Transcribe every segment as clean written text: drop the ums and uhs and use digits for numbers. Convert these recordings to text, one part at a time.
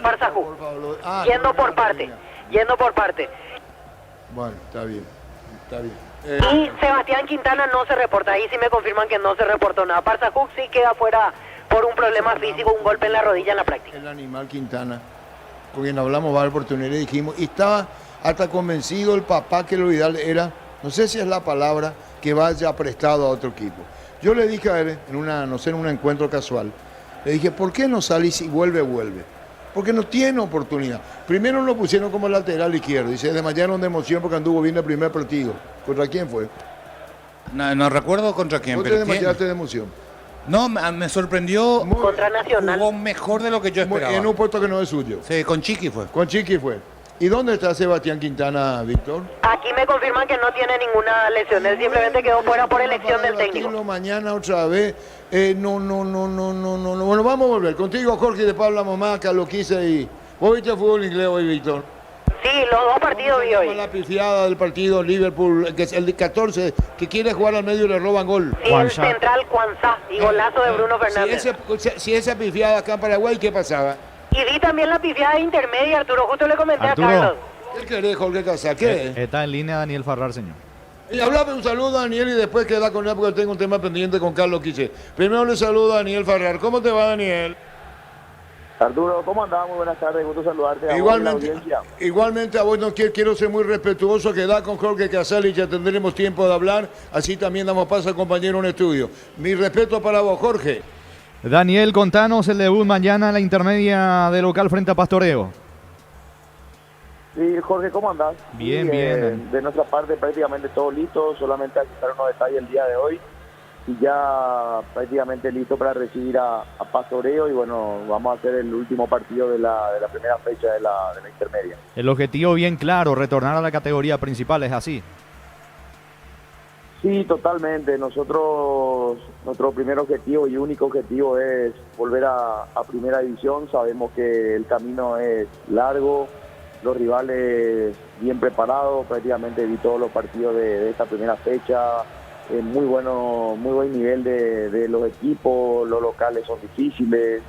Parsajú. Por favor, Yendo por parte. Yendo por parte. Bueno, está bien. Está bien. Y Sebastián Quintana no se reporta. Ahí sí me confirman que no se reportó nada. Parsajú sí queda fuera por un problema físico, un golpe en la rodilla en la práctica. El animal Quintana, con quien hablamos varias oportunidades y dijimos, y estaba hasta convencido el papá que lo ideal era, no sé si es la palabra, que vaya prestado a otro equipo. Yo le dije a él, en un encuentro casual, le dije, ¿por qué no salís y vuelve? Porque no tiene oportunidad. Primero lo pusieron como lateral izquierdo y se desmayaron de emoción porque anduvo bien el primer partido. ¿Contra quién fue? No recuerdo contra quién, ¿Vos te pero desmayaste de emoción? No, me sorprendió. Contra Nacional. Jugó mejor de lo que yo esperaba. En un puesto que no es suyo. Sí, con Chiqui fue. Con Chiqui fue. ¿Y dónde está Sebastián Quintana, Víctor? Aquí me confirman que no tiene ninguna lesión. Él simplemente quedó fuera por elección del técnico. Mañana otra vez. No. Bueno, vamos a volver. Contigo, Jorge, de Pablo Momaca, lo quise y... ¿Vos viste el fútbol inglés hoy, Víctor? Sí, los dos partidos vi hoy. La pifiada del partido Liverpool, que es el de 14, que quiere jugar al medio y le roban gol. Sí, el central Cuanzá y golazo de Bruno Fernández. Si esa pifiada acá en Paraguay, ¿qué pasaba? Y vi también la pifiada intermedia, Arturo. Justo le comenté Arturo. a Carlos. ¿Qué querés, Jorge Casá? ¿Qué? Está en línea Daniel Farrar, señor. Y hablame un saludo a Daniel y después queda con él porque tengo un tema pendiente con Carlos Quise. Primero le saludo a Daniel Farrar. ¿Cómo te va, Daniel? Arturo, ¿cómo andás? Muy buenas tardes, gusto saludarte a Igualmente, vos y a la audiencia. igualmente a vos no quiero ser muy respetuoso, queda con Jorge Casale y ya tendremos tiempo de hablar, así también damos paso al compañero en estudio. Mi respeto para vos, Jorge. Daniel, contanos el debut mañana en la intermedia de local frente a Pastoreo. Sí, Jorge, ¿cómo andás? Bien, Sí, bien. De nuestra parte prácticamente todo listo, solamente ajustar unos detalles el día de hoy y ya prácticamente listo para recibir a Pastoreo y bueno, vamos a hacer el último partido de la primera fecha de la intermedia. El objetivo bien claro, retornar a la categoría principal, ¿es así? Sí, totalmente. Nuestro primer objetivo y único objetivo es volver a primera división. Sabemos que el camino es largo, los rivales bien preparados, prácticamente vi todos los partidos de esta primera fecha, muy buen nivel de los equipos, los locales son difíciles,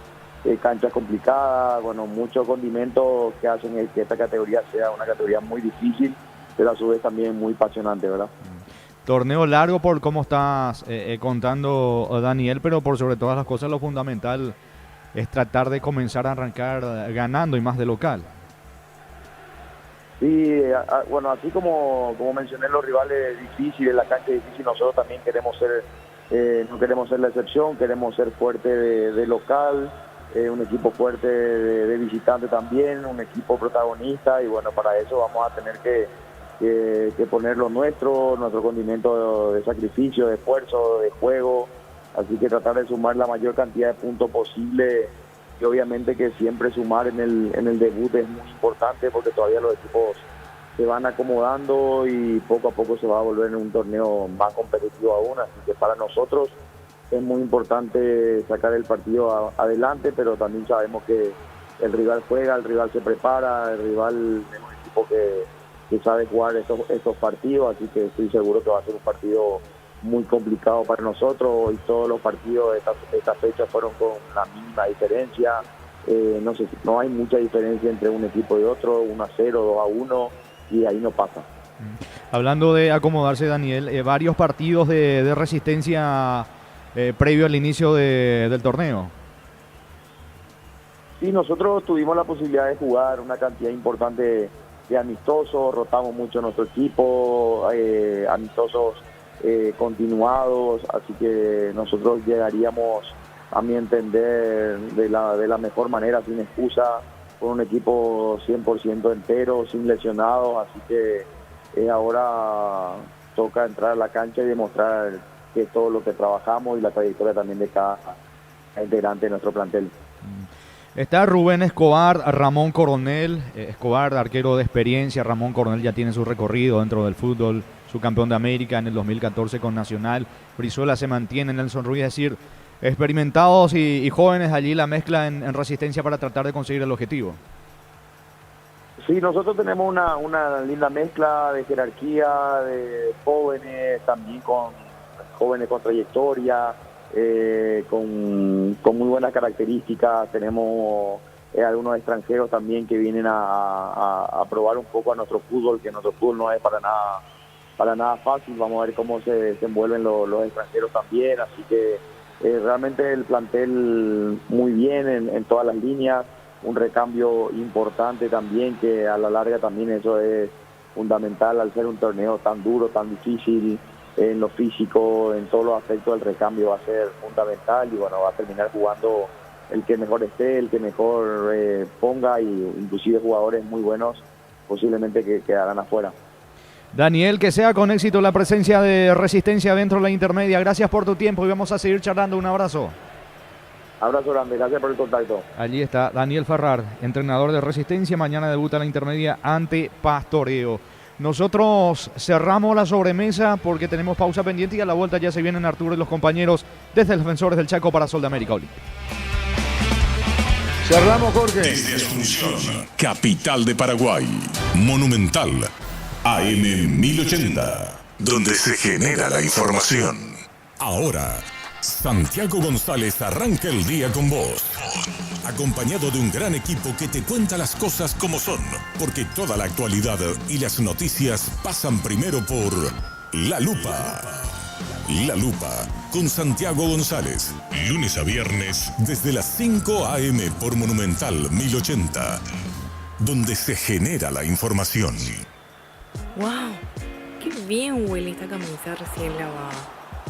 canchas complicadas, bueno, muchos condimentos que hacen que esta categoría sea una categoría muy difícil, pero a su vez también muy apasionante, ¿verdad? Torneo largo por cómo estás contando, Daniel, pero por sobre todas las cosas lo fundamental es tratar de comenzar a arrancar ganando y más de local. Sí, bueno, así como mencioné los rivales difíciles, la cancha difícil, nosotros también queremos ser, no queremos ser la excepción, queremos ser fuerte de local, un equipo fuerte de visitante también, un equipo protagonista y bueno, para eso vamos a tener que poner lo nuestro condimento de sacrificio, de esfuerzo, de juego, así que tratar de sumar la mayor cantidad de puntos posible y obviamente que siempre sumar en el debut es muy importante porque todavía los equipos se van acomodando y poco a poco se va a volver en un torneo más competitivo aún, así que para nosotros es muy importante sacar el partido adelante, pero también sabemos que el rival juega, el rival se prepara, el rival es un equipo que sabe jugar estos partidos, así que estoy seguro que va a ser un partido muy complicado para nosotros y todos los partidos de esta fecha fueron con la mínima diferencia, no hay mucha diferencia entre un equipo y otro, 1-0, 2-1 y ahí no pasa. Hablando de acomodarse, Daniel, varios partidos de resistencia previo al inicio del torneo. Sí, nosotros tuvimos la posibilidad de jugar una cantidad importante de amistosos, rotamos mucho nuestro equipo, amistosos continuados, así que nosotros llegaríamos, a mi entender, de la mejor manera, sin excusa, con un equipo 100% entero, sin lesionados, así que ahora toca entrar a la cancha y demostrar que todo lo que trabajamos y la trayectoria también de cada integrante de nuestro plantel. Está Rubén Escobar, Ramón Coronel, Escobar, arquero de experiencia, Ramón Coronel ya tiene su recorrido dentro del fútbol, su campeón de América en el 2014 con Nacional, Brizuela se mantiene, Nelson Ruiz, es decir, experimentados y jóvenes allí la mezcla en resistencia para tratar de conseguir el objetivo. Sí, nosotros tenemos una linda mezcla de jerarquía, de jóvenes, también con jóvenes con trayectoria, con muy buenas características. Tenemos algunos extranjeros también que vienen a probar un poco a nuestro fútbol, que nuestro fútbol no es para nada fácil. Vamos a ver cómo se desenvuelven los extranjeros también, así que realmente el plantel muy bien en todas las líneas, un recambio importante también, que a la larga también eso es fundamental al ser un torneo tan duro, tan difícil, en lo físico, en todos los aspectos del recambio va a ser fundamental y bueno, va a terminar jugando el que mejor esté, el que mejor ponga, y inclusive jugadores muy buenos posiblemente que quedarán afuera. Daniel, que sea con éxito la presencia de Resistencia dentro de la intermedia. Gracias por tu tiempo y vamos a seguir charlando. Un abrazo. Abrazo grande, gracias por el contacto. Allí está Daniel Ferrar, entrenador de Resistencia. Mañana debuta la intermedia ante Pastoreo. Nosotros cerramos la sobremesa porque tenemos pausa pendiente y a la vuelta ya se vienen Arturo y los compañeros desde el Defensores del Chaco para Sol de América Olímpica. Cerramos, Jorge. Desde Asunción, capital de Paraguay, Monumental, AM 1080, donde se genera la información. Ahora, Santiago González arranca el día con vos, acompañado de un gran equipo que te cuenta las cosas como son, porque toda la actualidad y las noticias pasan primero por La Lupa. La Lupa, con Santiago González, lunes a viernes, desde las 5 a.m. por Monumental 1080, donde se genera la información. ¡Wow! ¡Qué bien huele esta camisa recién lavada!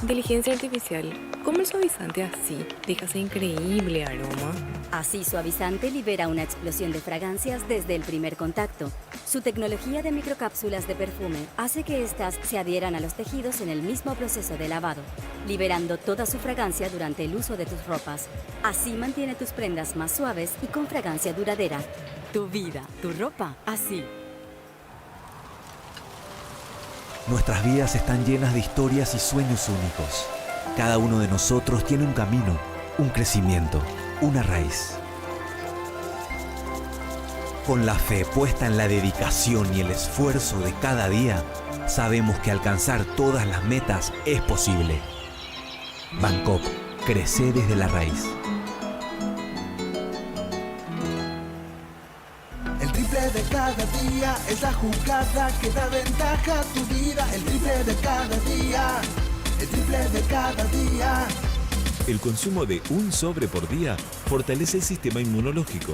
Inteligencia artificial. ¿Cómo el suavizante así deja ese increíble aroma? Así Suavizante libera una explosión de fragancias desde el primer contacto. Su tecnología de microcápsulas de perfume hace que éstas se adhieran a los tejidos en el mismo proceso de lavado, liberando toda su fragancia durante el uso de tus ropas. Así mantiene tus prendas más suaves y con fragancia duradera. Tu vida, tu ropa, así. Nuestras vidas están llenas de historias y sueños únicos. Cada uno de nosotros tiene un camino, un crecimiento, una raíz. Con la fe puesta en la dedicación y el esfuerzo de cada día, sabemos que alcanzar todas las metas es posible. Bancoop, crece desde la raíz. El triple de cada día es la jugada que da ventaja a tu vida. El triple de cada día, el triple de cada día. El consumo de un sobre por día fortalece el sistema inmunológico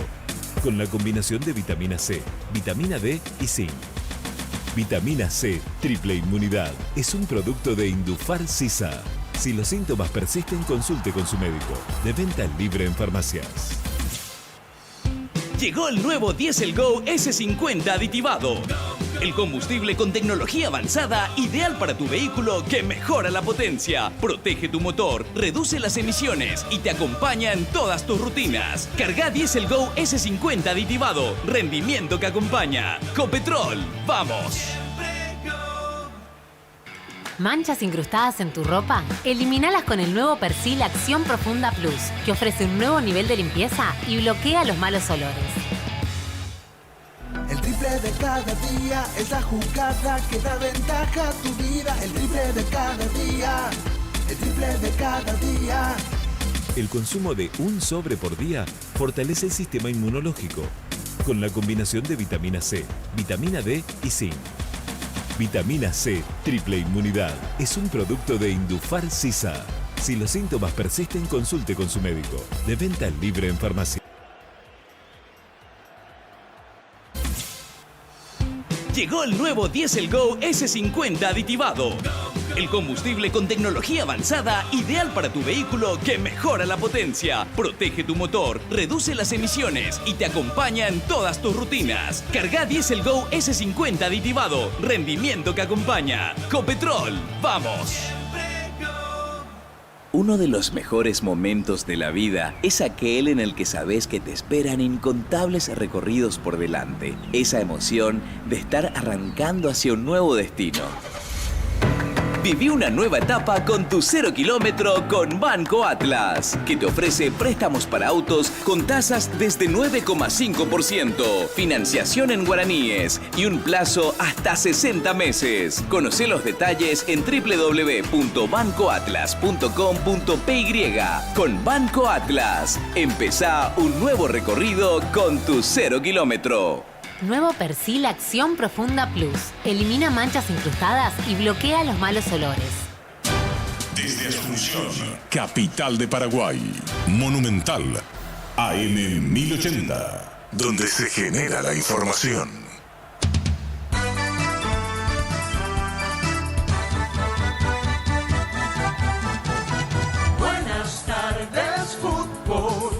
con la combinación de vitamina C, vitamina D y zinc. Vitamina C, triple inmunidad, es un producto de Indufar Sisa. Si los síntomas persisten, consulte con su médico. De venta libre en farmacias. Llegó el nuevo Diesel Go S50 aditivado. El combustible con tecnología avanzada, ideal para tu vehículo que mejora la potencia, protege tu motor, reduce las emisiones y te acompaña en todas tus rutinas. Carga Diesel Go S50 aditivado, rendimiento que acompaña. Copetrol, ¡vamos! ¿Manchas incrustadas en tu ropa? Elimínalas con el nuevo Persil Acción Profunda Plus, que ofrece un nuevo nivel de limpieza y bloquea los malos olores. El triple de cada día es la jugada que da ventaja a tu vida. El triple de cada día, el triple de cada día. El consumo de un sobre por día fortalece el sistema inmunológico con la combinación de vitamina C, vitamina D y zinc. Vitamina C, triple inmunidad, es un producto de Indufar Sisa. Si los síntomas persisten, consulte con su médico. De venta libre en farmacia. Llegó el nuevo Diesel Go S50 aditivado. El combustible con tecnología avanzada, ideal para tu vehículo que mejora la potencia, protege tu motor, reduce las emisiones y te acompaña en todas tus rutinas. Carga Diesel Go S50 aditivado, rendimiento que acompaña. Copetrol, ¡vamos! Uno de los mejores momentos de la vida es aquel en el que sabes que te esperan incontables recorridos por delante. Esa emoción de estar arrancando hacia un nuevo destino. Viví una nueva etapa con tu 0 kilómetro con Banco Atlas, que te ofrece préstamos para autos con tasas desde 9,5%, financiación en guaraníes y un plazo hasta 60 meses. Conoce los detalles en www.bancoatlas.com.py. Con Banco Atlas, empezá un nuevo recorrido con tu 0 kilómetro. Nuevo Persil Acción Profunda Plus. Elimina manchas incrustadas y bloquea los malos olores. Desde Asunción, capital de Paraguay. Monumental. AM 1080. Donde se genera la información. Buenas tardes, fútbol.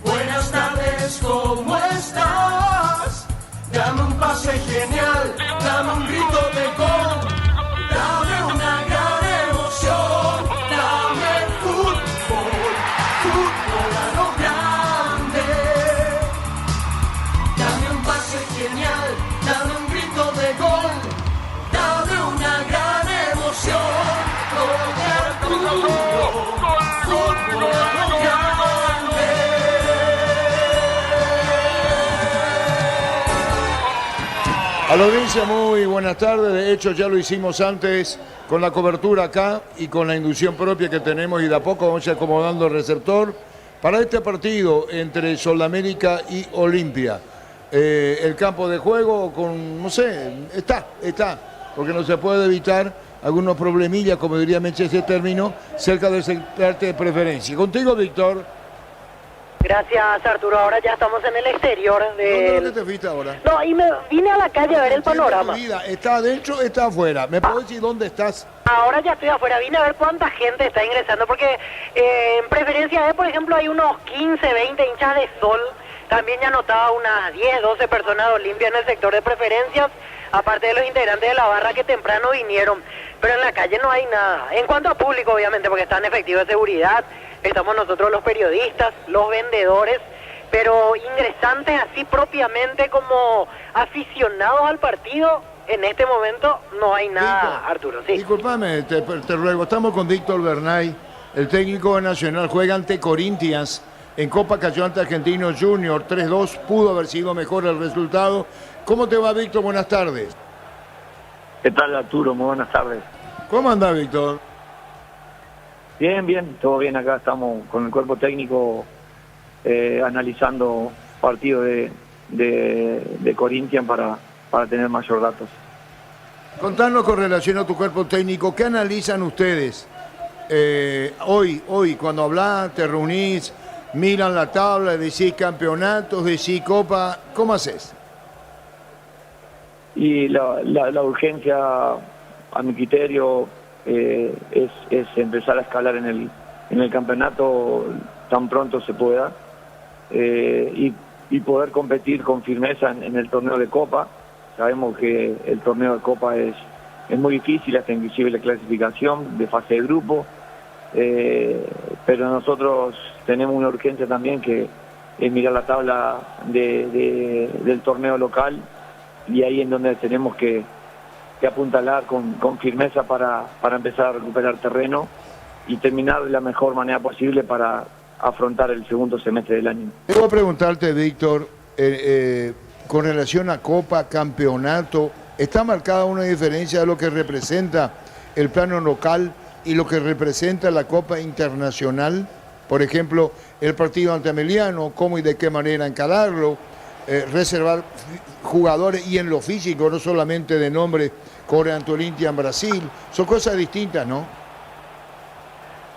Buenas tardes, ¿cómo estás? Dame un pase genial, dame un grito de gol, dame una gran emoción, dame fútbol, fútbol a lo grande. Dame un pase genial, dame un grito de gol, dame una gran emoción, fútbol a lo grande. A la audiencia, muy buenas tardes. De hecho, ya lo hicimos antes con la cobertura acá y con la inducción propia que tenemos, y de a poco vamos a ir acomodando el receptor para este partido entre Solamérica y Olimpia. El campo de juego con, no sé, está, porque no se puede evitar algunos problemillas, como diría Meche ese término, cerca del sector de preferencia. Contigo, Víctor. Gracias, Arturo. Ahora ya estamos en el exterior de... ¿Dónde te fuiste ahora? No, y me vine a la calle a ver el panorama. ¿Está adentro o está afuera? ¿Me puedes decir dónde estás? Ahora ya estoy afuera. Vine a ver cuánta gente está ingresando, porque en preferencia por ejemplo, hay unos 15, 20 hinchas de Sol. También ya notaba unas 10, 12 personas de Olimpia en el sector de preferencias, aparte de los integrantes de la barra que temprano vinieron. Pero en la calle no hay nada. En cuanto a público, obviamente, porque están efectivos de seguridad, estamos nosotros los periodistas, los vendedores, pero ingresantes así propiamente como aficionados al partido, en este momento no hay nada, Víctor, Arturo. Sí. Disculpame, te ruego, estamos con Víctor Bernay, el técnico de Nacional, juega ante Corinthians en Copa, cayó ante Argentinos Junior, 3-2, pudo haber sido mejor el resultado. ¿Cómo te va, Víctor? Buenas tardes. ¿Qué tal, Arturo? Muy buenas tardes. ¿Cómo anda, Víctor? Bien, todo bien acá. Estamos con el cuerpo técnico analizando partido de Corinthians para tener mayor datos. Contanos con relación a tu cuerpo técnico, ¿qué analizan ustedes? Hoy, cuando hablas, te reunís, miran la tabla, decís campeonatos, decís copa, ¿cómo haces? Y la urgencia, a mi criterio, es empezar a escalar en el campeonato tan pronto se pueda, y poder competir con firmeza en el torneo de Copa. Sabemos que el torneo de Copa es muy difícil, hasta inclusive la clasificación de fase de grupo, pero nosotros tenemos una urgencia también, que es mirar la tabla del torneo local, y ahí en donde tenemos que apuntalar con firmeza para empezar a recuperar terreno y terminar de la mejor manera posible para afrontar el segundo semestre del año. Debo preguntarte, Víctor, con relación a Copa, campeonato, ¿está marcada una diferencia de lo que representa el plano local y lo que representa la Copa Internacional? Por ejemplo, el partido ante Emiliano, cómo y de qué manera encararlo, reservar jugadores y en lo físico, no solamente de nombre, corre ante Olimpia en Brasil. Son cosas distintas, ¿no?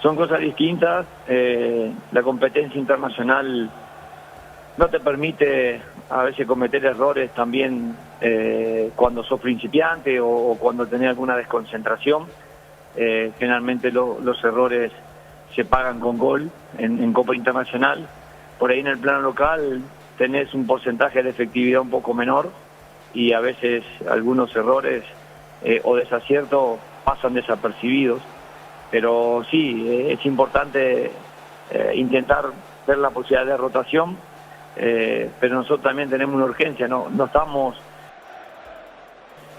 Son cosas distintas. La competencia internacional no te permite a veces cometer errores también cuando sos principiante o cuando tenés alguna desconcentración. Generalmente los errores se pagan con gol en Copa Internacional. Por ahí en el plano local tenés un porcentaje de efectividad un poco menor, y a veces algunos errores o desaciertos pasan desapercibidos. Pero sí, es importante intentar ver la posibilidad de rotación, pero nosotros también tenemos una urgencia, no estamos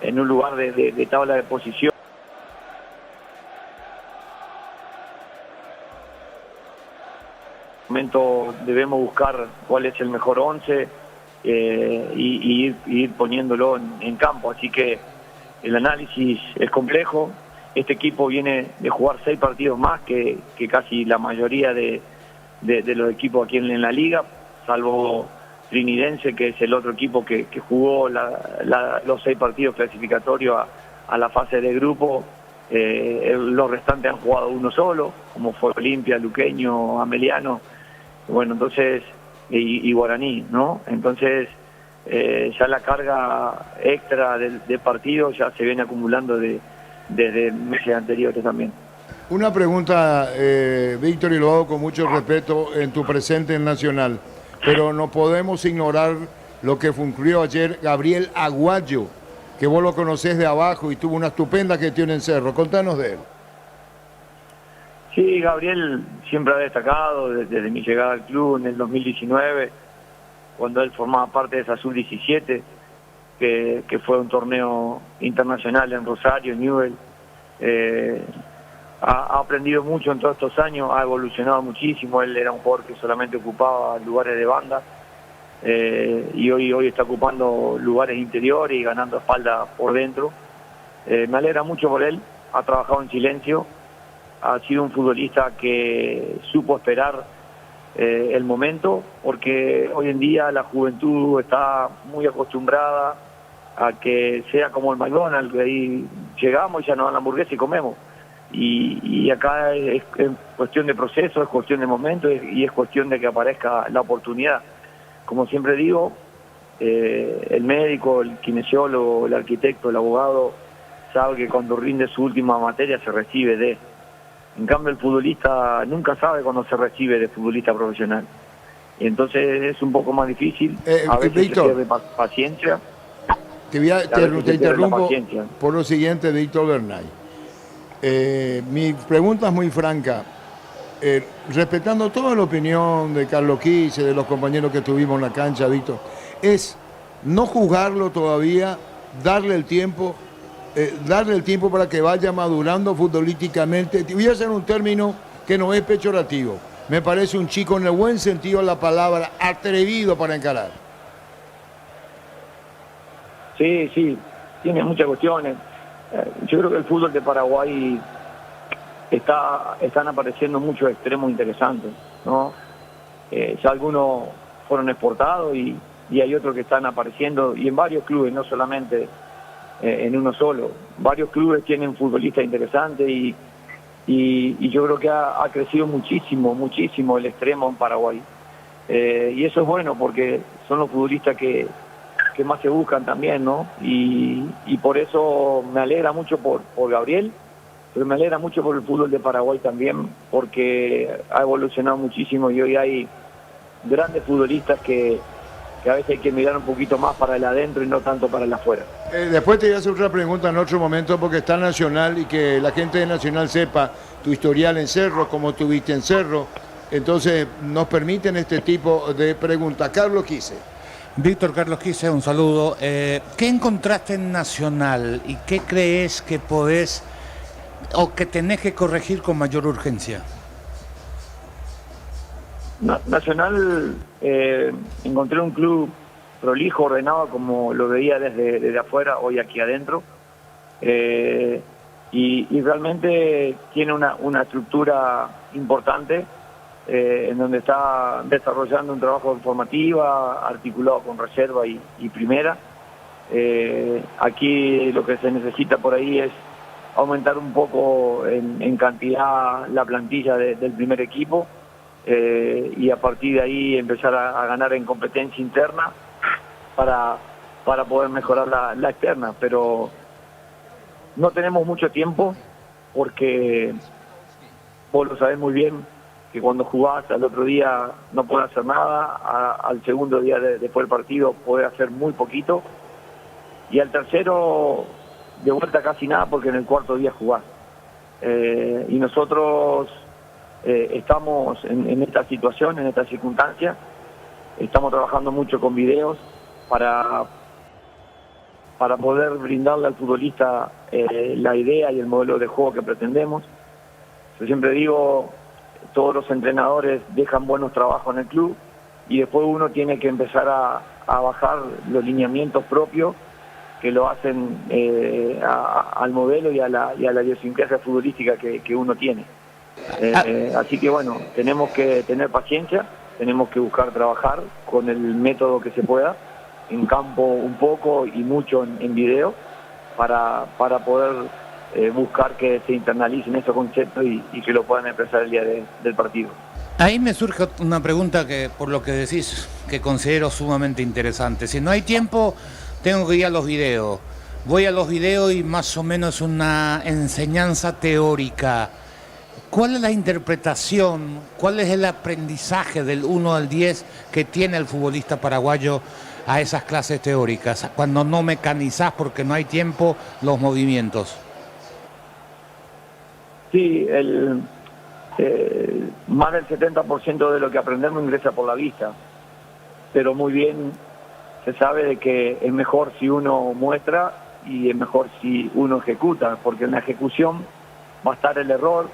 en un lugar de tabla de posición momento debemos buscar cuál es el mejor 11 y ir poniéndolo en campo. Así que el análisis es complejo. Este equipo viene de jugar 6 partidos más que casi la mayoría de los equipos aquí en la liga, salvo Trinidense, que es el otro equipo que jugó los 6 partidos clasificatorios a la fase de grupo. Los restantes han jugado uno solo, como fue Olimpia, Luqueño, Ameliano, bueno, entonces y Guaraní, ¿no? Entonces ya la carga extra de partidos ya se viene acumulando desde meses anteriores también. Una pregunta, Víctor, y lo hago con mucho respeto en tu presente en Nacional, pero no podemos ignorar lo que fungió ayer Gabriel Aguayo, que vos lo conocés de abajo y tuvo una estupenda gestión en Cerro. Contanos de él. Sí, Gabriel siempre ha destacado desde mi llegada al club en el 2019, cuando él formaba parte de esa sub-17, que fue un torneo internacional en Rosario, en Newell. Ha aprendido mucho en todos estos años, ha evolucionado muchísimo. Él era un jugador que solamente ocupaba lugares de banda, y hoy está ocupando lugares interiores y ganando espalda por dentro. Me alegra mucho por él, ha trabajado en silencio, ha sido un futbolista que supo esperar el momento, porque hoy en día la juventud está muy acostumbrada a que sea como el McDonald's, que ahí llegamos y ya nos dan la hamburguesa y comemos. Y acá es cuestión de proceso, es cuestión de momento y es cuestión de que aparezca la oportunidad. Como siempre digo, el médico, el kinesiólogo, el arquitecto, el abogado sabe que cuando rinde su última materia se recibe de. En cambio el futbolista nunca sabe cuando se recibe de futbolista profesional. Y entonces es un poco más difícil, a veces Víctor, se pierde paciencia. Te interrumpo por lo siguiente, Víctor Bernay. Mi pregunta es muy franca. Respetando toda la opinión de Carlos Quise, de los compañeros que tuvimos en la cancha, Víctor, es no jugarlo todavía, darle el tiempo para que vaya madurando futbolísticamente. Voy a hacer un término que no es peyorativo. Me parece un chico, en el buen sentido de la palabra, atrevido para encarar. Sí, tiene muchas cuestiones. Yo creo que el fútbol de Paraguay están apareciendo muchos extremos interesantes, ¿no? Ya algunos fueron exportados y hay otros que están apareciendo, y en varios clubes, no solamente en uno solo. Varios clubes tienen futbolistas interesantes y yo creo que ha crecido muchísimo el extremo en Paraguay. Y eso es bueno porque son los futbolistas que más se buscan también, ¿no? Y por eso me alegra mucho por Gabriel, pero me alegra mucho por el fútbol de Paraguay también, porque ha evolucionado muchísimo y hoy hay grandes futbolistas que a veces hay que mirar un poquito más para el adentro y no tanto para el afuera. Después te voy a hacer otra pregunta en otro momento, porque está Nacional y que la gente de Nacional sepa tu historial en Cerro, cómo tuviste en Cerro. Entonces nos permiten este tipo de preguntas. Carlos Quise. Víctor, Carlos Quise, un saludo. ¿Qué encontraste en Nacional y qué crees que podés o que tenés que corregir con mayor urgencia? Nacional, encontré un club prolijo, ordenado, como lo veía desde afuera, hoy aquí adentro, y realmente tiene una estructura importante, en donde está desarrollando un trabajo de formativa articulado con reserva y primera. Aquí lo que se necesita por ahí es aumentar un poco en cantidad la plantilla del primer equipo, y a partir de ahí empezar a ganar en competencia interna para poder mejorar la externa. Pero no tenemos mucho tiempo, porque vos lo sabés muy bien, que cuando jugás al otro día no podés hacer nada, al segundo día después del partido podés hacer muy poquito, y al tercero de vuelta casi nada, porque en el cuarto día jugás. Y nosotros estamos en esta situación, en esta circunstancia. Estamos trabajando mucho con videos para poder brindarle al futbolista la idea y el modelo de juego que pretendemos. Yo siempre digo, todos los entrenadores dejan buenos trabajos en el club y después uno tiene que empezar a bajar los lineamientos propios que lo hacen al modelo y a la idiosincrasia futbolística que uno tiene. Así que bueno, tenemos que tener paciencia, tenemos que buscar trabajar con el método que se pueda, en campo un poco y mucho en video, para poder buscar que se internalicen esos conceptos y que lo puedan expresar el día del partido. Ahí me surge una pregunta que, por lo que decís, que considero sumamente interesante. Si no hay tiempo, tengo que ir a los videos. Voy a los videos y más o menos una enseñanza teórica. ¿Cuál es la interpretación, cuál es el aprendizaje del 1 al 10 que tiene el futbolista paraguayo a esas clases teóricas, cuando no mecanizás porque no hay tiempo los movimientos? Sí, más del 70% de lo que aprendemos ingresa por la vista, pero muy bien se sabe de que es mejor si uno muestra y es mejor si uno ejecuta, porque en la ejecución va a estar el error,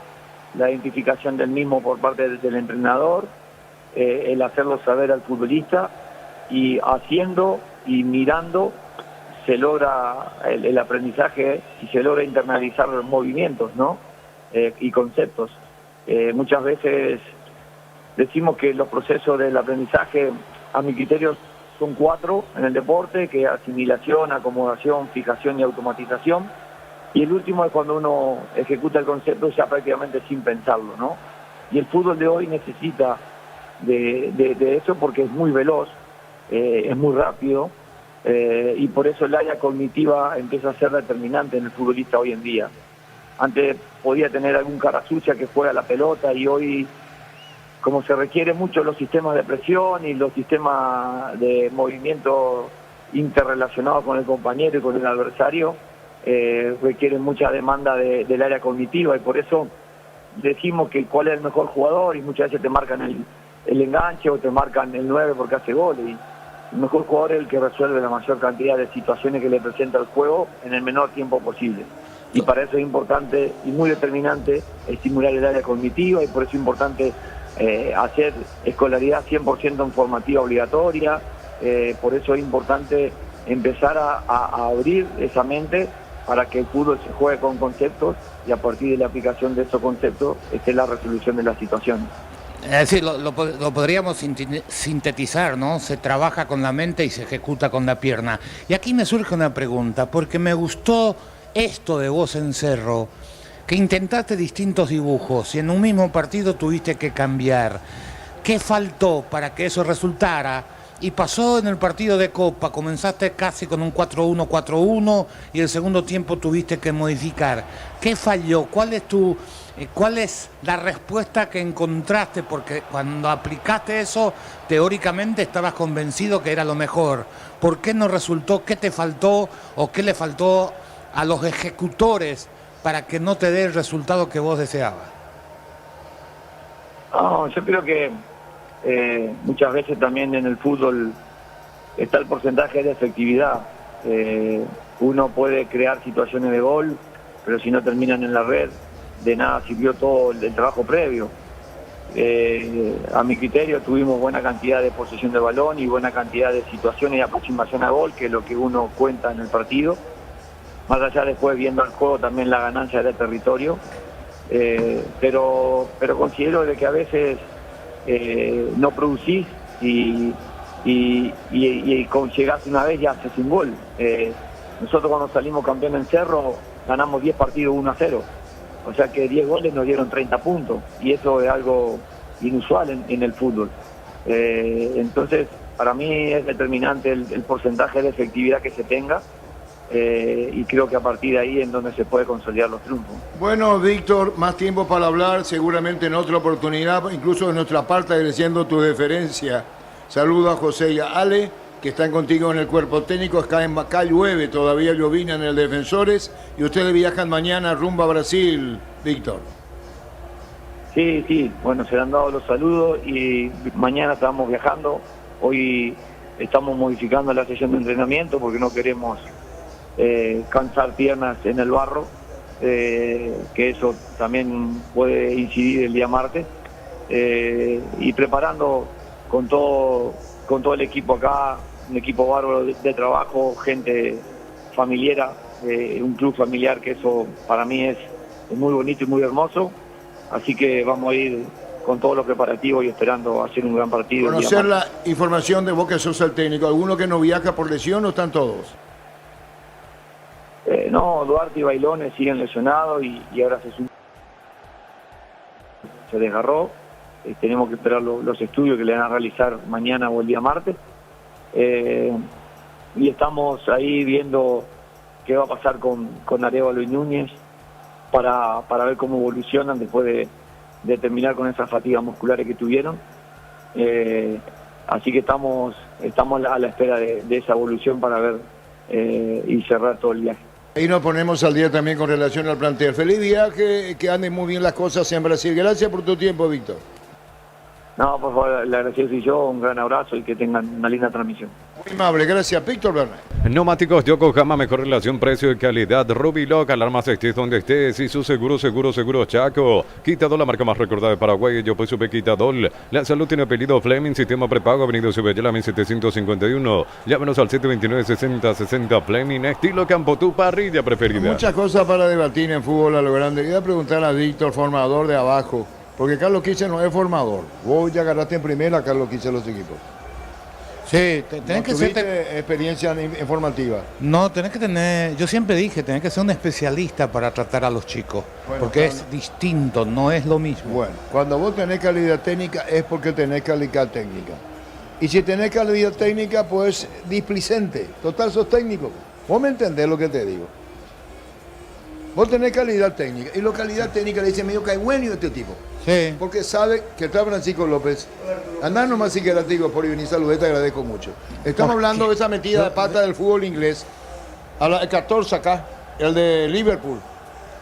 la identificación del mismo por parte del entrenador, el hacerlo saber al futbolista, y haciendo y mirando se logra el aprendizaje y se logra internalizar los movimientos, ¿no? Y conceptos. Muchas veces decimos que los procesos del aprendizaje, a mi criterio, son 4 en el deporte, que es asimilación, acomodación, fijación y automatización. Y el último es cuando uno ejecuta el concepto ya prácticamente sin pensarlo, ¿no? Y el fútbol de hoy necesita de eso porque es muy veloz, es muy rápido, y por eso el área cognitiva empieza a ser determinante en el futbolista hoy en día. Antes podía tener algún cara sucia que juega la pelota, y hoy, como se requiere mucho los sistemas de presión y los sistemas de movimiento interrelacionados con el compañero y con el adversario, requieren mucha demanda del área cognitiva, y por eso decimos que cuál es el mejor jugador, y muchas veces te marcan el enganche o te marcan el 9 porque hace gol, y el mejor jugador es el que resuelve la mayor cantidad de situaciones que le presenta el juego en el menor tiempo posible. Y para eso es importante y muy determinante estimular el área cognitiva, y por eso es importante hacer escolaridad 100% en formativa obligatoria. Por eso es importante empezar a abrir esa mente para que el fútbol se juegue con conceptos, y a partir de la aplicación de esos conceptos esté la resolución de la situación. Es decir, lo podríamos sintetizar, ¿no? Se trabaja con la mente y se ejecuta con la pierna. Y aquí me surge una pregunta, porque me gustó esto de vos en Cerro, que intentaste distintos dibujos y en un mismo partido tuviste que cambiar. ¿Qué faltó para que eso resultara? Y pasó en el partido de Copa, comenzaste casi con un 4-1-4-1 y el segundo tiempo tuviste que modificar. ¿Qué falló? ¿Cuál es la respuesta que encontraste? Porque cuando aplicaste eso, teóricamente estabas convencido que era lo mejor. ¿Por qué no resultó? ¿Qué te faltó o qué le faltó a los ejecutores para que no te dé el resultado que vos deseabas? No, yo creo que muchas veces también en el fútbol está el porcentaje de efectividad. Uno puede crear situaciones de gol, pero si no terminan en la red, de nada sirvió todo el trabajo previo. A mi criterio tuvimos buena cantidad de posesión de balón y buena cantidad de situaciones de aproximación a gol, que es lo que uno cuenta en el partido. Más allá, después viendo el juego, también la ganancia del territorio. Pero considero de que a veces no producís y llegás una vez y haces un gol. Nosotros cuando salimos campeón en Cerro ganamos 10 partidos 1-0, o sea que 10 goles nos dieron 30 puntos, y eso es algo inusual en el fútbol. Entonces para mí es determinante el porcentaje de efectividad que se tenga, y creo que a partir de ahí es donde se puede consolidar los triunfos. Bueno, Víctor, más tiempo para hablar, seguramente en otra oportunidad, incluso de nuestra parte agradeciendo tu deferencia. Saludo a José y a Ale, que están contigo en el cuerpo técnico. Acá llueve, todavía llovina en el Defensores, y ustedes viajan mañana rumbo a Brasil, Víctor. Sí, bueno, se le han dado los saludos y mañana estamos viajando. Hoy estamos modificando la sesión de entrenamiento porque no queremos cansar piernas en el barro, que eso también puede incidir el día martes. y preparando con todo el equipo acá, un equipo bárbaro de trabajo, gente familiar, un club familiar, que eso para mí es muy bonito y muy hermoso. Así que vamos a ir con todos los preparativos y esperando hacer un gran partido. Conocer la información de vos que sos el técnico. ¿Alguno que no viaja por lesión o están todos? No, Duarte y Bailones siguen lesionados y ahora se desgarró. Tenemos que esperar los estudios que le van a realizar mañana o el día martes. Y estamos ahí viendo qué va a pasar con Arévalo y Núñez para ver cómo evolucionan después de terminar con esas fatigas musculares que tuvieron. Así que estamos a la espera de esa evolución para ver y cerrar todo el viaje. Ahí nos ponemos al día también con relación al plantel. Feliz viaje, que anden muy bien las cosas en Brasil. Gracias por tu tiempo, Víctor. No, por favor, le agradezco yo, un gran abrazo y que tengan una linda transmisión. Muy amable, gracias, Víctor Bernal. Neumáticos Yokohama, mejor relación precio y calidad. Rubiloc, alarmas estés donde estés y su seguro Chaco. Quitadol, la marca más recordada de Paraguay. Yo pues supe Quitadol. La salud tiene apellido Fleming, sistema prepago, Avenida Subellala 1751. Llámenos al 729-6060 Fleming, estilo campo, tu parrilla preferida. Muchas cosas para debatir en fútbol a lo grande. Voy a preguntar a Víctor, formador de abajo, porque Carlos Quiche no es formador. Vos ya agarraste en primera, Carlos Quiche, los equipos. Sí, tenés que ser experiencia informativa. No, tenés que tener, yo siempre dije, tenés que ser un especialista para tratar a los chicos, Bueno, porque es distinto, no es lo mismo. Bueno, cuando vos tenés calidad técnica es porque tenés calidad técnica. Y si tenés calidad técnica, pues displicente. Total, sos técnico. Vos me entendés lo que te digo. Vos tenés calidad técnica. Y la calidad técnica le dice medio caigüeño este tipo. Sí. Porque sabe que está Francisco López. Andá nomás si querés, digo, por venir, saludé, te agradezco mucho. Estamos hablando de esa metida de pata del fútbol inglés. El 14 acá, el de Liverpool.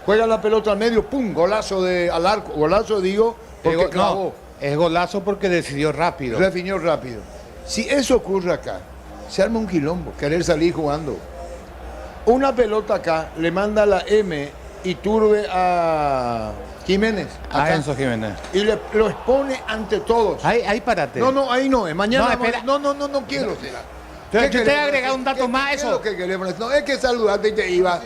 Juega la pelota al medio, pum, golazo al arco. Golazo, digo, porque clavó. Es golazo porque decidió rápido. Definió rápido. Si eso ocurre acá, se arma un quilombo, querer salir jugando. Una pelota acá le manda la M y turbe a Jiménez. Acá. A Enzo Jiménez. Y lo expone ante todos. Ahí párate. No, ahí no es. Mañana. No, espera. No quiero. Yo te he agregado un dato más a eso. ¿Qué queremos? No, es que saludarte y te iba.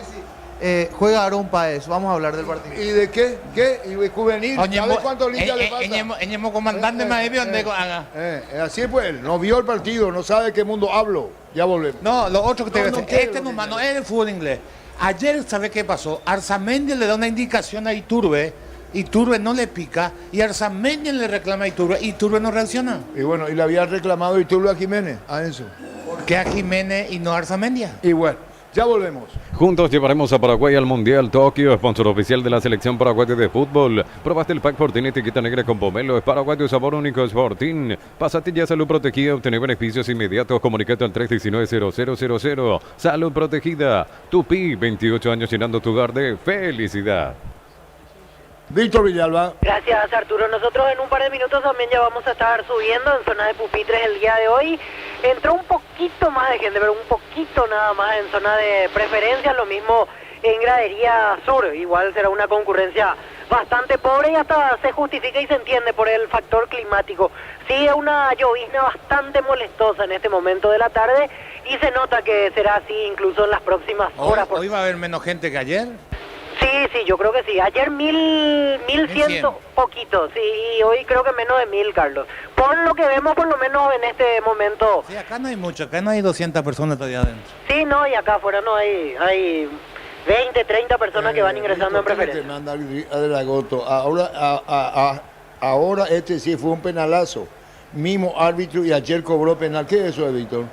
Juega Aarón Páez, vamos a hablar del partido. ¿Y de qué? ¿Y juvenil? ¿Sabes cuántos lindas le pasa? Eñemo comandante más de así pues, no vio el partido, no sabe qué mundo hablo. Ya volvemos. No, lo otro que te voy a decir, no es el fútbol inglés. Ayer, ¿sabe qué pasó? Arzamendi le da una indicación a Iturbe, Iturbe no le pica, y Arzamendi le reclama a Iturbe, y Iturbe no reacciona. Y bueno, y le había reclamado Iturbe a Jiménez, a Enzo. ¿Por qué a Jiménez y no a Arzamendia? Y bueno, ya volvemos. Juntos llevaremos a Paraguay al Mundial Tokio, sponsor oficial de la selección paraguaya de fútbol. ¿Probaste el pack Fortín etiqueta negra con pomelo? Es paraguayo, sabor único, es Fortín. Pásate ya Salud Protegida, obtener beneficios inmediatos. Comunicate al 319-0000. Salud Protegida. Tupi, 28 años llenando tu hogar de felicidad. Víctor Villalba. Gracias, Arturo. Nosotros en un par de minutos también ya vamos a estar subiendo en zona de pupitres el día de hoy. Entró un poquito más de gente, pero un poquito nada más en zona de preferencia, lo mismo en gradería sur. Igual será una concurrencia bastante pobre y hasta se justifica y se entiende por el factor climático. Sigue una llovizna bastante molestosa en este momento de la tarde y se nota que será así incluso en las próximas horas. ¿Hoy va a haber menos gente que ayer? Sí, yo creo que sí. Ayer 1100 poquito, sí, y hoy creo que menos de 1000, Carlos. Por lo que vemos, por lo menos en este momento. Sí, acá no hay mucho, acá no hay 200 personas todavía adentro. Sí, no, y acá afuera no hay 20, 30 personas que van ingresando en preferencia. Que manda Adragoto. Ahora este sí fue un penalazo. Mismo árbitro y ayer cobró penal. ¿Qué es eso, Víctor?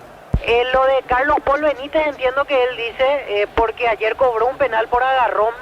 Lo de Carlos Paul Benítez entiendo que él dice porque ayer cobró un penal por agarrón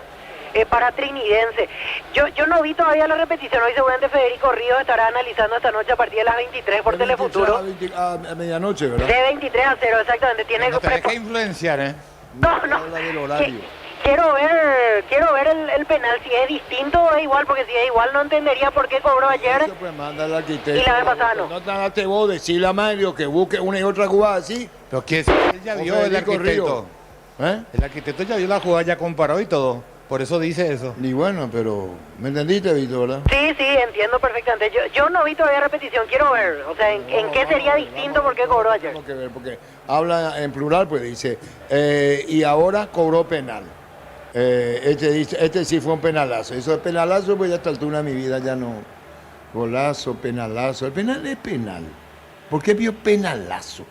para Trinidense. Yo no vi todavía la repetición. Hoy seguramente Federico Ríos estará analizando esta noche a partir de las 23 por Telefuturo. A medianoche, ¿verdad? De 23 a 0, exactamente. Tiene no tenés que influenciar, ¿eh? No. Del horario. Quiero ver el penal, si es distinto o es igual, porque si es igual no entendería por qué cobró ayer pues manda al arquitecto, y la vez pasada no. No trataste vos, decirle a Mario que busque una y otra jugada así. Pero que él ya vio el arquitecto. El arquitecto ya vio la jugada, ya comparó y todo. Por eso dice eso. Y bueno, pero ¿me entendiste, Vito, verdad? Sí, sí, entiendo perfectamente. Yo no vi todavía repetición, quiero ver. O sea, ¿en qué sería distinto por qué cobró ayer? Tengo que ver, porque habla en plural, pues dice, y ahora cobró penal. Este sí fue un penalazo. Eso de penalazo, pues ya a esta altura de mi vida ya no. Golazo, penalazo. El penal es penal. ¿Por qué vio penalazo?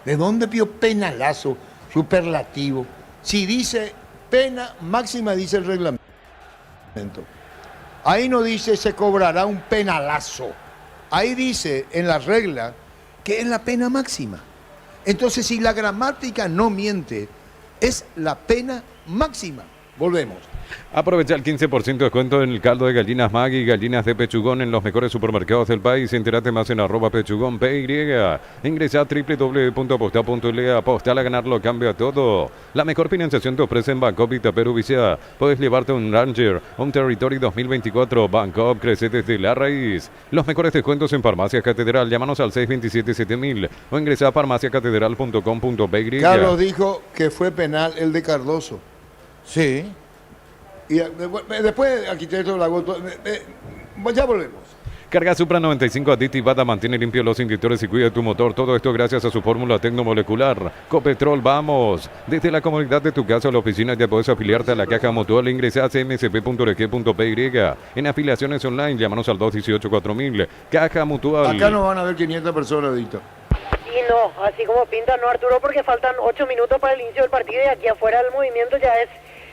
¿De dónde vio penalazo? Superlativo. Si dice pena máxima, dice el reglamento. Ahí no dice se cobrará un penalazo. Ahí dice en la regla que es la pena máxima. Entonces, si la gramática no miente, es la pena máxima. Volvemos. Aprovecha el 15% de descuento en el caldo de gallinas Maggi y gallinas de pechugón en los mejores supermercados del país. Entérate más en @pechugón_py. Ingresa a www.apostar.le. Apostar a ganarlo cambia todo. La mejor financiación te ofrece en Bancoop y Perú Visa. Puedes llevarte un Ranger, un Territory 2024. Bancoop crece desde la raíz. Los mejores descuentos en Farmacia Catedral. Llámanos al 627-7000 o ingresa a farmaciacatedral.com.py. Carlos dijo que fue penal el de Cardoso. Sí. Y después, arquitecto Lagoto, ya volvemos. Carga Supra 95 aditivada, mantiene limpio los inyectores y cuida tu motor. Todo esto gracias a su fórmula tecnomolecular. Copetrol, vamos. Desde la comodidad de tu casa o la oficina ya puedes afiliarte a la Caja Mutual. Ingresa a cmsp.org.py. En afiliaciones online, llámanos al 218-4000. Caja Mutual. Acá no van a ver 500 personas, Dito. Y no, así como pinta, no, Arturo, porque faltan 8 minutos para el inicio del partido y aquí afuera el movimiento ya es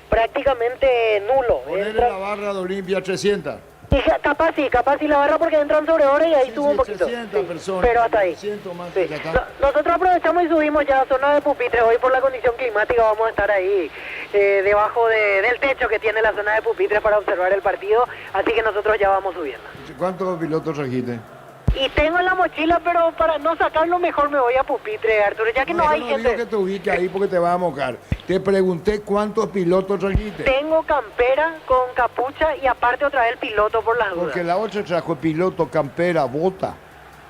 prácticamente nulo. Ponerle la barra de Olimpia 300. Y capaz sí la barra porque entran sobre hora y ahí Sí, sube un sí, poquito. 300 personas. Pero hasta ahí. 300 más Sí. que acá. Nosotros aprovechamos y subimos ya a zona de pupitre. Hoy por la condición climática vamos a estar ahí debajo del techo que tiene la zona de pupitre para observar el partido. Así que nosotros ya vamos subiendo. ¿Cuántos pilotos trajiste? Y tengo en la mochila, pero para no sacarlo mejor me voy a pupitre, Arturo, ya que no hay no gente. digo que te ubiques ahí porque te vas a mojar. Te pregunté cuántos pilotos trajiste. Tengo campera con capucha y aparte otra vez el piloto por las dudas. Porque la otra trajo piloto, campera, bota,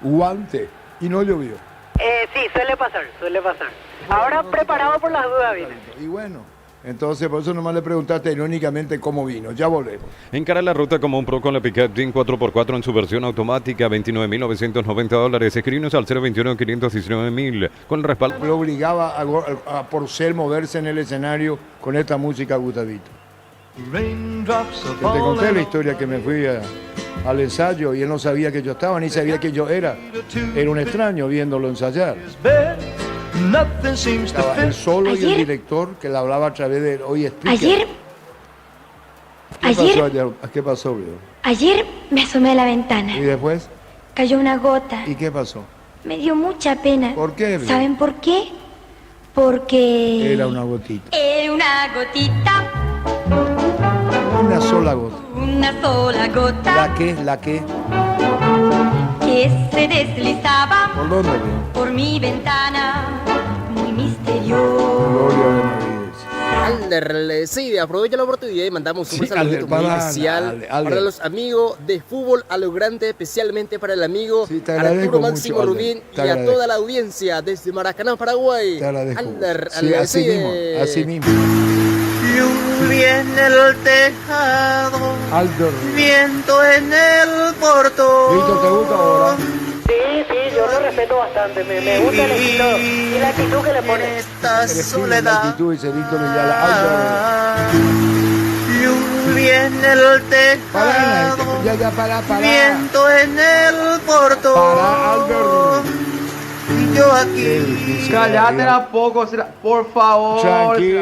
guante y no llovió. Sí, suele pasar. Ahora preparado por las dudas viene. Y bueno, entonces por eso nomás le preguntaste irónicamente cómo vino. Ya volvemos. Encara la ruta como un pro con la Pickup Jean 4x4 en su versión automática, $29,990. Escríbenos al 021-519,000 con el respaldo. Lo obligaba a Porcel moverse en el escenario con esta música, Gustavito. Te conté la historia que me fui al ensayo y él no sabía que yo estaba, ni sabía que yo era. Era un extraño viéndolo ensayar. Estaba él solo y el director que le hablaba a través de hoy explica. ¿Qué pasó, bro? Ayer me asomé a la ventana. ¿Y después? Cayó una gota. ¿Y qué pasó? Me dio mucha pena. ¿Por qué, bro? ¿Saben por qué? Porque... Era una gotita. Era una gotita. Una sola gota. Una sola gota. ¿La qué? Que se deslizaba ¿Por dónde, bro? por mi ventana. Muy misterioso. Gloria de Navidad. Alder, sí, aprovecha la oportunidad y mandamos un saludo muy Alder, especial Alder. para los amigos de fútbol a lo grande, especialmente para el amigo te agradezco Arturo Máximo mucho, Rubín Alder. y Te a agradezco. toda la audiencia desde Maracaná, Paraguay. Te agradezco. Alder, Sí, así mismo. Lluvia en el tejado, Alder. viento en el portón. ¿Listo? ¿Te gusta ahora? Sí, yo lo respeto bastante. Me gusta el estilo y la actitud que le pone. Esta El estilo, la soledad. actitud, dice Víctor Villara. Alder. Lluvia en el tejado, Para. viento en el portón. Para, Alder. Y yo aquí. Cállate la poco, por favor. Tranquilo.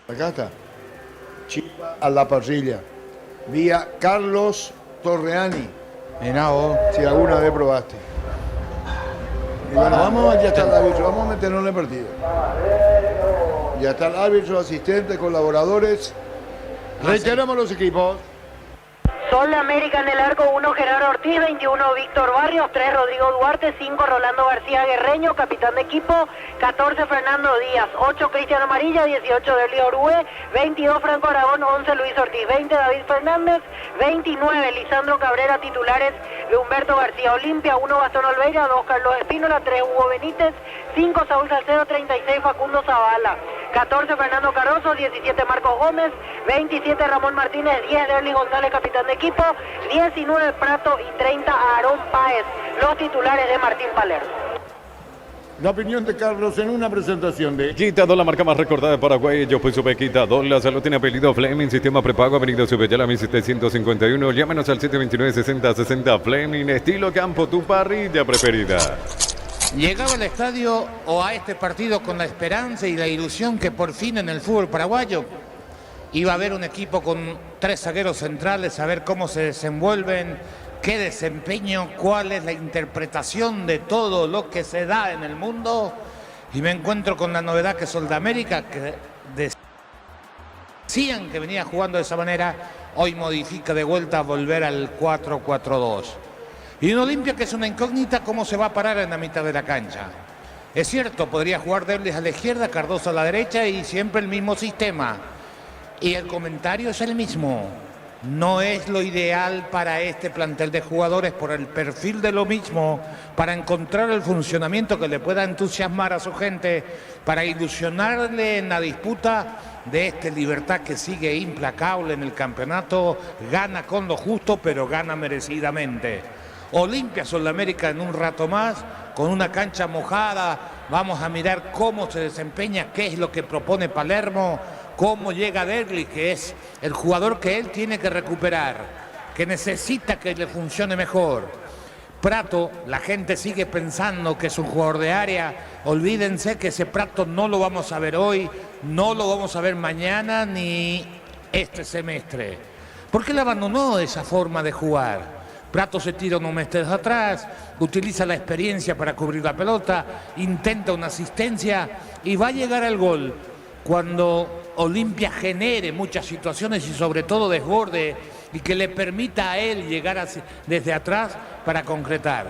Acá está. Chipa a la parrilla. Vía Carlos Torreani. Mirá vos. Si alguna vez probaste. Y bueno, vamos, ya está el árbitro, vamos a meternos en el partido. Ya está el árbitro, asistente, colaboradores. Reiteramos los equipos. Sol América en el arco, 1 Gerardo Ortiz, 21 Víctor Barrios, 3 Rodrigo Duarte, 5 Rolando García Guerreño, capitán de equipo, 14 Fernando Díaz, 8 Cristian Amarilla, 18 Delio Orue, 22 Franco Aragón, 11 Luis Ortiz, 20 David Fernández, 29 Lisandro Cabrera, titulares de Humberto García Olimpia, 1 Gastón Olveira, 2 Carlos Espínola, 3 Hugo Benítez, 5 Saúl Salcedo, 36 Facundo Zavala, 14 Fernando Cardoso, 17 Marcos Gómez, 27 Ramón Martínez, 10 Derlis González, capitán de equipo, 19 Prato y 30 Aarón Páez, los titulares de Martín Palermo. La opinión de Carlos en una presentación de Quitador, la marca más recordada de Paraguay. Yo fui Super Quitador. La salud tiene apellido Fleming. Sistema prepago, Avenida Subellala, 1751. Llámenos al 729-6060 Fleming. Estilo campo, tu parrilla preferida. Llegaba al estadio o a este partido con la esperanza y la ilusión que por fin en el fútbol paraguayo iba a haber un equipo con 3 zagueros centrales, a ver cómo se desenvuelven, qué desempeño, cuál es la interpretación de todo lo que se da en el mundo. Y me encuentro con la novedad que Soldamérica, que decían que venía jugando de esa manera, hoy modifica de vuelta a volver al 4-4-2. Y un Olimpia que es una incógnita, cómo se va a parar en la mitad de la cancha. Es cierto, podría jugar Derlis a la izquierda, Cardoso a la derecha y siempre el mismo sistema. Y el comentario es el mismo. No es lo ideal para este plantel de jugadores por el perfil de lo mismo, para encontrar el funcionamiento que le pueda entusiasmar a su gente, para ilusionarle en la disputa de este Libertad que sigue implacable en el campeonato, gana con lo justo, pero gana merecidamente. Olimpia Sudamérica en un rato más, con una cancha mojada, vamos a mirar cómo se desempeña, qué es lo que propone Palermo, cómo llega Derlis, que es el jugador que él tiene que recuperar, que necesita que le funcione mejor. Prato, la gente sigue pensando que es un jugador de área, olvídense que ese Prato no lo vamos a ver hoy, no lo vamos a ver mañana ni este semestre. ¿Por qué le abandonó esa forma de jugar? Prato se tira unos meses atrás, utiliza la experiencia para cubrir la pelota, intenta una asistencia y va a llegar al gol cuando Olimpia genere muchas situaciones y sobre todo desborde y que le permita a él llegar desde atrás para concretar.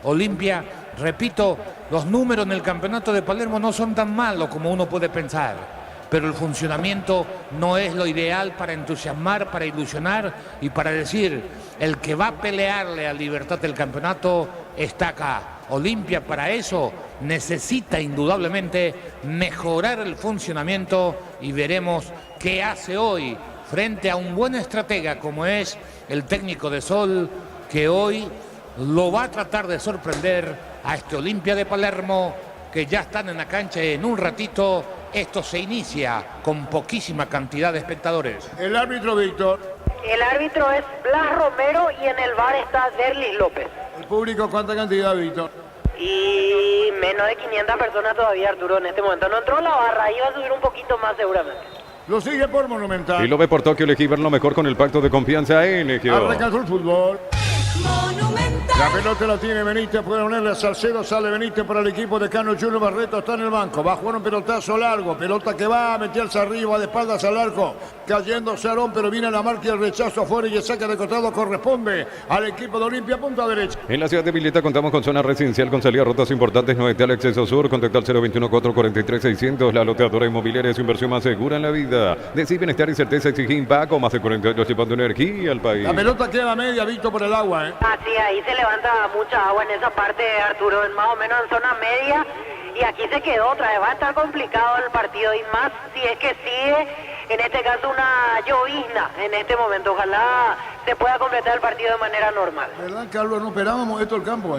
Olimpia, repito, los números en el campeonato de Palermo no son tan malos como uno puede pensar, pero el funcionamiento no es lo ideal para entusiasmar, para ilusionar y para decir, el que va a pelearle a Libertad del campeonato está acá. Olimpia para eso necesita indudablemente mejorar el funcionamiento y veremos qué hace hoy frente a un buen estratega como es el técnico de Sol, que hoy lo va a tratar de sorprender a este Olimpia de Palermo, que ya están en la cancha en un ratito. Esto se inicia con poquísima cantidad de espectadores. El árbitro, Víctor. El árbitro es Blas Romero y en el bar está Derlis López. ¿El público cuánta cantidad, Víctor? Y menos de 500 personas todavía, Arturo, en este momento. No entró la barra, iba a subir un poquito más seguramente. Lo sigue por Monumental. Y lo ve por Tokio, elegí ver lo mejor con el pacto de confianza en Egeo. Arranca el fútbol. La pelota la tiene Benítez, puede ponerle a Salcedo, sale Benítez para el equipo de Cano. Julio Barreto está en el banco, va a jugar un pelotazo largo, pelota que va a meterse arriba, de espaldas al arco, cayendo Sarón, pero viene la marca y el rechazo afuera y el saque de costado corresponde al equipo de Olimpia, punta derecha. En la ciudad de Villeta contamos con zona residencial con salida a rutas importantes, no está el acceso sur, contacta al 021-443-600, la loteadora inmobiliaria es su inversión más segura en la vida. Decir bienestar y certeza exige Impaco, más de 48 llevando energía al país. La pelota queda media, Víctor, por el agua, Así, ahí se levanta mucha agua en esa parte, Arturo, más o menos en zona media, y aquí se quedó otra vez. Va a estar complicado el partido, y más si es que sigue, en este caso, una llovizna en este momento. Ojalá se pueda completar el partido de manera normal. ¿Verdad, Carlos? No esperábamos esto el campo,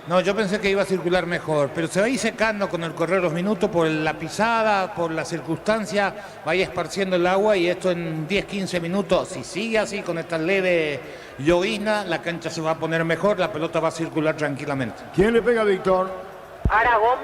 No, yo pensé que iba a circular mejor, pero se va a ir secando con el correr los minutos por la pisada, por la circunstancia, va a ir esparciendo el agua y esto en 10-15 minutos, si sigue así con esta leve llovizna, la cancha se va a poner mejor, la pelota va a circular tranquilamente. ¿Quién le pega a Víctor? Aragón.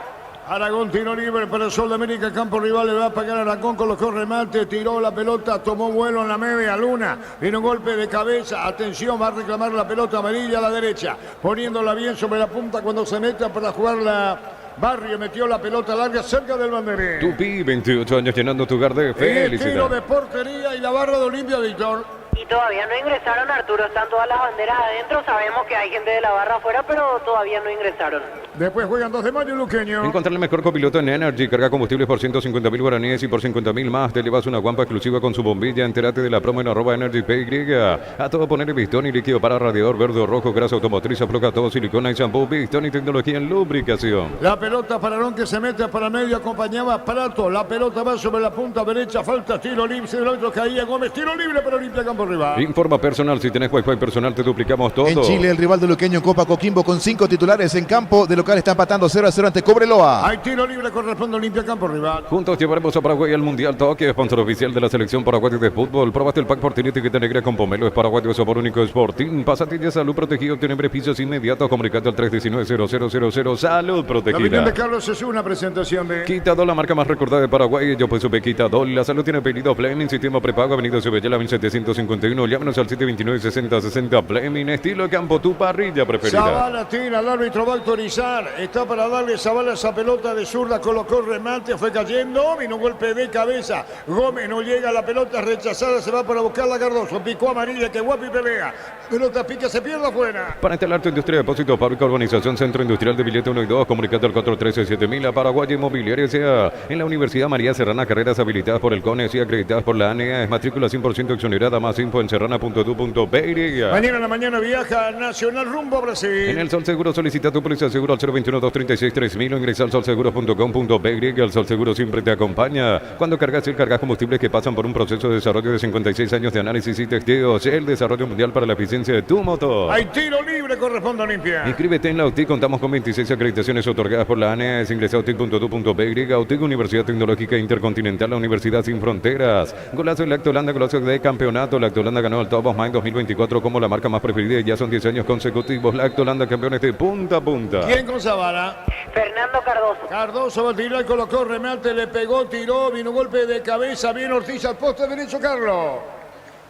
Aragón, tiro libre para el Sol de América, campo rival, le va a pagar Aragón, colocó remate, tiró la pelota, tomó vuelo en la media luna, viene un golpe de cabeza, atención, va a reclamar la pelota amarilla a la derecha, poniéndola bien sobre la punta cuando se meta para jugarla. Barrio metió la pelota larga cerca del banderín. Tupi, 28 años llenando tu hogar de El tiro felicidad. de portería y la barra de Olimpia, Víctor. Y todavía no ingresaron, Arturo, están todas las banderas adentro, sabemos que hay gente de la barra afuera, pero todavía no ingresaron. Después juegan 2 de mayo, Luqueño. Encontrar el mejor copiloto en Energy. Carga combustibles por 150.000 guaraníes y por 50.000 más te llevas una guampa exclusiva con su bombilla. Entérate de la promo en @EnergyPY. A todo poner pistón y líquido para radiador verde o rojo, grasa automotriz, afloja todo, silicona y shampoo, pistón y tecnología en lubricación. La pelota para Arón que se mete para medio, acompañaba a Prato. La pelota va sobre la punta derecha, falta tiro libre, del otro caía Gómez, tiro libre para Olimpia, campo rival. Informa personal, si tenés Wi-Fi personal te duplicamos todo. En Chile, el rival de Luqueño en Copa Coquimbo con 5 titulares en campo. De local está empatando 0-0 ante Cobreloa. Hay tiro libre, corresponde a Olimpia, campo rival. Juntos llevaremos a Paraguay al Mundial Tokio, sponsor oficial de la selección paraguaya de fútbol. Probaste el pack por tiene etiqueta negra con pomelo, es paraguayo, sabor único, Sporting. Pasatilla Salud Protegido, obtiene beneficios inmediatos. Comunicando al 319-0000. Salud La Protegida. opinión de Carlos es una presentación de Quitadol, la marca más recordada de Paraguay. Yo pues supe Quitadol. La salud tiene apellido Fleming, sistema prepago, avenida Cebellala 1751. Llámanos al 729-6060 Fleming, estilo campo, tu parrilla preferida. Zavala tira, el árbitro va a autorizar. Está para darle Zavala esa pelota de zurda, colocó remate, fue cayendo, vino un golpe de cabeza. Gómez no llega, la pelota rechazada, se va para buscarla Cardoso. Picó amarilla, que guapi pelea. Pelota pica, se pierde afuera. Para instalar tu industria, depósito, fábrica, urbanización, centro industrial de billete 1 y 2, comunicate al 413-7000 a Paraguay Inmobiliaria sea en la Universidad María Serrana, carreras habilitadas por el CONES y acreditadas por la ANEA, es matrícula 100% exonerada, más info en serrana.edu.py. Mañana en la mañana viaja Nacional rumbo a Brasil. En el Sol Seguro solicita tu póliza de seguro al 021-236-3000 o ingresa al solseguros.com.py. El Sol Seguro siempre te acompaña. Cuando cargas combustibles que pasan por un proceso de desarrollo de 56 años de análisis y testeos, el desarrollo mundial para la eficiencia de tu motor. Hay tiro libre, corresponde a Olimpia. Inscríbete en la UTIC, contamos con 26 acreditaciones otorgadas por la ANEA, es ingresa a utic.edu.py. UTIC, Universidad Tecnológica Intercontinental, la Universidad Sin Fronteras. Golazo en Lactolanda, golazo de campeonato. Lactolanda ganó el Top of Mind 2024 como la marca más preferida y ya son 10 años consecutivos. Lactolanda, campeones de punta a punta. ¿Quién con Zavala? Fernando Cardoso. Cardoso va a tirar, colocó remate, le pegó, tiró, vino un golpe de cabeza, bien Ortiz al poste derecho, Carlos.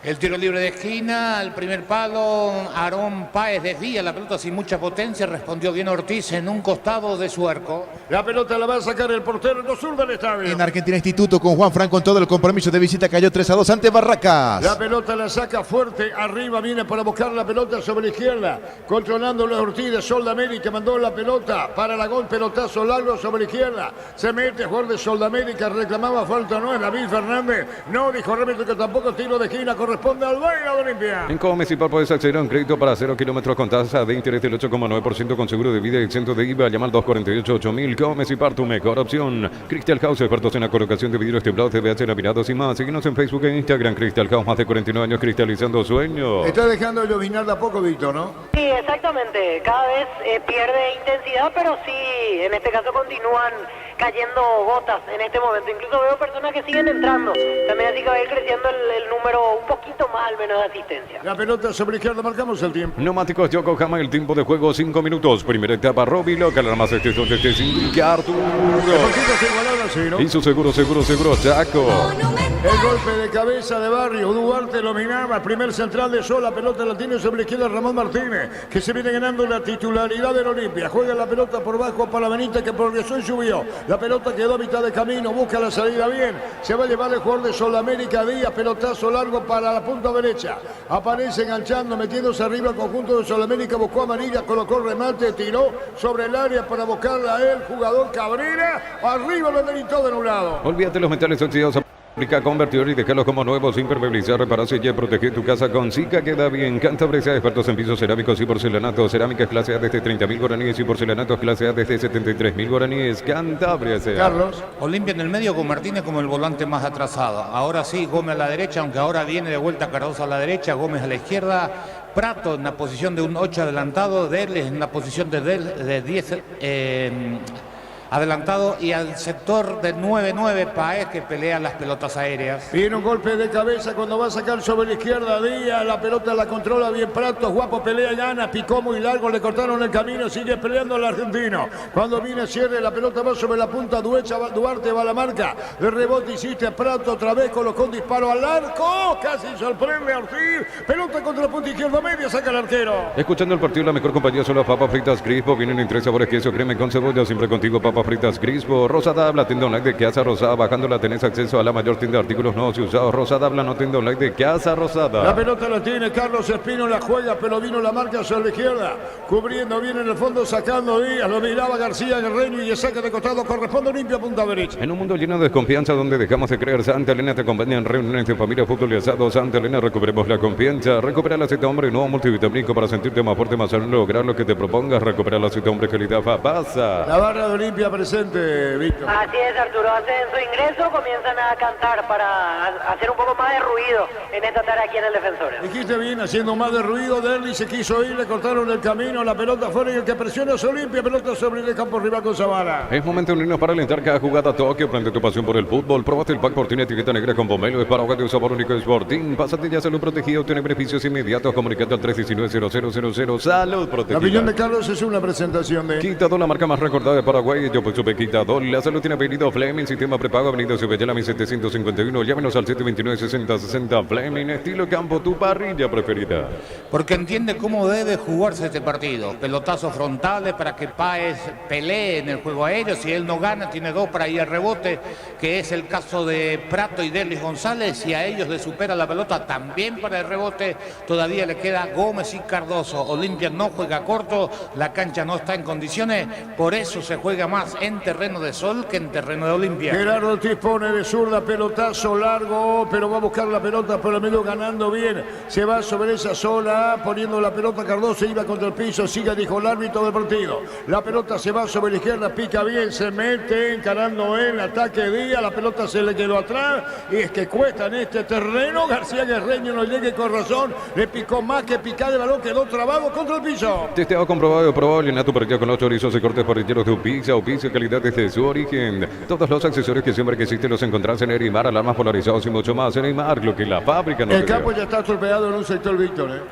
El tiro libre de esquina, al primer palo, Aarón Páez desvía la pelota sin mucha potencia, respondió bien Ortiz en un costado de su arco. La pelota la va a sacar el portero en sur del estadio. En Argentina Instituto con Juan Franco en todo el compromiso de visita cayó 3-2 ante Barracas. La pelota la saca fuerte, arriba viene para buscar la pelota sobre la izquierda, controlando los Ortiz de Sol de América, mandó la pelota para la gol, pelotazo largo sobre la izquierda, se mete jugador de Sol de América, reclamaba falta, no es David Fernández, no dijo árbitro que tampoco tiro de esquina, corresponde al Vega de Olimpia. En Comecipar puedes acceder a un crédito para 0 kilómetros con tasa de interés del 8,9% con seguro de vida y exento de IVA. Llama al 248-8000. Comecipar, tu mejor opción. Crystal House, expertos en la colocación de vidrios templados, TVH, laminados y más. Síguenos en Facebook e Instagram. Crystal House, más de 49 años cristalizando sueños. Está dejando de llovinar de a poco, Víctor, ¿no? Sí, exactamente. Cada vez pierde intensidad, pero sí, en este caso continúan cayendo gotas en este momento. Incluso veo personas que siguen entrando. También así que va a ir creciendo el número un poquito más al menos de asistencia. La pelota sobre la izquierda, marcamos el tiempo. Neumáticos Yokohama, el tiempo de juego 5 minutos. Primera etapa, Robbie Loca, la más extensión de este sin Arturo. Y su seguro, Chaco. El golpe de cabeza de Barrio, Duarte dominaba, primer central de Sol, la pelota la tiene sobre la izquierda Ramón Martínez, que se viene ganando la titularidad del Olimpia, juega la pelota por bajo para Benítez que progresó y subió, la pelota quedó a mitad de camino, busca la salida bien, se va a llevar el jugador de Sol América Díaz, pelotazo largo para la punta derecha, aparece enganchando, metiéndose arriba el conjunto de Sol América, buscó amarilla, colocó remate, tiró sobre el área para buscarla a él, jugador Cabrera, arriba lo deritó de un lado. Olvídate los metales oxidados. Aplica convertidor y déjalos como nuevos, impermeabilizar, repararse y proteger tu casa con Zika queda bien. Cantabria, expertos en pisos cerámicos y porcelanatos. Cerámicas clase A desde 30.000 guaraníes y porcelanatos clase A desde 73.000 guaraníes. Cantabria sea. Carlos. Olimpia en el medio con Martínez como el volante más atrasado. Ahora sí, Gómez a la derecha, aunque ahora viene de vuelta Cardoso a la derecha, Gómez a la izquierda. Prato en la posición de un 8 adelantado, Derles en la posición de 10. adelantado, y al sector de 9-9 Páez, que pelea las pelotas aéreas. Viene un golpe de cabeza cuando va a sacar sobre la izquierda Díaz, la pelota la controla bien Prato, Guapo pelea, gana, picó muy largo, le cortaron el camino, sigue peleando el argentino. Cuando viene cierre, la pelota va sobre la punta, Duarte va a la marca, de rebote hiciste Prato, otra vez colocó un disparo al arco, casi sorprende a Ortiz, pelota contra la punta izquierda media, saca el arquero. Escuchando el partido, la mejor compañía son las papas fritas Crispo. Vienen en 3 sabores: queso, crema y con cebolla. Siempre contigo, papas fritas Crispo. Rosada Habla, tienda online de Casa Rosada. Bajándola tenés acceso a la mayor tienda de artículos nuevos y usados. Rosada Habla, no tienda online de Casa Rosada. La pelota la tiene Carlos Espino, la juega, pero vino la marca sobre la izquierda. Cubriendo bien en el fondo, sacando Díaz. Lo miraba García Guerreño y el saque de costado corresponde limpio, punta derecha. En un mundo lleno de desconfianza donde dejamos de creer, Santa Elena te acompaña en reuniones de familia, fútbol y asado. Santa Elena, recuperemos la confianza. Recupera el aceite hombre, nuevo multivitamínico para sentirte más fuerte, más sano, lograr lo que te propongas. Recupera el aceite hombre, calidad pasa. La barra de Olimpia presente, Víctor. Así es, Arturo. Hacen su ingreso, comienzan a cantar para hacer un poco más de ruido en esta tarea aquí en el Defensores. Dijiste bien, haciendo más de ruido. Derli se quiso ir, le cortaron el camino, la pelota fuera y el que presiona es Olimpia, pelota sobre el campo rival con Zavala. Es momento de unirnos para alentar cada jugada. Tokio, prende tu pasión por el fútbol. Probaste el pack por tiene etiqueta negra con pomelo. Es para hogar de un sabor único Sporting. Pásate ya, salud protegida, obtiene beneficios inmediatos. Comunicate al 319-0000. Salud protegida. La opinión de Carlos es una presentación de Quitador, la marca más recordada de Paraguay. Yo pues supe Quitador. La salud tiene apellido Fleming, sistema prepago, avenida Cebellala 1751. Llámenos al 729-6060. Fleming, estilo campo, tu parrilla preferida. Porque entiende cómo debe jugarse este partido. Pelotazos frontales para que Páez pelee en el juego aéreo. Si él no gana, tiene 2 para ir al rebote, que es el caso de Prato y Derlis González. Si a ellos les supera la pelota, también para el rebote. Todavía le queda Gómez y Cardoso. Olimpia no juega corto, la cancha no está en condiciones, por eso se juega más en terreno de Sol que en terreno de Olimpia. Gerardo Ortiz pone de zurda, pelotazo largo, pero va a buscar la pelota por el medio, ganando bien. Se va sobre esa sola, poniendo la pelota Cardoso, iba contra el piso, siga, dijo el árbitro del partido. La pelota se va sobre la izquierda, pica bien, se mete, encarando el ataque Díaz, la pelota se le quedó atrás, y es que cuesta en este terreno. García Guerreño no llegue con razón, le picó más que picar el balón, quedó trabado contra el piso. Testeado, comprobado, probado, llenato para con los chorizos y cortes parrilleros de Upizza. Upizza, calidad desde su origen. Todos los accesorios que siempre que existen los encontrás en Neymar, alarmas polarizados y mucho más. En Neymar, lo que la fábrica no El te campo dio. ya está torpeado en un sector, Víctor,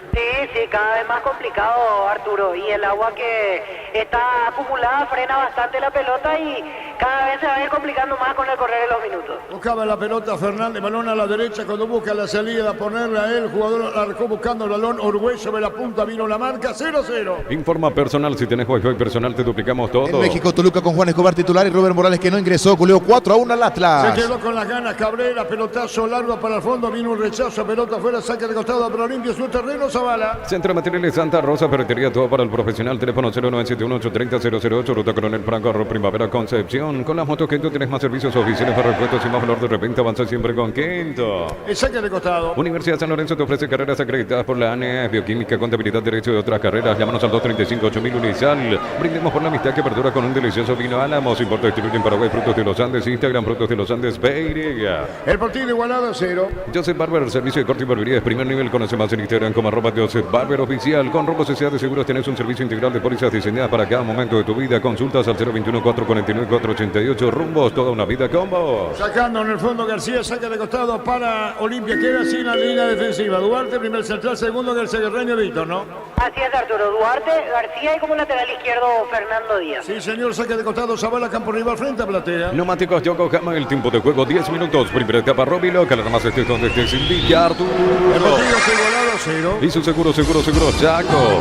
Sí, cada vez más complicado, Arturo. Y el agua que está acumulada frena bastante la pelota y cada vez se va a ir complicando más con el correr de los minutos. Buscaba la pelota Fernández, balón a la derecha, cuando busca la salida, ponerla a él, jugador arcó buscando el balón, Orgüey sobre la punta, vino la marca, 0-0. Informa personal, si tenés Wi-Fi personal te duplicamos todo. En México, Toluca con Juan Escobar titular y Robert Morales, que no ingresó, goleó 4-1 al Atlas. Se quedó con las ganas Cabrera, pelotazo largo para el fondo, vino un rechazo, pelota afuera, saque de costado para Olimpia, su terreno, Zavala. Centro de Materiales Santa Rosa, ferretería, todo para el profesional. Teléfono 0971-830-008, Ruta Coronel Franco, Primavera, Concepción. Con las motos Kento tenés más servicios oficiales para repuestos y más valor de repente. Avanza siempre con Kento. El saque de costado. Universidad San Lorenzo te ofrece carreras acreditadas por la ANE, bioquímica, contabilidad, derecho y otras carreras. Llámanos al 235-8000 Unisal. Brindemos por la amistad que perdura con un delicioso vino Álamos. Importa distribuye en Paraguay, Frutos de los Andes. Instagram, Frutos de los Andes, PY. El partido igualado a 0. Joseph Barber, servicio de corte y barbería de primer nivel. Conoce más en Instagram como @Joseph Barber Oficial. Con Rombo Sociedad de Seguros tenés un servicio integral de pólizas diseñadas para cada momento de tu vida. Consultas al 021-449-488. Rumbos, toda una vida con vos. Sacando en el fondo García, saca de costado para Olimpia, queda sin la línea defensiva. Duarte, primer central, segundo García Guerreño, Víctor, ¿no? Así es, Arturo. Duarte, García y como lateral izquierdo Fernando Díaz. Sí, señor, saque de costado, Zavala, campo rival, frente a Platea. Neumáticos Yokohama, el tiempo de juego 10 minutos. Primera etapa, Robilo, que la más estés donde estés, indica Arturo. El partido está igualado a 0. Y su seguro, Chaco.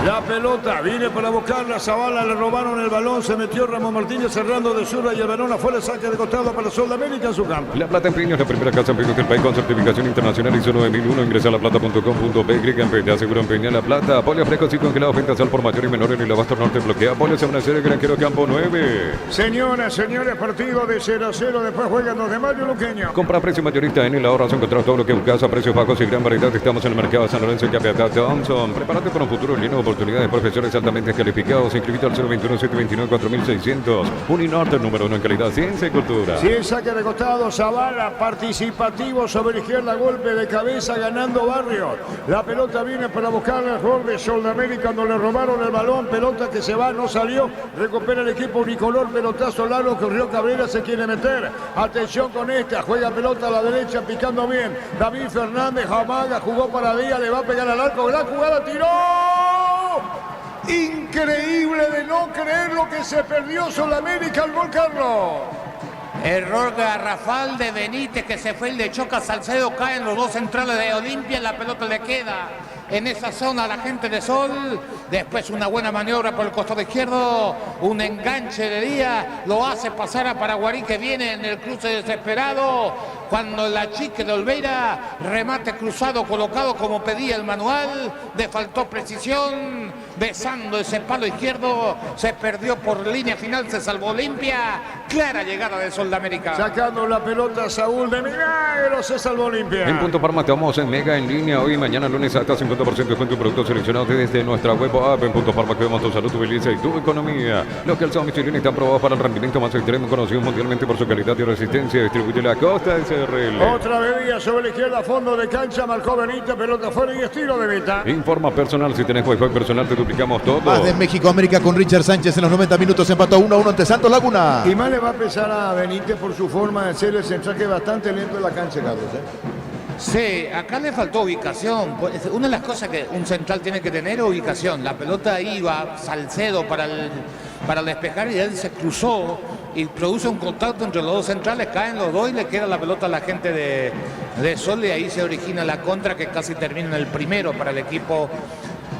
La pelota viene para buscarla, Zavala, le robaron el balón, se metió Ramón Martínez cerrando de zurda y el balón afuera, saque de costado para Sol de América en su campo. La Plata Empeños, la primera casa empeños del país con certificación internacional ISO 9001. Ingresa a laplata.com.py, empeña, seguro empeña La Plata. Polio frescos y congelados, ventas al por mayor y menor en el Abasto Norte bloquea. Polio se van a hacer el Granjero Campo 9. Señoras, señores, partido de 0-0, después juegan los de Mario Luqueño. Compra a precio mayorista en el ahorro, encontrar todo lo que buscas a precios bajos y gran variedad. Estamos en el mercado de San Lorenzo y Capiatá Thompson. Prepárate para un futuro lleno de oportunidades, profesores altamente calificados. Inscribito al 021-729-4600. Uninorte, número 1 en calidad, ciencia y cultura. Si el saque de costado, Zavala, participativo sobre la izquierda, golpe de cabeza, ganando Barrios. La pelota viene para buscar el gol de Soldamérica cuando le robaron el balón. Pelota que se va, no salió. Recupera el equipo unicolor, pelotazo largo que Río Cabrera se quiere meter. Atención con esta, juega pelota a la derecha, picando bien. David Fernández, Jamaga, jugó para Díaz, le va a pegar al arco. Gran jugada, tiró. Increíble de no creer lo que se perdió Soldamérica, el gol, Carlos. Error garrafal de Benítez, que se fue el de Choca. Salcedo, caen los dos centrales de Olimpia, la pelota le queda en esa zona a la gente de Sol. Después una buena maniobra por el costado izquierdo, un enganche de Díaz, lo hace pasar a Paraguarí, que viene en el cruce desesperado. Cuando la chique de Olveira, remate cruzado colocado como pedía el manual, le faltó precisión, besando ese palo izquierdo, se perdió por línea final, se salvó Olimpia. Clara llegada de Soldamérica. Sacando la pelota Saúl, de milagro se salvó Olimpia. En Punto Parma estamos en Mega en línea hoy y mañana lunes hasta 50% de descuento en productos seleccionados desde nuestra web o app. En Punto Parma cuidamos tu salud, tu belleza y tu economía. Los calzados Michelin están probados para el rendimiento más extremo, conocidos mundialmente por su calidad y resistencia. Distribuye la Costa SRL. Otra bebida sobre la izquierda, fondo de cancha, marcó Benítez, pelota fuera y estilo de meta. Informa personal, si tenés wifi personal te duplicamos todo. Más de México América con Richard Sánchez en los 90 minutos, empató 1-1 ante Santos Laguna. Y más le va a pesar a Benítez por su forma de hacer el central, que es bastante lento en la cancha, Carlos. Sí, acá le faltó ubicación. Una de las cosas que un central tiene que tener es ubicación. La pelota iba Salcedo para despejar y él se cruzó y produce un contacto entre los dos centrales, caen los dos y le queda la pelota a la gente de Sol, y ahí se origina la contra que casi termina en el primero para el equipo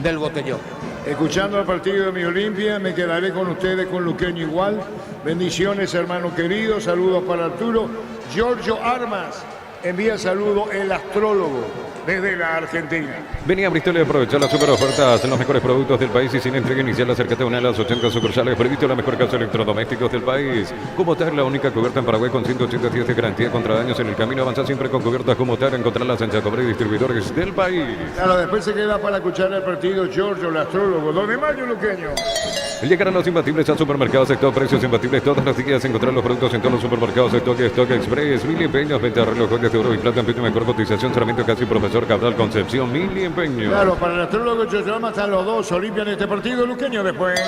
del Botellón. Escuchando el partido de mi Olimpia, me quedaré con ustedes, con Luqueño igual. Bendiciones, hermano querido, saludos para Arturo. Giorgio Armas envía saludo, el astrólogo, desde la Argentina. Vení a Bristol y aprovechar las super ofertas en los mejores productos del país y sin entrega inicial. Acércate a una de las 80 sucursales. Previsto la mejor casa de electrodomésticos del país. Cubotec, la única cubierta en Paraguay con 180 días de garantía contra daños en el camino. Avanza siempre con cubiertas Cubotec. Encontrarlas en Chacobre y distribuidores del país. Claro, después se queda para escuchar el partido Giorgio, el astrólogo. 2 de mayo, Luqueño. Llegarán los imbatibles a supermercados Stock, precios imbatibles todas las días. Encontrar los productos en todos los supermercados Stock, Stock Express. 1000 empeños, venta de relojes de oro y plata en pito, mejor cotización. Ceramiento casi profesor Cabral Concepción, 1000 empeños. Claro, para el astrólogo Giorgio Armas están los dos. Olimpia en este partido, Luqueño después.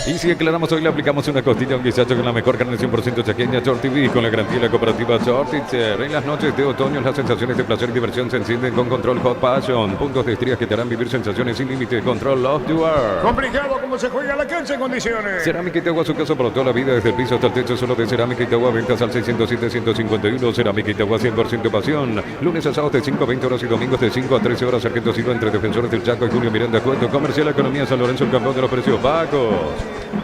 Y si aclaramos hoy, le aplicamos una costilla a un guisacho con la mejor carne 100% chaqueña Short TV, con la garantía de la cooperativa Shortitzer. En las noches de otoño, las sensaciones de placer y diversión se encienden con Control Hot Passion. Puntos de estrías que te harán vivir sensaciones sin límites. Control Love to Earth. Complicado como se juega la cancha en condiciones. Cerámica Itagua, su casa por toda la vida, desde el piso hasta el techo, solo de Cerámica Itagua. Ventas al 607-151. Cerámica Itagua, 100% pasión. Lunes a sábados de 5 a 20 horas y domingos de 5 a 13 horas. Sargento Silva entre Defensores del Chaco y Julio Miranda. Cuento Comercial Economía San Lorenzo, el campeón de los precios bajos.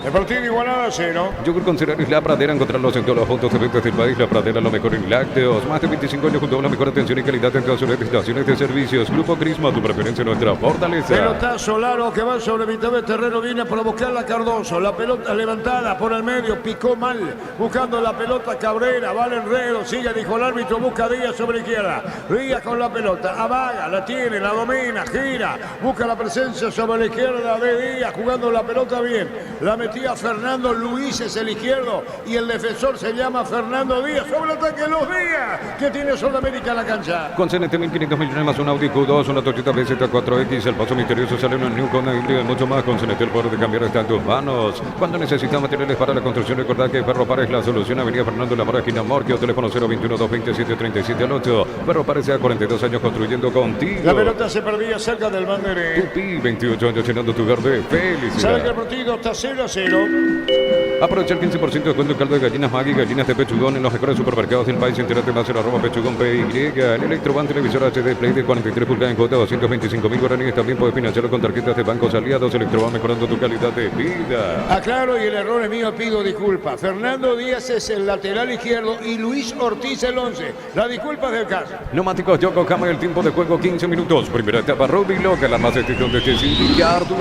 El partido igualado a 0. Yogur con cereales La Pradera, encontrarlos en todos los puntos de venta del país. La Pradera, lo mejor en lácteos. Más de 25 años junto a la mejor atención y calidad en todas sus estaciones de servicios. Grupo Crisma, tu preferencia, nuestra fortaleza. Pelotazo largo que va sobre Vitabé Terrero, viene para buscarla Cardoso. La pelota levantada por el medio, picó mal, buscando la pelota Cabrera, va al enredo, sigue, dijo el árbitro, busca Díaz sobre izquierda. Díaz con la pelota, amaga, la tiene, la domina, gira, busca la presencia sobre la izquierda de Díaz, jugando la pelota bien. La metía Fernando Luis, es el izquierdo, y el defensor se llama Fernando Díaz. Sobre el ataque los Díaz, que tiene Sudamérica en la cancha. Con CNT 1.500 millones más un Audi Q2, una Toyota BZ4X, el paso misterioso sale una New Honda híbrida y mucho más. Con CNT el poder de cambiar está en tus manos. Cuando necesitas materiales para la construcción, recordad que Ferropar es la solución. Avenida Fernando La Mora, esquina Morquio, teléfono 021-227-3778. Ferropar se ha 42 años construyendo contigo. La pelota se perdía cerca del banderé. Tupi, 28 años llenando tu hogar de felicidad. Sabe que el partido está 0-0. Aprovecha el 15% de descuento en caldo de gallinas Maggi, gallinas de pechugón en los mejores supermercados del país. Entérate más en @pechugón PY. En Electroban televisor HD Play de 43 pulgadas en cuota 225.000 guaraníes. También puedes financiarlo con tarjetas de bancos aliados. Electroban, mejorando tu calidad de vida. Aclaro, y el error es mío, pido disculpas. Fernando Díaz es el lateral izquierdo y Luis Ortiz el 11. La disculpa es del caso. Neumáticos Yokohama, el tiempo de juego 15 minutos. Primera etapa, Ruby Loca, la más extensión de Arturo.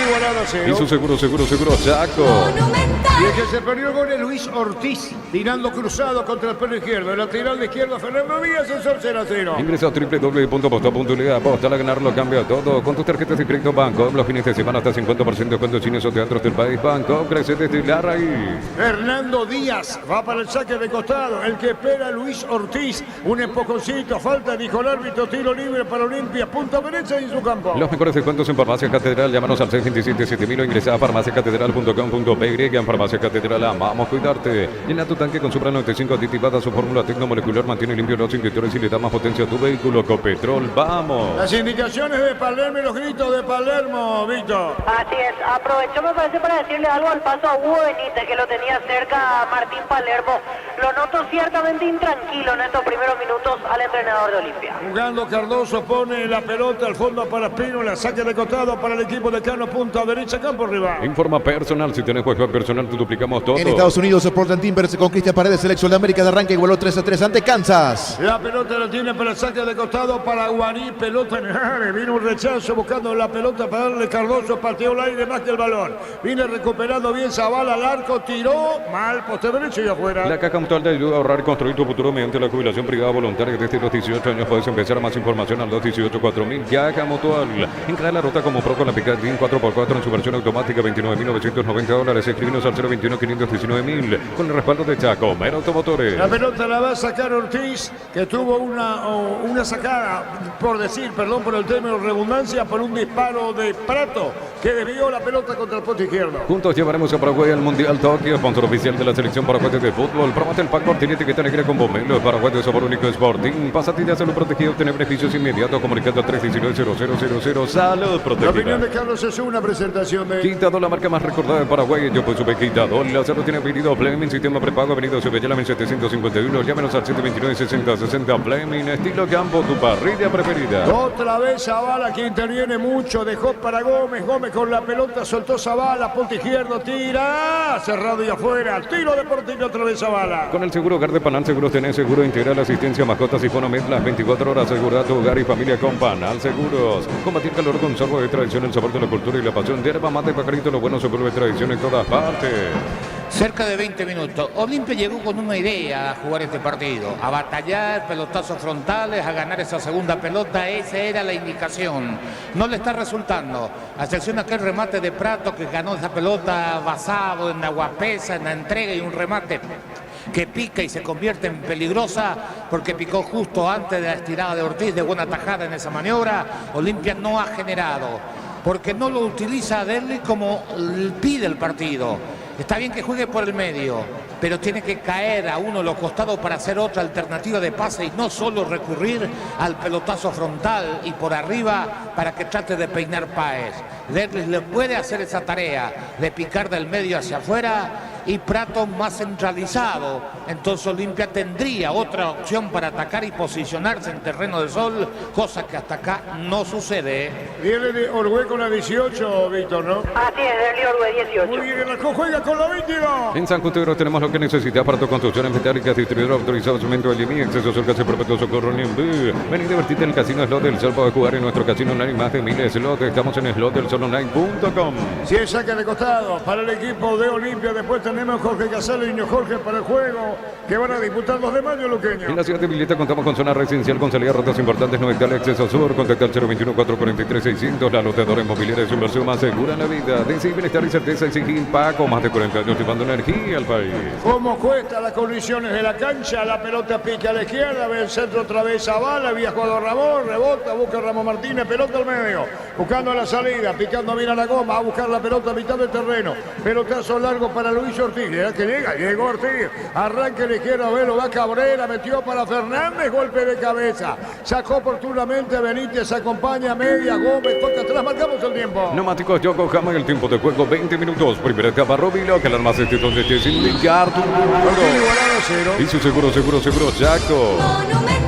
igualado a 0. Y su seguro, Chaco. Y el que se perdió el gol es Luis Ortiz, tirando cruzado contra el pelo izquierdo. El lateral de izquierda, Fernando Díaz, el 0-0. Ingresa a www.posta.le, aposta a ganar, lo cambia todo. Con tus tarjetas de crédito Banco, los fines de semana hasta 50% con cines o teatros del país. Banco, crece desde la raíz. Fernando Díaz va para el saque de costado. El que espera Luis Ortiz. Un empujoncito, falta, dijo el árbitro, tiro libre para Olimpia. Punta derecha en su campo. Los mejores descuentos en Farmacia Catedral. Llámanos al 627-7000 o ingresa a farmaciacatedral.com.py. En Farmacia Catedral amamos cuidarte. Llena tu tanque con Supra 95 aditivada. Su fórmula tecnomolecular mantiene limpio los inyectores y le da más potencia a tu vehículo. Copetrol, vamos. Las indicaciones de Palermo y los gritos de Palermo, Víctor. Así es, aprovechó me parece para decirle algo al paso a Hugo Benítez, que lo tenía cerca a Martín Palermo. Lo noto ciertamente intranquilo en estos primeros minutos al entrenador de Olimpia. Jugando Cardoso, pone la pelota al fondo para Pino, la saque de costado para el equipo de Cano, punta derecha, campo rival. Informa personal, si tenés juego personal te duplicamos todo. En Estados Unidos, Portland Timbers con Cristian Paredes, selección de América de arranque, igualó 3-3 ante Kansas. La pelota la tiene para el saque de costado para Guarí, pelota en el área, vino un rechazo buscando la pelota para darle Cardoso, pateó el aire más que el balón. Viene recuperando bien Zavala al arco, tiró mal, poste derecho y afuera. La Caja Mutual te ayuda a ahorrar y construir tu futuro mediante la jubilación privada voluntaria. Desde los 18 años puedes empezar. Más información al 218-4000. Caja Mutual. Encara la ruta como pro con la Picardín 4x4 en su versión automática, $29.990. Escribinos al 021-519.000 con el respaldo de Chaco Mer Automotores. La pelota la va a sacar Ortiz, que tuvo una sacada, por el término redundancia, por un disparo de Prato, que desvió la pelota contra el poste izquierdo. Juntos llevaremos a Paraguay al Mundial Tokio, sponsor oficial de la selección paraguaya de fútbol. Promete el pack Martín, etiqueta negra con Bomelo. Paraguay de sabor único Sporting. Pasatilla salud protegido, obtener beneficios inmediatos. Comunicando al 319-0000. Salud protegida. La opinión de Carlos es una presentación de Quitado, la marca más recordada de Paraguay. Yo pues supe Quitado. La salud tiene pedido Fleming, sistema prepago, venido sobre Yala 1751. Llámenos al 729-6060. Fleming, estilo campo, tu parrilla preferida. Otra vez Zavala, que interviene mucho, dejó para Gómez con la pelota, soltó Zavala, punta izquierdo, tira, cerrado y afuera, tiro deportivo otra vez Zavala. Con el seguro Hogar de Panal Seguros tenés seguro integral, asistencia, mascotas y Fonomed las 24 horas, asegura tu hogar y familia con Panal Seguros. Combatir calor con sorbo de tradición, el sabor de la cultura y la pasión, yerba, mate, pajarito, lo bueno se vuelve tradición en todas partes. Cerca de 20 minutos. Olimpia llegó con una idea a jugar este partido, a batallar, pelotazos frontales, a ganar esa segunda pelota. Esa era la indicación. No le está resultando. A excepción de aquel remate de Prato que ganó esa pelota basado en aguapesa, en la entrega y un remate que pica y se convierte en peligrosa porque picó justo antes de la estirada de Ortiz, de buena tajada en esa maniobra. Olimpia no ha generado, porque no lo utiliza Derli como pide el partido. Está bien que juegue por el medio, pero tiene que caer a uno de los costados para hacer otra alternativa de pase y no solo recurrir al pelotazo frontal y por arriba para que trate de peinar Páez. Derli le puede hacer esa tarea de picar del medio hacia afuera y Prato más centralizado. Entonces Olimpia tendría otra opción para atacar y posicionarse en terreno de sol, cosa que hasta acá no sucede. Viene de Orgüe con la 18, Víctor, ¿no? Así es, Derli Orgüe 18. Muy bien, el juega con la 22. En San Justo tenemos lo que necesitas para tu construcción en metálicas, distribuidor autorizado, cemento de Limi, acceso a casi perpetuo socorro Niembú. Ven y divertirte en el casino Slot del Sol. Puedes jugar en nuestro casino online más de 1000 slots. Estamos en slotdelsolonline.com. Si es saque de costado para el equipo de Olimpia, después tenemos Jorge Casale y Niño Jorge para el juego que van a disputar los de Mayo Luqueño. En la ciudad de Villeta contamos con zona residencial con salida a rutas importantes, no está acceso sur. Contacta al 021-443-600. La lotadora inmobiliaria es su inversión más segura en la vida. Decide bienestar y certeza y sin Paco. Más de 40 años llevando energía al país. ¿Cómo cuesta las condiciones de la cancha? La pelota pica a la izquierda, ve el centro otra vez Zavala, había jugado Ramón, rebota, busca Ramón Martínez, pelota al medio, buscando la salida, picando bien a la goma, a buscar la pelota a mitad del terreno. Pelotazo largo para Luis Ortiz, que llegó Ortiz, arranca a la izquierda, lo va Cabrera, metió para Fernández, golpe de cabeza, sacó oportunamente Benítez, acompaña media, Gómez, toca atrás, marcamos el tiempo. Neumáticos Yokohama, el tiempo de juego 20 minutos, primera etapa Robilo, que el arma se donde esté sin indicar tu y su seguro Chaco.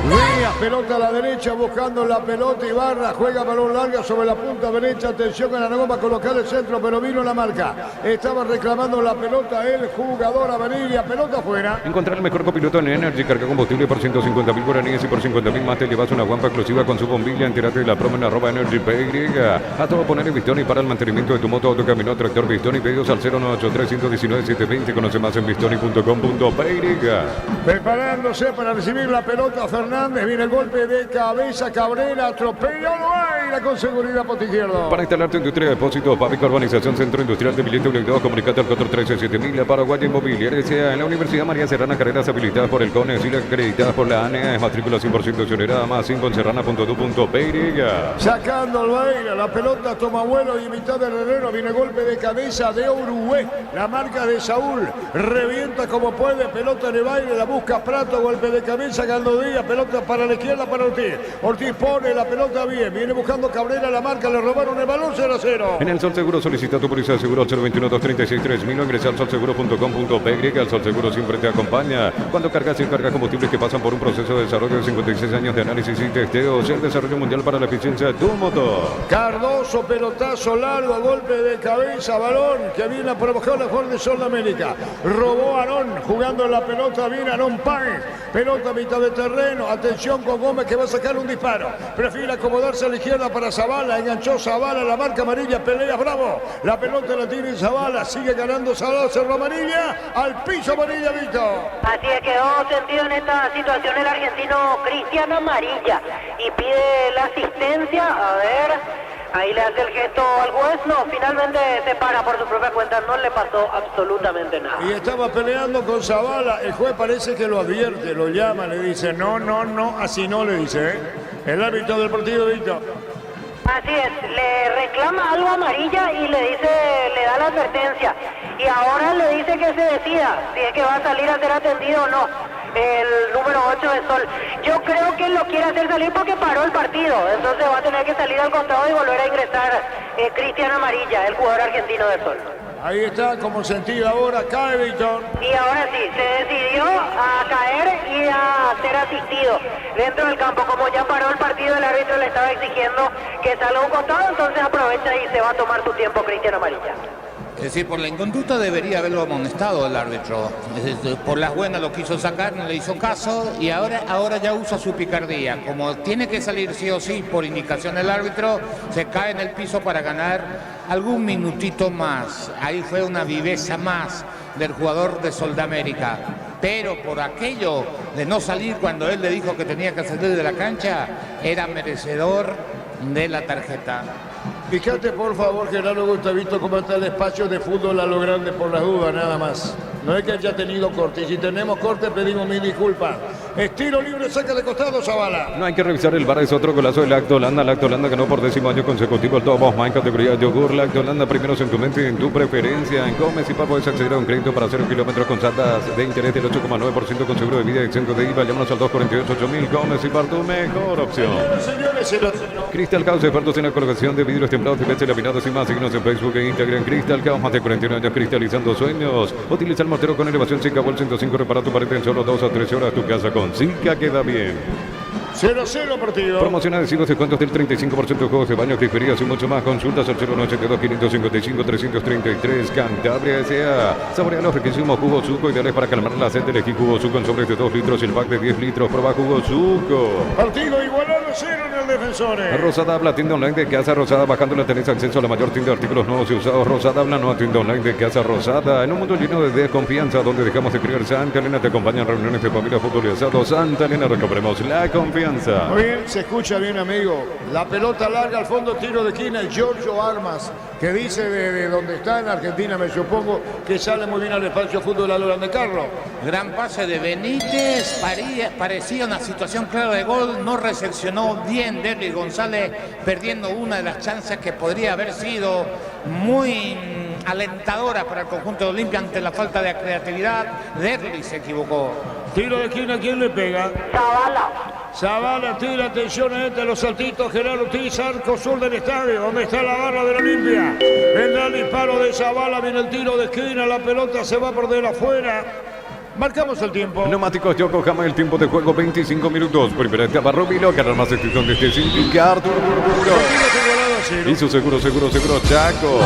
Venía pelota a la derecha buscando la pelota Ibarra, juega balón larga sobre la punta derecha, atención a la goma, colocar el centro, pero vino la marca. Estaba reclamando la pelota pelota el jugador Amarilla, pelota afuera. Encontrar el mejor copiloto en Energy, carga combustible por 150.000 guaraníes y por 50.000 más te llevas una guampa exclusiva con su bombilla. Entérate de la promo en @EnergyPY. A todo poner en Bistoni para el mantenimiento de tu moto, auto, camino, tractor Bistoni. Pedidos al 0983-119-720. Conoce más en bistoni.com.py. Preparándose para recibir la pelota Fernández. Viene el golpe de cabeza. Cabrera atropella Loaira con seguridad por izquierdo. Para instalarte industria de depósitos, Pavico Urbanización Centro Industrial de Billete Unido, comunicate al 413-7000. Paraguay Inmobiliaria sea en la Universidad María Serrana, carreras habilitadas por el CONES y acreditadas por la ANEA. Es matrícula 100% exonerada, más 5 en serrana.tu.py. Sacando Loaira, la pelota toma vuelo y mitad del Herrero. Viene golpe de cabeza de Uruguay. La marca de Saúl revienta como puede. Pelota en el baile, la busca Prato. Golpe de cabeza, Galdo Díaz. Pelota para la izquierda para Ortiz. Ortiz pone la pelota bien. Viene buscando Cabrera la marca. Le robaron el balón 0-0. En el Sol Seguro solicita tu póliza de seguro al 021-236-3000 o ingresa al solseguro.com.py. El Sol Seguro siempre te acompaña. Cuando cargas y cargas combustibles que pasan por un proceso de desarrollo de 56 años de análisis y testeos. El desarrollo mundial para la eficiencia de tu motor. Cardoso, pelotazo largo, golpe de cabeza, balón que viene a provocar la Juan de Sol de América. Robó Arón, jugando la pelota, viene Arón Páez. Pelota a mitad de terreno, atención con Gómez que va a sacar un disparo. Prefiere acomodarse a la izquierda para Zavala, enganchó Zavala, la marca amarilla, pelea Bravo. La pelota la tiene Zavala, sigue ganando Zavala, cerró amarilla, al piso amarilla, Vito. Así es, quedó sentido en esta situación el argentino Cristian Amarilla y pide la asistencia, a ver... Ahí le hace el gesto al juez, no, finalmente se para por su propia cuenta, no le pasó absolutamente nada. Y estaba peleando con Zavala, el juez parece que lo advierte, lo llama, le dice, no, así no le dice, ¿eh? El árbitro del partido, Víctor. Así es, le reclama algo a Amarilla y le dice, le da la advertencia. Y ahora le dice que se decida si es que va a salir a ser atendido o no. El número 8 de Sol. Yo creo que él lo quiere hacer salir porque paró el partido. Entonces va a tener que salir al costado y volver a ingresar Cristian Amarilla, el jugador argentino de Sol. Ahí está, como sentido ahora, cae Víctor. Y ahora sí, se decidió a caer y a ser asistido dentro del campo. Como ya paró el partido, el árbitro le estaba exigiendo que salga a un costado, entonces aprovecha y se va a tomar su tiempo Cristian Amarilla. Es decir, por la inconducta debería haberlo amonestado el árbitro. Por las buenas lo quiso sacar, no le hizo caso y ahora ya usa su picardía. Como tiene que salir sí o sí por indicación del árbitro, se cae en el piso para ganar algún minutito más. Ahí fue una viveza más del jugador de Sol de América. Pero por aquello de no salir cuando él le dijo que tenía que salir de la cancha, era merecedor de la tarjeta. Fíjate por favor, Gerardo Gustavito, cómo está el espacio de fútbol a lo grande por las dudas, nada más. No es que haya tenido corte. Si tenemos corte, pedimos mil disculpas. Estilo libre, saca de costado, Zavala. No hay que revisar el VAR, es otro golazo de Lactolanda. Lactolanda ganó por 10º año consecutivo el Top of Mind categoría yogur. Lactolanda, primeros en tu mente y en tu preferencia. En Gómez y puedes acceder a un crédito para 0 kilómetros con tasas de interés del 8,9% con seguro de vida y exento de IVA. Llámanos al 248-8000. Gómez y Par, tu mejor opción. Crystal House, expertos en la colocación de vidrios templados y leche laminados y más. Síguenos en Facebook e Instagram. Crystal House, más de 41 años cristalizando sueños. Utiliza el mortero con elevación Zika Vol 105. Repara tu pared en solo 2 a 3 horas. Tu casa con Zika queda bien. 0-0 partido. Promoción adhesivos, descuentos del 35% de juegos de baños, griferías y mucho más. Consultas al 092-555-333. Cantabria S.A. Saborea los riquísimos jugos Suco, ideales para calmar la sed. Elegí jugo Suco en sobres de 2 litros y el pack de 10 litros. Proba jugo Suco. Partido igualado 0 en el Defensores. Rosada Habla, tienda online de Casa Rosada. Bajándola tenés acceso a la mayor tienda de artículos nuevos y usados. Rosada Habla, nueva tienda online de Casa Rosada. En un mundo lleno de desconfianza, donde dejamos de creer, Santa Elena te acompaña en reuniones de familia, fútbol y asado. Santa Elena, recobremos la confianza. Muy bien, se escucha bien, amigo. La pelota larga al fondo, tiro de esquina. El Giorgio Armas, que dice de donde está en Argentina, me supongo que sale muy bien al espacio fútbol a lo grande, Carlos. Gran pase de Benítez, parecía una situación clara de gol, no recepcionó bien Derlis González, perdiendo una de las chances que podría haber sido muy alentadora para el conjunto de Olimpia ante la falta de creatividad. Derlis se equivocó. Tiro de esquina, ¿quién le pega? Zavala tira, atención a los saltitos, Gerardo Ortiz, arco sur del estadio, donde está la barra de la Olimpia. Vendrá el disparo de Zavala, viene el tiro de esquina, la pelota se va por de afuera. Marcamos el tiempo. Neumáticos Yokohama, el tiempo de juego 25 minutos. Primera etapa, Rubilo, que más extensión de este sindicato. Y su seguro Chaco.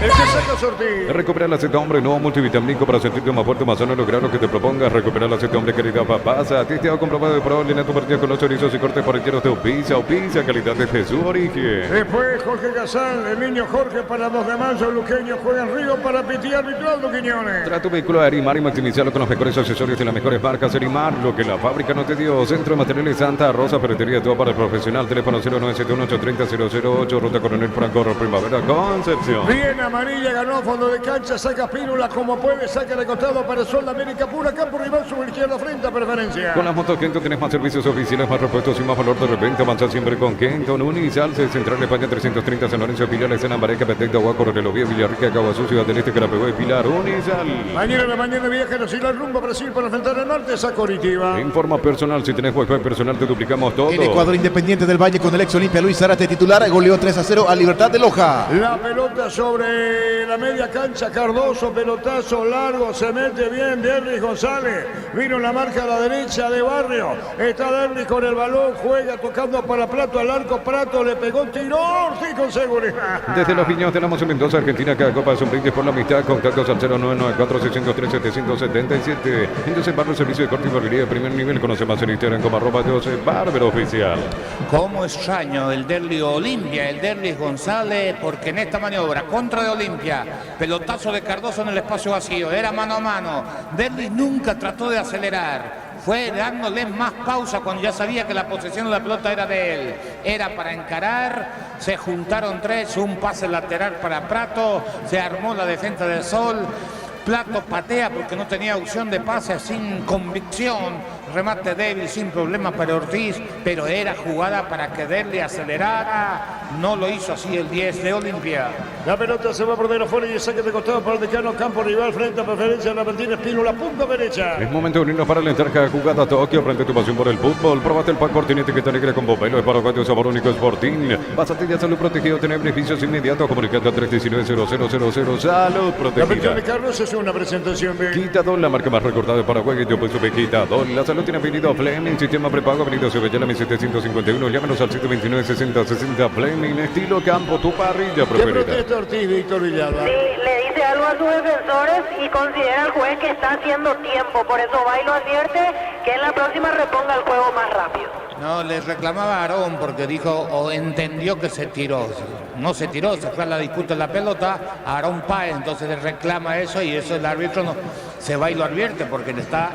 El que saca Carlos Ortiz. Recupera el aceite hombre nuevo multivitamínico para sentirte más fuerte, más sano, lograr lo que te propongas. Recupera el aceite hombre, querida papasa. Testeado, comprobado de probable en tu partida con los chorizos y cortes parrilleros de Opiza, calidad de Jesús Origen. Después Jorge Casal, el niño Jorge para 2 de mayo, Luqueño juega en Río para pitear Ritualdo Quiñones. Trae tu vehículo a Erimar y maximizarlo con los mejores accesorios y las mejores marcas. Erimar, lo que la fábrica no te dio. Centro de Materiales Santa Rosa, ferretería, todo para el profesional. Teléfono 0971-830-008, Ruta Coronel Franco, Primavera, Concepción. Bien, amarilla, ganó a fondo de cancha, saca Pírula como puede, saca de costado para el Sol de América Pura, campo rival, sobre izquierda, frente a preferencia. Con las motos Kenton tenés más servicios oficiales, más repuestos y más valor de reventa. Avanza siempre con Kenton. Unisal, Central España 330, San Lorenzo, Pilar, Escena, Ambareca, Petec, Aguaco, Relovía, Villarrica, Caguazú, Ciudad del Este, Carapegó y Pilar. Unisal. Mañana en la mañana viajan y el rumbo a Brasil para enfrentar al martes a Coritiba. Informa personal, si tenés wifi personal te duplicamos todo. El Ecuador Independiente del Valle con el ex Olimpia Luis Zárate titular, goleó 3-0 a Libertad de Loja. La pelota sobre la media cancha, Cardoso, pelotazo largo, se mete bien Derlis González. Vino la marca a la derecha de Barrio. Está Derlis con el balón, juega tocando para Prato al arco. Prato le pegó, tiró Ortiz con seguridad. Desde Los Piños tenemos en Mendoza, Argentina, cada copa es un brindis por la amistad. Contactos al 0994-603-777. Entonces, Barrio, servicio de corte y barbería de primer nivel. Conoce más en Instagram como @Barbero Oficial. Cómo extraño el Derlis Olimpia, el Derlis González, porque en esta maniobra contra de Olimpia, pelotazo de Cardoso en el espacio vacío, era mano a mano. Derlis nunca trató de acelerar. Fue dándole más pausa cuando ya sabía que la posesión de la pelota era de él. Era para encarar, se juntaron tres, un pase lateral para Prato, se armó la defensa del Sol. Prato patea porque no tenía opción de pase, sin convicción. Remate débil, sin problema para Ortiz, pero era jugada para que Derlis acelerara. No lo hizo así el 10 de Olimpia. La pelota se va por dentro afuera y saque de costado para el decano, campo rival, frente a preferencia, la Martínez Pino, la punta derecha. Es momento de unirnos para alentar cada jugada Tokio, frente a tu pasión por el fútbol. Probate el pack Cortinete que te alegra con Bopelo, es paraguayo, sabor único, Sporting. Pasatilla Salud Protegido, tener beneficios inmediatos, comunicando a 319-0000, Salud Protegida. La pensión de Carlos es una presentación de Quitador, la marca más recordada de Paraguay, yo pues supe Quitador. La Salud tiene apellido Fleming, sistema prepago, avenida Sevillana 1751, llámanos al 729-6060 Fleming, estilo campo, tu parrilla preferida. ¿Qué protesta Ortiz, Víctor Villalba? Sí, le dice algo a sus defensores y considera al juez que está haciendo tiempo, por eso va y lo advierte que en la próxima reponga el juego más rápido. No, le reclamaba a Aarón porque dijo o entendió que se tiró. No se tiró, se fue a la disputa de la pelota, a Aarón Páez, entonces le reclama eso y eso el árbitro no se va y lo advierte porque le está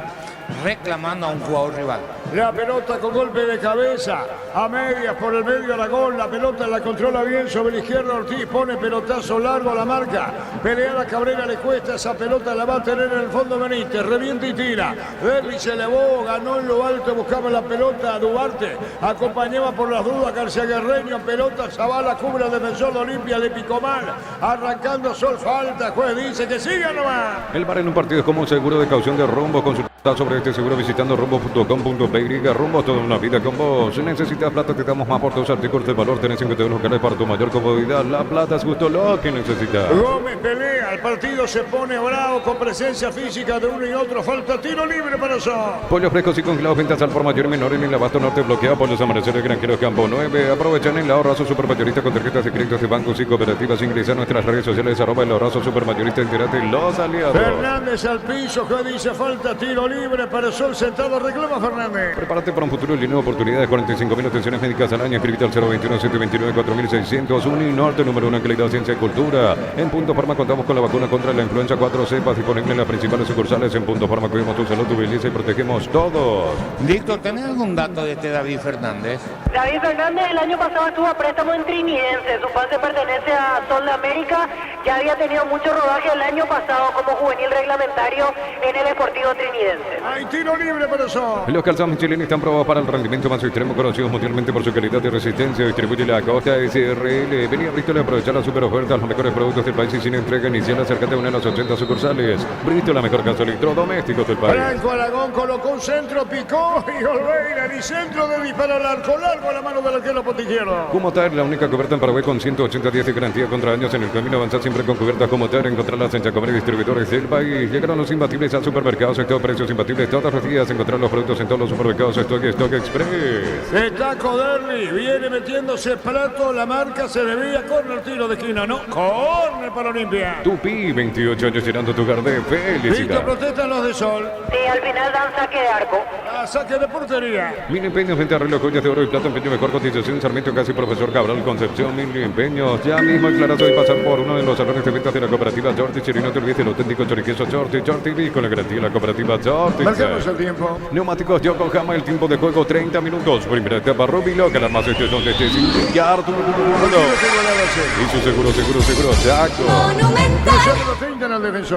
reclamando a un jugador rival. La pelota con golpe de cabeza, a medias por el medio Aragón, la pelota la controla bien sobre la izquierda Ortiz, pone pelotazo largo a la marca, pelea a Cabrera, le cuesta esa pelota, la va a tener en el fondo Benítez, revienta y tira, Derlis se elevó, ganó en lo alto, buscaba la pelota a Duarte, acompañaba por las dudas García Guerreño, pelota, Zavala cubre al defensor de Olimpia, le picó mal, arrancando Sol, falta, juez dice que siga nomás. El bar en un partido es como un seguro de caución de rumbo, consulta sobre este seguro visitando rumbo.com.py. Rumbo, toda una vida con vos. Si necesitas plata, te damos más por tus artículos de valor. Tenés 51 locales para tu mayor comodidad. La plata es justo lo que necesitas. Gómez pelea, el partido se pone bravo con presencia física de uno y otro. Falta tiro libre para eso. Pollos frescos y congelados, ventas al por mayor y menor en el abasto norte bloqueado. Pollos Amaneceres Granjeros Campo 9. Aprovechan el ahorrazo supermayorista con tarjetas de créditos de bancos y cooperativas. Ingresa a nuestras redes sociales @el ahorrazo supermayorista. Entérate los aliados. Fernández al piso, que dice falta tiro libre para Sol sentado. Reclama Fernández. Prepárate para un futuro lleno de oportunidades. 45.000 atenciones médicas al año. Inscribite al 021-729-4600. Uninorte, número 1 en calidad, ciencia y cultura. En Punto Farma contamos con la vacuna contra la influenza 4 cepas disponible en las principales sucursales. En Punto Farma cuidamos tu salud, tu belleza y protegemos todos. Víctor, ¿tenés algún dato de este David Fernández? David Fernández el año pasado estuvo a préstamo en Trinidense, su pase pertenece a Sol de América, ya había tenido mucho rodaje el año pasado como juvenil reglamentario en el Sportivo Trinidense. Hay tiro libre para eso. Los calzados chilenos están probados para el rendimiento más extremo, conocidos mundialmente por su calidad y resistencia. Distribuye la Costa SRL. Venía a Bristol a aprovechar las super ofertas, los mejores productos del país y sin entrega inicial. Acércate a una de las 80 sucursales. Bristol, la mejor casa de electrodomésticos del país. Franco Aragón colocó un centro, picó y Olveira, ni centro de disparo al arco, largo a la mano del arquero Potiguero. Cumotar, la única cubierta en Paraguay con 180 días de garantía contra daños en el camino. Avanzar siempre con cubiertas Cumotar. Encontrarlas en Chacomer y distribuidores del país. Llegaron los imbatibles al supermercado sector precios precios imbatibles todos los días. Encontrar los productos en todos los supermercados Stock Express. Está Coderli, viene metiéndose Prato, la marca se debía con el tiro de esquina, ¿no? Corner para Olimpia. Tupi, 28 años llenando tu hogar de felicidad. Víctor, protestan los de Sol. Sí, al final dan saque de arco. Saque de portería. Mil empeños, venta reloj, joyas de oro y plata, empeño mejor cotización, Sarmiento casi Profesor Cabral, Concepción, Mil empeños. Ya mismo aclarazo y pasar por uno de los salones de ventas de la cooperativa Shorty. Y no te olvides el auténtico choriqueso Shorty con la garantía de la cooperativa Shorty. Marcamos el tiempo. Neumáticos Yokohama, el tiempo de juego 30 minutos. Primera etapa, Rubilo, que las más hechas son de Artur. Y su seguro, Chaco.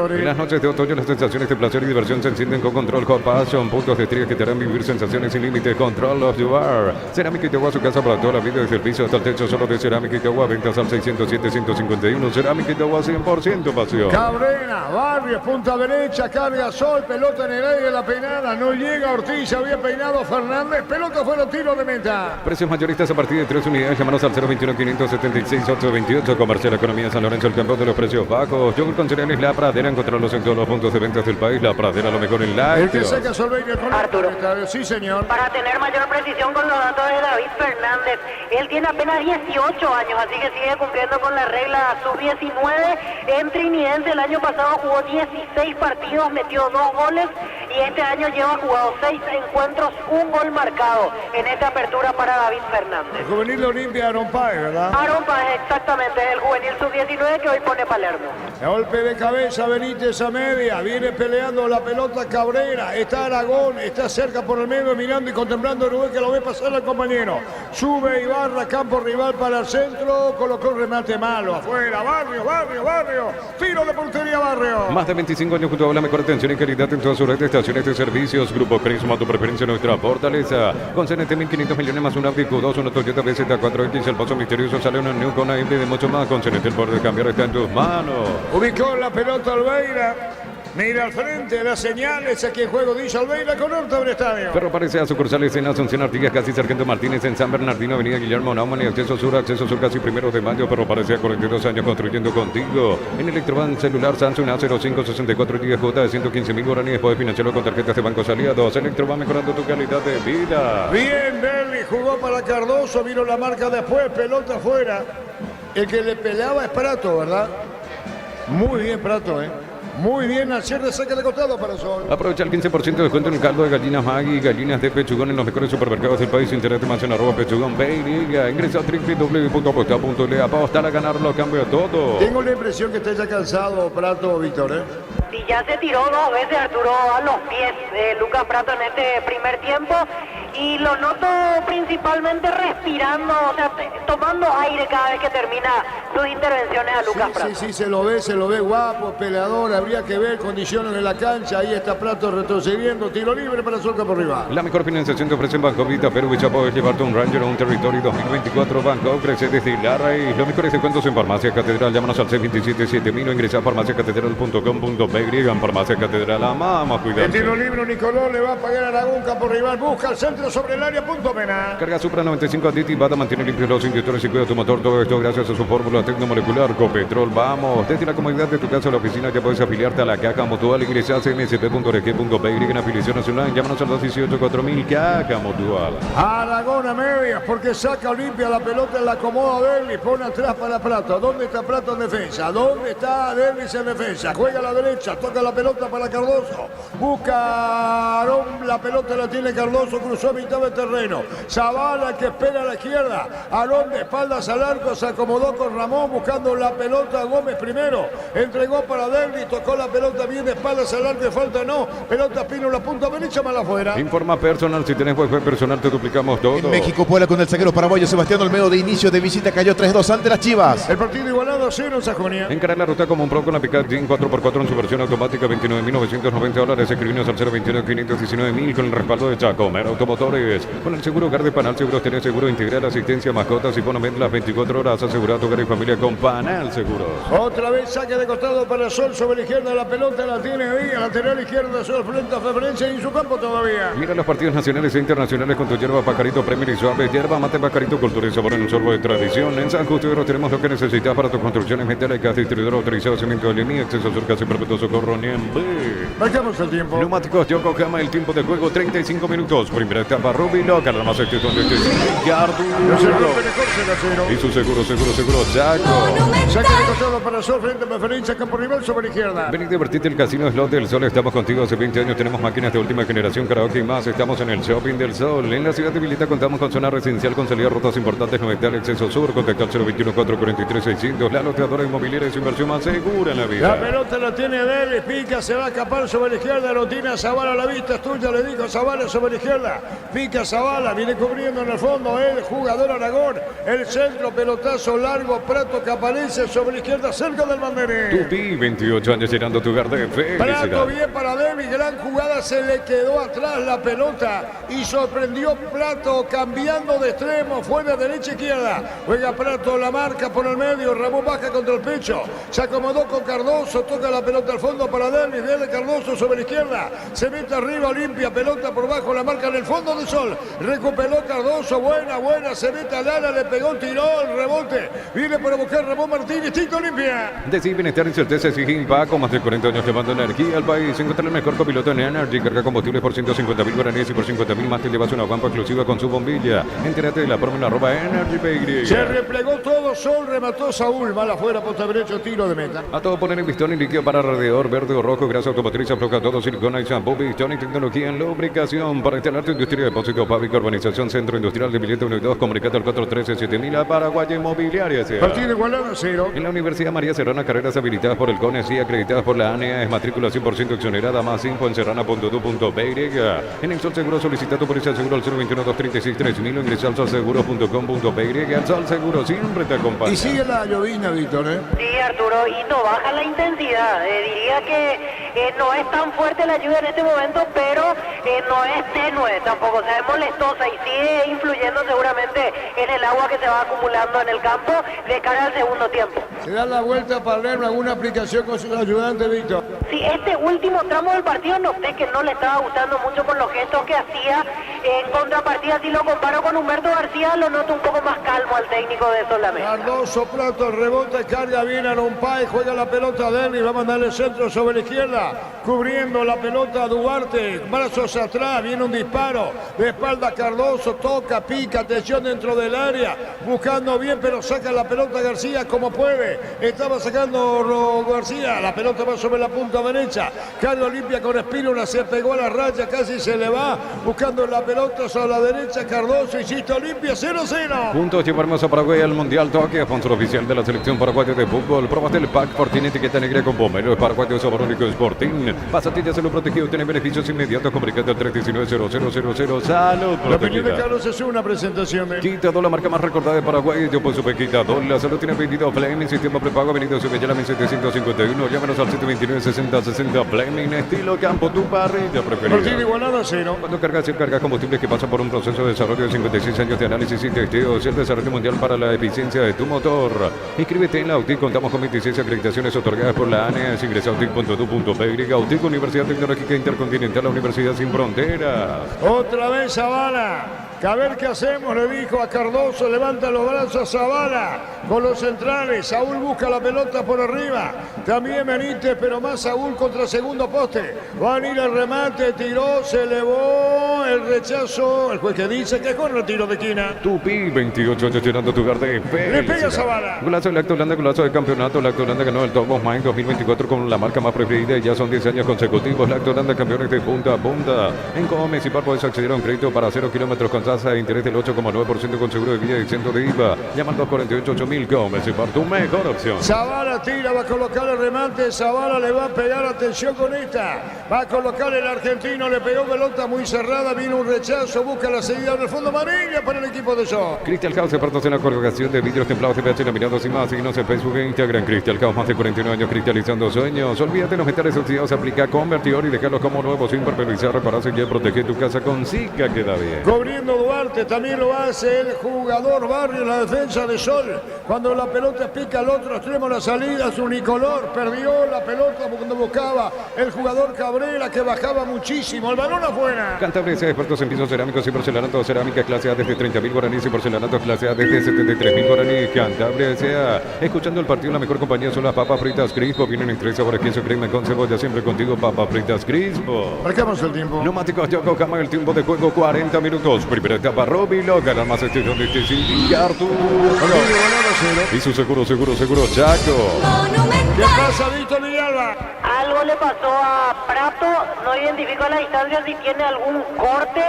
En las noches de otoño las sensaciones de placer y diversión se encienden con Control Hot Passion. Puntos de estrella que te harán vivir sensaciones sin límites. Control of you are. Cerámica Itagua, su casa para toda la vida, desde el piso hasta el techo, solo de Cerámica Itagua. Ventas al 607-151. Cerámica Itagua, 100% pasión. Cabrera, Barrios, punta derecha, carga Sol, pelota en el aire, la peinada, no llega Ortiz, había peinado Fernández, pelota fuera, tiro de meta. Precios mayoristas a partir de 3 unidades, llámanos al 021-576-828. Comercial Economía San Lorenzo, el campeón de los precios bajos. Yogur con cereales La Pradera, encontrarlos en todos los puntos de ventas del país. La Pradera, lo mejor en lácteos. El que saca Solveig con Arturo. Sí, señor. Para tener mayor precisión con los datos de David Fernández. Él tiene apenas 18 años, así que sigue cumpliendo con la regla sub-19. En Trinidense el año pasado jugó 16 partidos, metió 2 goles y este año lleva jugado 6 encuentros, 1 gol marcado en esta apertura para David Fernández. El juvenil de Olimpia, Aaron Páez, ¿verdad? Aaron Páez, exactamente, el juvenil sub-19 que hoy pone Palermo. El golpe de cabeza, Benítez a media, viene peleando la pelota Cabrera, está Aragón, está cerca por el medio mirando y contemplando a Uruguay que lo ve pasar al compañero. Sube Ibarra, campo rival para el centro, colocó un remate malo, afuera, Barrio, tiro de portería Barrio. Más de 25 años junto a la mejor atención y calidad en todas sus redes de estaciones de servicios. Grupo Crisma, tu preferencia, nuestra fortaleza. Con CNT 1.500 millones más un Audi Q2, una Toyota BZ4X, el paso misterioso, sale una New con AMD de mucho más. Con CNT el poder de cambiar está en tus manos. Ubicó la pelota Albeira. Mira al frente, las señales, aquí en juego dice Albeira con Horta del estadio. Pero aparece a sucursales en Asunción Artigas, casi Sargento Martínez, en San Bernardino, Avenida Guillermo Naumann y acceso sur casi 1 de mayo, pero aparece a 42 años construyendo contigo. En Electroban celular Samsung A0564 10J de 115.000 guaraníes, puedes financiarlo con tarjetas de bancos aliados. Electroban mejorando tu calidad de vida. Bien, Berli jugó para Cardoso, vino la marca después, pelota afuera. El que le peleaba es Prato, ¿verdad? Muy bien Prato, Muy bien, al cierre saca de costado para Sol. Aprovecha el 15% de descuento en el caldo de gallinas Maggi y gallinas de pechugón en los mejores supermercados del país. Internet más en @pechugón Payliga. Ingresa a www.aposta.le. Apostar a ganar lo cambia todo. Tengo la impresión que está ya cansado Prato, Víctor, Y ya se tiró 2 veces Arturo a los pies Lucas Prato en este primer tiempo. Y lo noto principalmente respirando, o sea, tomando aire cada vez que termina sus intervenciones a Lucas Prato. Sí, se lo ve guapo, peleador, habría que ver condiciones en la cancha, ahí está Prato retrocediendo, tiro libre para Sol por rival. La mejor financiación te ofrece en Banco Vita, Perú y Chapo, es llevarte un Ranger o un Territory 2024 Banco, crece desde Larray. Los mejores descuentos en Farmacia Catedral, llámanos al 627-7000 o ingresa a farmaciacatedral.com.py. En Farmacia Catedral, amamos, cuidado. El tiro libre, Nicolás le va a pagar a Aragón, campo rival, busca el centro sobre el área, punto penal. Carga Supra 95 aditivada, mantiene limpios los inyectores y cuida tu motor. Todo esto gracias a su fórmula tecnomolecular Copetrol. Vamos, desde la comodidad de tu casa a la oficina ya puedes afiliarte a la Caja Mutual. Ingresa a cmsp.org.py en afiliaciones online. Llámanos al 218-4000 Caja Mutual. Aragón a medias porque saca Olimpia la pelota, la acomoda Derlis, pone atrás para Prato. ¿Dónde está Prato en defensa? ¿Dónde está Derlis en defensa? Juega a la derecha, toca la pelota para Cardoso. Busca Arón, la pelota la tiene Cardoso, cruzó mitad de terreno. Zavala que espera a la izquierda. Arón de espaldas al arco, se acomodó con Ramón buscando la pelota. Gómez primero, entregó para Derlis, tocó la pelota bien de espaldas al arco, falta no. Pelota Pino, la punta derecha, mal afuera. Informa Personal, si tenés wifi personal te duplicamos todo. En México, Puebla con el zaguero paraguayo Sebastián Olmedo de inicio de visita cayó 3-2 ante las Chivas. El partido igualado a 0 en Sajonia. Encara la ruta como un pro con la Pickup Jean 4x4 en su versión automática, $29.990. Escribinos al 021-519.000 con el respaldo de Chaco. Mero Automotriz. Motores. Con el seguro hogar de Panal Seguros tenés seguro integral, asistencia, mascotas y Bonomed las 24 horas. Asegura tu hogar y familia con Panal Seguros. Otra vez saque de costado para Sol sobre la izquierda. La pelota la tiene ahí. Lateral izquierda. Sol frente a Preferencia y en su campo todavía. Mira los partidos nacionales e internacionales con tu hierba Pajarito Premier y Suave. Hierba mate Pajarito, cultura y sabor en un sorbo de tradición. En San Justo tenemos lo que necesitas para tus construcciones metálicas. Distribuidor autorizado, cemento de línea, acceso sur, casi perpetuo socorro, Niembe. Marcamos el tiempo. Neumáticos Yokohama, el tiempo de juego 35 minutos. Primera etapa, Ruby Local, la más extensión de Ricardo. Y su seguro, Chaco. Saque de costado para Sol frente a Preferencia, campo rival sobre la izquierda. Ven y divertite el Casino Slot del Sol. Estamos contigo hace 20 años. Tenemos máquinas de última generación, karaoke y más. Estamos en el Shopping del Sol. En la ciudad de Vilita contamos con zona residencial con salida a rutas importantes, novedad, acceso sur. Contacto al 021-443-600. La loteadora inmobiliaria es su inversión más segura en la vida. La pelota la tiene Delis, pica, se va a escapar sobre la izquierda. Lo tiene a Zavala a la vista, es tuya, le dijo Zavala sobre la izquierda. Pica Zavala, viene cubriendo en el fondo el jugador Aragón. El centro, pelotazo largo, Prato que aparece sobre la izquierda, cerca del banderín. Tupi, 28 años llenando tu hogar de felicidad. Prato bien para Delis, gran jugada, se le quedó atrás la pelota y sorprendió Prato cambiando de extremo, fue de derecha a izquierda. Juega Prato, la marca por el medio, Ramón baja contra el pecho, se acomodó con Cardoso, toca la pelota al fondo para Delis, viene Cardoso sobre la izquierda, se mete arriba, limpia, pelota por bajo, la marca en el fondo de Sol, recuperó Cardoso, buena, se mete al ala, le pegó, tiró el rebote, viene para buscar Ramón Martínez, Tito limpia. Decir bienestar y certeza exige Impaco, más de 40 años llevando energía al país. Encontrar el mejor copiloto en Energy, carga combustibles por 150.000 guaraníes y por 50.000 más te llevas una guampa exclusiva con su bombilla. Entérate de la fórmula @EnergyPY. Se replegó todo, Sol remató Saúl, mal afuera, posta derecho, tiro de meta. A todo poner en pistón y líquido para radiador, verde o rojo, grasa automotriz, afloja todo, silicona y shampoo, pistón y tecnología en lubricación. Para instalar tu industria, depósito, fábrica, urbanización, centro industrial de Vileta 1 y 2, comunicate al 413-7000 a Paraguay Inmobiliaria. Partido igualado 0. En la Universidad María Serrana, carreras habilitadas por el CONES y acreditadas por la ANEA, es matrícula 100% exonerada, más info en serrana.edu.py. En el Sol Seguro solicita tu póliza seguro al 021-236-3000 o ingresa al solseguro.com.py. El Sol Seguro siempre te acompaña. Y sigue la llovina, Víctor, Sí, Arturo, y no baja la intensidad. Diría que no es tan fuerte la lluvia en este momento, pero no es tenue tampoco, o sea, es molestosa y sigue influyendo seguramente en el agua que se va acumulando en el campo de cara al segundo tiempo. Se da la vuelta para leer alguna aplicación con sus ayudantes, Víctor. Sí, este último tramo del partido noté que no le estaba gustando mucho por los gestos que hacía. En contrapartida, si lo comparo con Humberto García, lo noto un poco más calmo al técnico de Solamente. Cardoso, Prato, rebota, carga bien a Rompay, juega la pelota Denis, va a mandar el centro sobre la izquierda, cubriendo la pelota Duarte, brazos atrás, viene un disparo, de espalda Cardoso, toca, pica, atención dentro del área, buscando bien, pero saca la pelota García como puede, estaba sacando García, la pelota va sobre la punta derecha, Carlos limpia con Espínola, se pegó a la raya, casi se le va, buscando la pelota sobre la derecha, Cardoso, insisto, limpia, 0-0. Juntos llevaremos a Paraguay al Mundial Toque, sponsor oficial de la selección paraguaya de fútbol. Probate el pack Fortín, etiqueta negra con bombero, paraguayo de sabor único Sporting. Pasatillas en lo protegido, tiene beneficios inmediatos, comunicate al 319-0000. Salud, la opinión de protegida. Carlos es una presentación de Quitador, la marca más recordada de Paraguay. Yo pues supe Quitador. La salud tiene pedido Fleming, sistema prepago, venido Subellana 1751. Llámenos al 729-6060 Fleming, estilo campo, tu parrilla preferida. Partido igualado a 0. Cuando cargas y cargas combustibles que pasan por un proceso de desarrollo de 56 años de análisis y testeos, el desarrollo mundial para la eficiencia de tu motor. Inscríbete en la UTIC, contamos con 26 acreditaciones otorgadas por la ANEA. Ingresa a utic.edu.py. UTIC, Universidad Tecnológica Intercontinental, la Universidad Sin Fronteras. Otra vez Zavala. Que a ver qué hacemos, le dijo a Cardoso, levanta los brazos a Zavala con los centrales, Saúl busca la pelota por arriba, también Benítez, pero más Saúl contra el segundo poste, va a venir el remate, tiró, se elevó, el rechazo, el juez que dice que con el tiro de esquina. Tupi, 28 años llenando tu hogar de felicidad. Le pega Zavala. Golazo de Lacto Holanda, golazo de campeonato. Lacto Holanda ganó el Top of Mind 2024 con la marca más preferida y ya son 10 años consecutivos. Lacto Holanda campeones de punta a punta. En Comes y Par puedes acceder a un crédito para 0 kilómetros con tasa de interés del 8,9% con seguro de vida y exento de IVA. Llama al 248-8000 Gómez y por tu mejor opción. Zavala tira, va a colocar el remate. Zavala le va a pegar, atención con esta. Va a colocar el argentino, le pegó pelota muy cerrada. Vino un rechazo, busca la seguida en el fondo amarilla para el equipo de Sol. Crystal House, expertos en la colocación de vidrios templados de PH laminados y más. Síguenos en Facebook e Instagram. Crystal House, más de 49 años cristalizando sueños. Olvídate de los metales oxidados, aplica convertidor y dejarlos como nuevos sin perpetuizar, repararse y proteger tu casa con Zika, queda bien. Cubriendo Duarte, también lo hace el jugador Barrio en la defensa de Sol. Cuando la pelota pica al otro extremo, la salida es unicolor. Perdió la pelota cuando buscaba el jugador Cabrera, que bajaba muchísimo. El balón afuera. Cantabria, expertos en pisos cerámicos y porcelanato. Cerámica clase A desde 30.000 guaraníes y porcelanato clase A desde 73.000 guaraníes. Cantabria S.A. Escuchando el partido, la mejor compañía son las papas fritas Crispo. Vienen en 3 sabores, queso, crema con cebolla. Siempre contigo, papas fritas Crispo. Marcamos el tiempo. Neumáticos Yokohama, el tiempo de juego 40 minutos. Primera etapa, Roby Loca, la más extensión de este Cindy Artur. Y su seguro Chaco. ¿Qué pasa, Víctor Villalba? Algo le pasó a Prato, no identificó a la distancia si tiene algún corte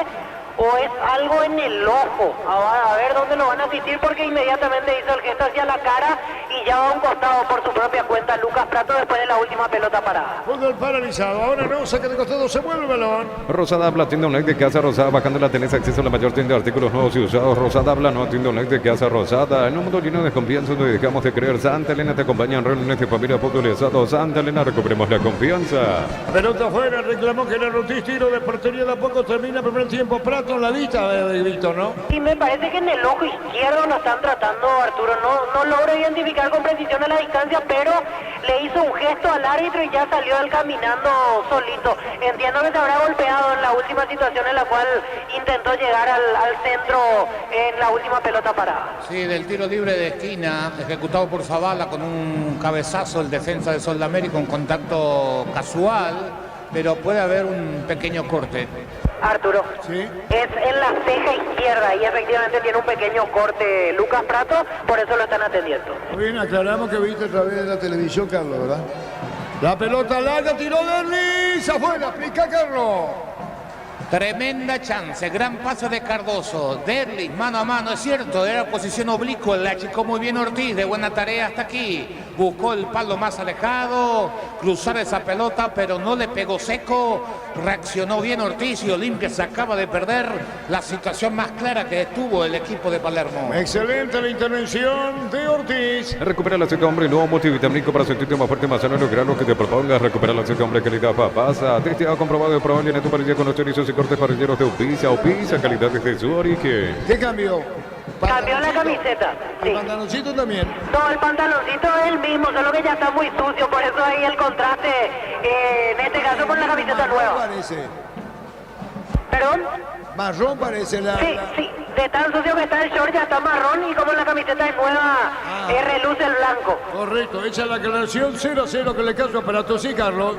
o es algo en el ojo. A ver dónde lo van a asistir, porque inmediatamente hizo el gesto hacia la cara y ya va a un costado por su propia cuenta Lucas Prato después de la última pelota parada. Fútbol paralizado, ahora no, saca de costado, se mueve el balón. Rosada Habla, tienda online de Casa Rosada, bajándola tenés acceso a la mayor tienda de artículos nuevos y usados. Rosada Habla, no, tienda online de Casa Rosada. En un mundo lleno de confianza donde dejamos de creer, Santa Elena te acompaña en reuniones de familia, fútbol y asado. Santa Elena, recuperemos la confianza. Pelota afuera, reclamó que le Rutis, tiro de portería, de a poco termina el primer tiempo. Prato en la vista, Víctor, ¿no? Y me parece que en el ojo izquierdo lo están tratando, Arturo. No logro identificar con precisión a la distancia, pero le hizo un gesto al árbitro y ya salió él caminando solito. Entiendo que se habrá golpeado en la última situación en la cual intentó llegar al centro en la última pelota parada. Sí, del tiro libre de esquina, ejecutado por Zavala con un cabezazo, el defensa de Sol de América, un contacto casual, pero puede haber un pequeño corte. Arturo, ¿sí? Es en la ceja izquierda y efectivamente tiene un pequeño corte Lucas Prato, por eso lo están atendiendo. Muy bien, aclaramos que viste a través de la televisión, Carlos, ¿verdad? La pelota larga, tiró Derlis, afuera, aplica Carlos. Tremenda chance, gran pase de Cardoso. Derlis, mano a mano, es cierto, era posición oblicua, la achicó muy bien Ortiz, de buena tarea hasta aquí. Buscó el palo más alejado, cruzar esa pelota, pero no le pegó seco. Reaccionó bien Ortiz y Olimpia se acaba de perder la situación más clara que tuvo el equipo de Palermo. Excelente la intervención de Ortiz. Recupera el aceite hombre, nuevo multivitamínico para sentirte más fuerte, más sano, lograr lo que te propongas. Recupera el aceite hombre, calidad papasa. Testeado, comprobado y probable en tu parrilla con los chorizos y cortes parrilleros de Upisa, calidad desde su origen. ¿Qué cambió? Cambió la camiseta. Sí. ¿El pantaloncito también? No, el pantaloncito es el mismo, solo que ya está muy sucio, por eso ahí el contraste, en este caso con la camiseta nueva. Parece. ¿Perdón? Marrón parece la... Sí, de tan sucio que está el short ya está marrón y como la camiseta es nueva, reluce el blanco. Correcto, echa la aclaración 0-0 que le caso a Prato, sí, Carlos.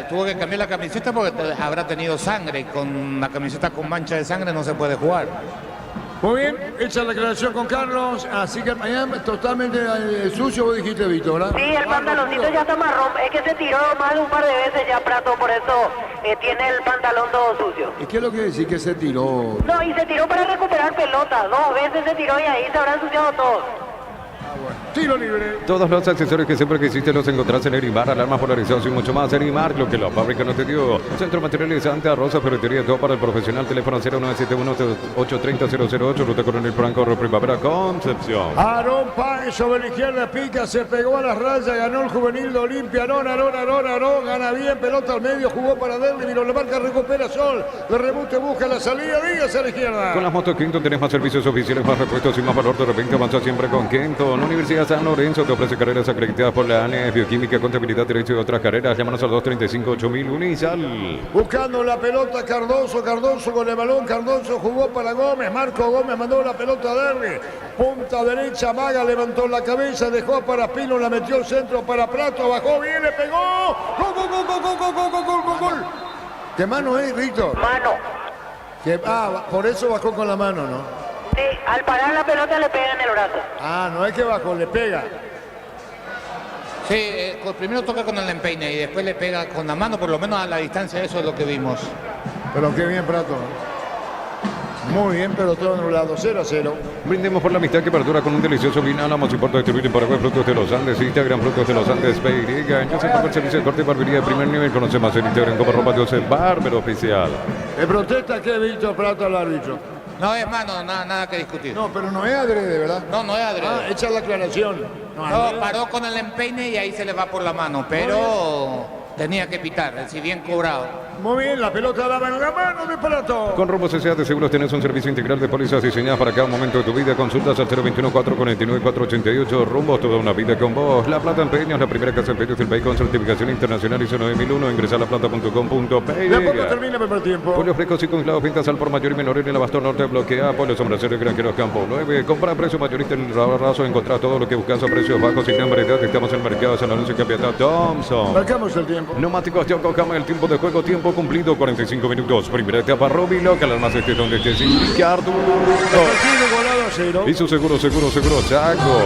Tuvo que cambiar la camiseta porque habrá tenido sangre y con la camiseta con mancha de sangre no se puede jugar. Muy bien, hecha la aclaración con Carlos, así que mañana totalmente sucio, vos dijiste, Víctor, ¿verdad? Sí, el pantaloncito ya está marrón, es que se tiró más de un par de veces ya Prato, por eso tiene el pantalón todo sucio. ¿Y qué es lo que decir que se tiró? No, y se tiró para recuperar pelota, 2 veces se tiró y ahí se habrá ensuciado todo. Tiro libre. Todos los accesorios que siempre quisiste los encontrás en Erimar, alarmas polarizados y mucho más. Erimar, lo que la fábrica no te dio. Centro Materiales Santa Rosa, ferretería, todo para el profesional. Teléfono 0971-830-008, Ruta Coronel Franco, Primavera, Concepción. Aarón Páez sobre la izquierda, pica, se pegó a las rayas, ganó el juvenil de Olimpia. Aarón, gana bien, pelota al medio, jugó para Derli, vino la marca, recupera Sol. De rebote busca la salida, dígase a la izquierda. Con las motos Kenton tenés más servicios oficiales, más repuestos y más valor. De repente avanza siempre con Kenton. Universidad San Lorenzo te ofrece carreras acreditadas por la ANES, Bioquímica, Contabilidad, Derecho y otras carreras. Llámanos al 235-8000 Unisal. Buscando la pelota Cardoso con el balón. Cardoso jugó para Gómez. Marco Gómez mandó la pelota a Derby. Punta derecha, Maga levantó la cabeza, dejó para Pino, la metió al centro para Prato, bajó bien, le pegó. ¡Gol! ¿Qué mano es, Víctor? Mano. Por eso bajó con la mano, ¿no? Sí, al parar la pelota le pega en el brazo. No es que bajó, le pega. Sí, primero toca con el empeine y después le pega con la mano, por lo menos a la distancia, eso es lo que vimos. Pero qué bien, Prato. Muy bien, pero todo anulado, 0-0. Brindemos por la amistad que perdura con un delicioso vino. Alamos importa distribuir en Paraguay frutos de los Andes. Instagram frutos de los Andes. Beiriga. Yo sé por el servicio de corte y barbería de primer nivel. Conoce más en Instagram como Ropa de José Bárbaro Oficial. ¿Le protesta que Víctor Prato al árbitro? No, hermano, nada que discutir. No, pero no es adrede, ¿verdad? No es adrede. Ah, echa la aclaración. No, paró con el empeine y ahí se le va por la mano, pero tenía que pitar, si bien cobrado. Muy bien, la pelota daba en la mano de Prato. Con Rumbo S.A. de Seguros tenés un servicio integral de pólizas diseñadas para cada momento de tu vida. Consultas al 021-449-488. Rumbo, toda una vida con vos. La Plata Empeños, la primera casa de empeños del país con certificación internacional ISO 9001. Ingresa a laplata.com.pe. ¿De poco termina el primer tiempo? Pollos frescos y congelados, pintas al por mayor y menor en el Abastor Norte bloquea. Pollos Sombraceros Granjeros Campo 9. Compra a precio mayorista en el raso. Encontrás todo lo que buscas a precios bajos sin variedad. Estamos en el mercado San Lorenzo y Capiatá Thompson. Marcamos el tiempo. Neumáticos Yokohama, el tiempo de juego, tiempo cumplido, 45 minutos. Primera etapa, Robbie Local, al más donde esté sin Ricardo. Y su seguro, Chaco.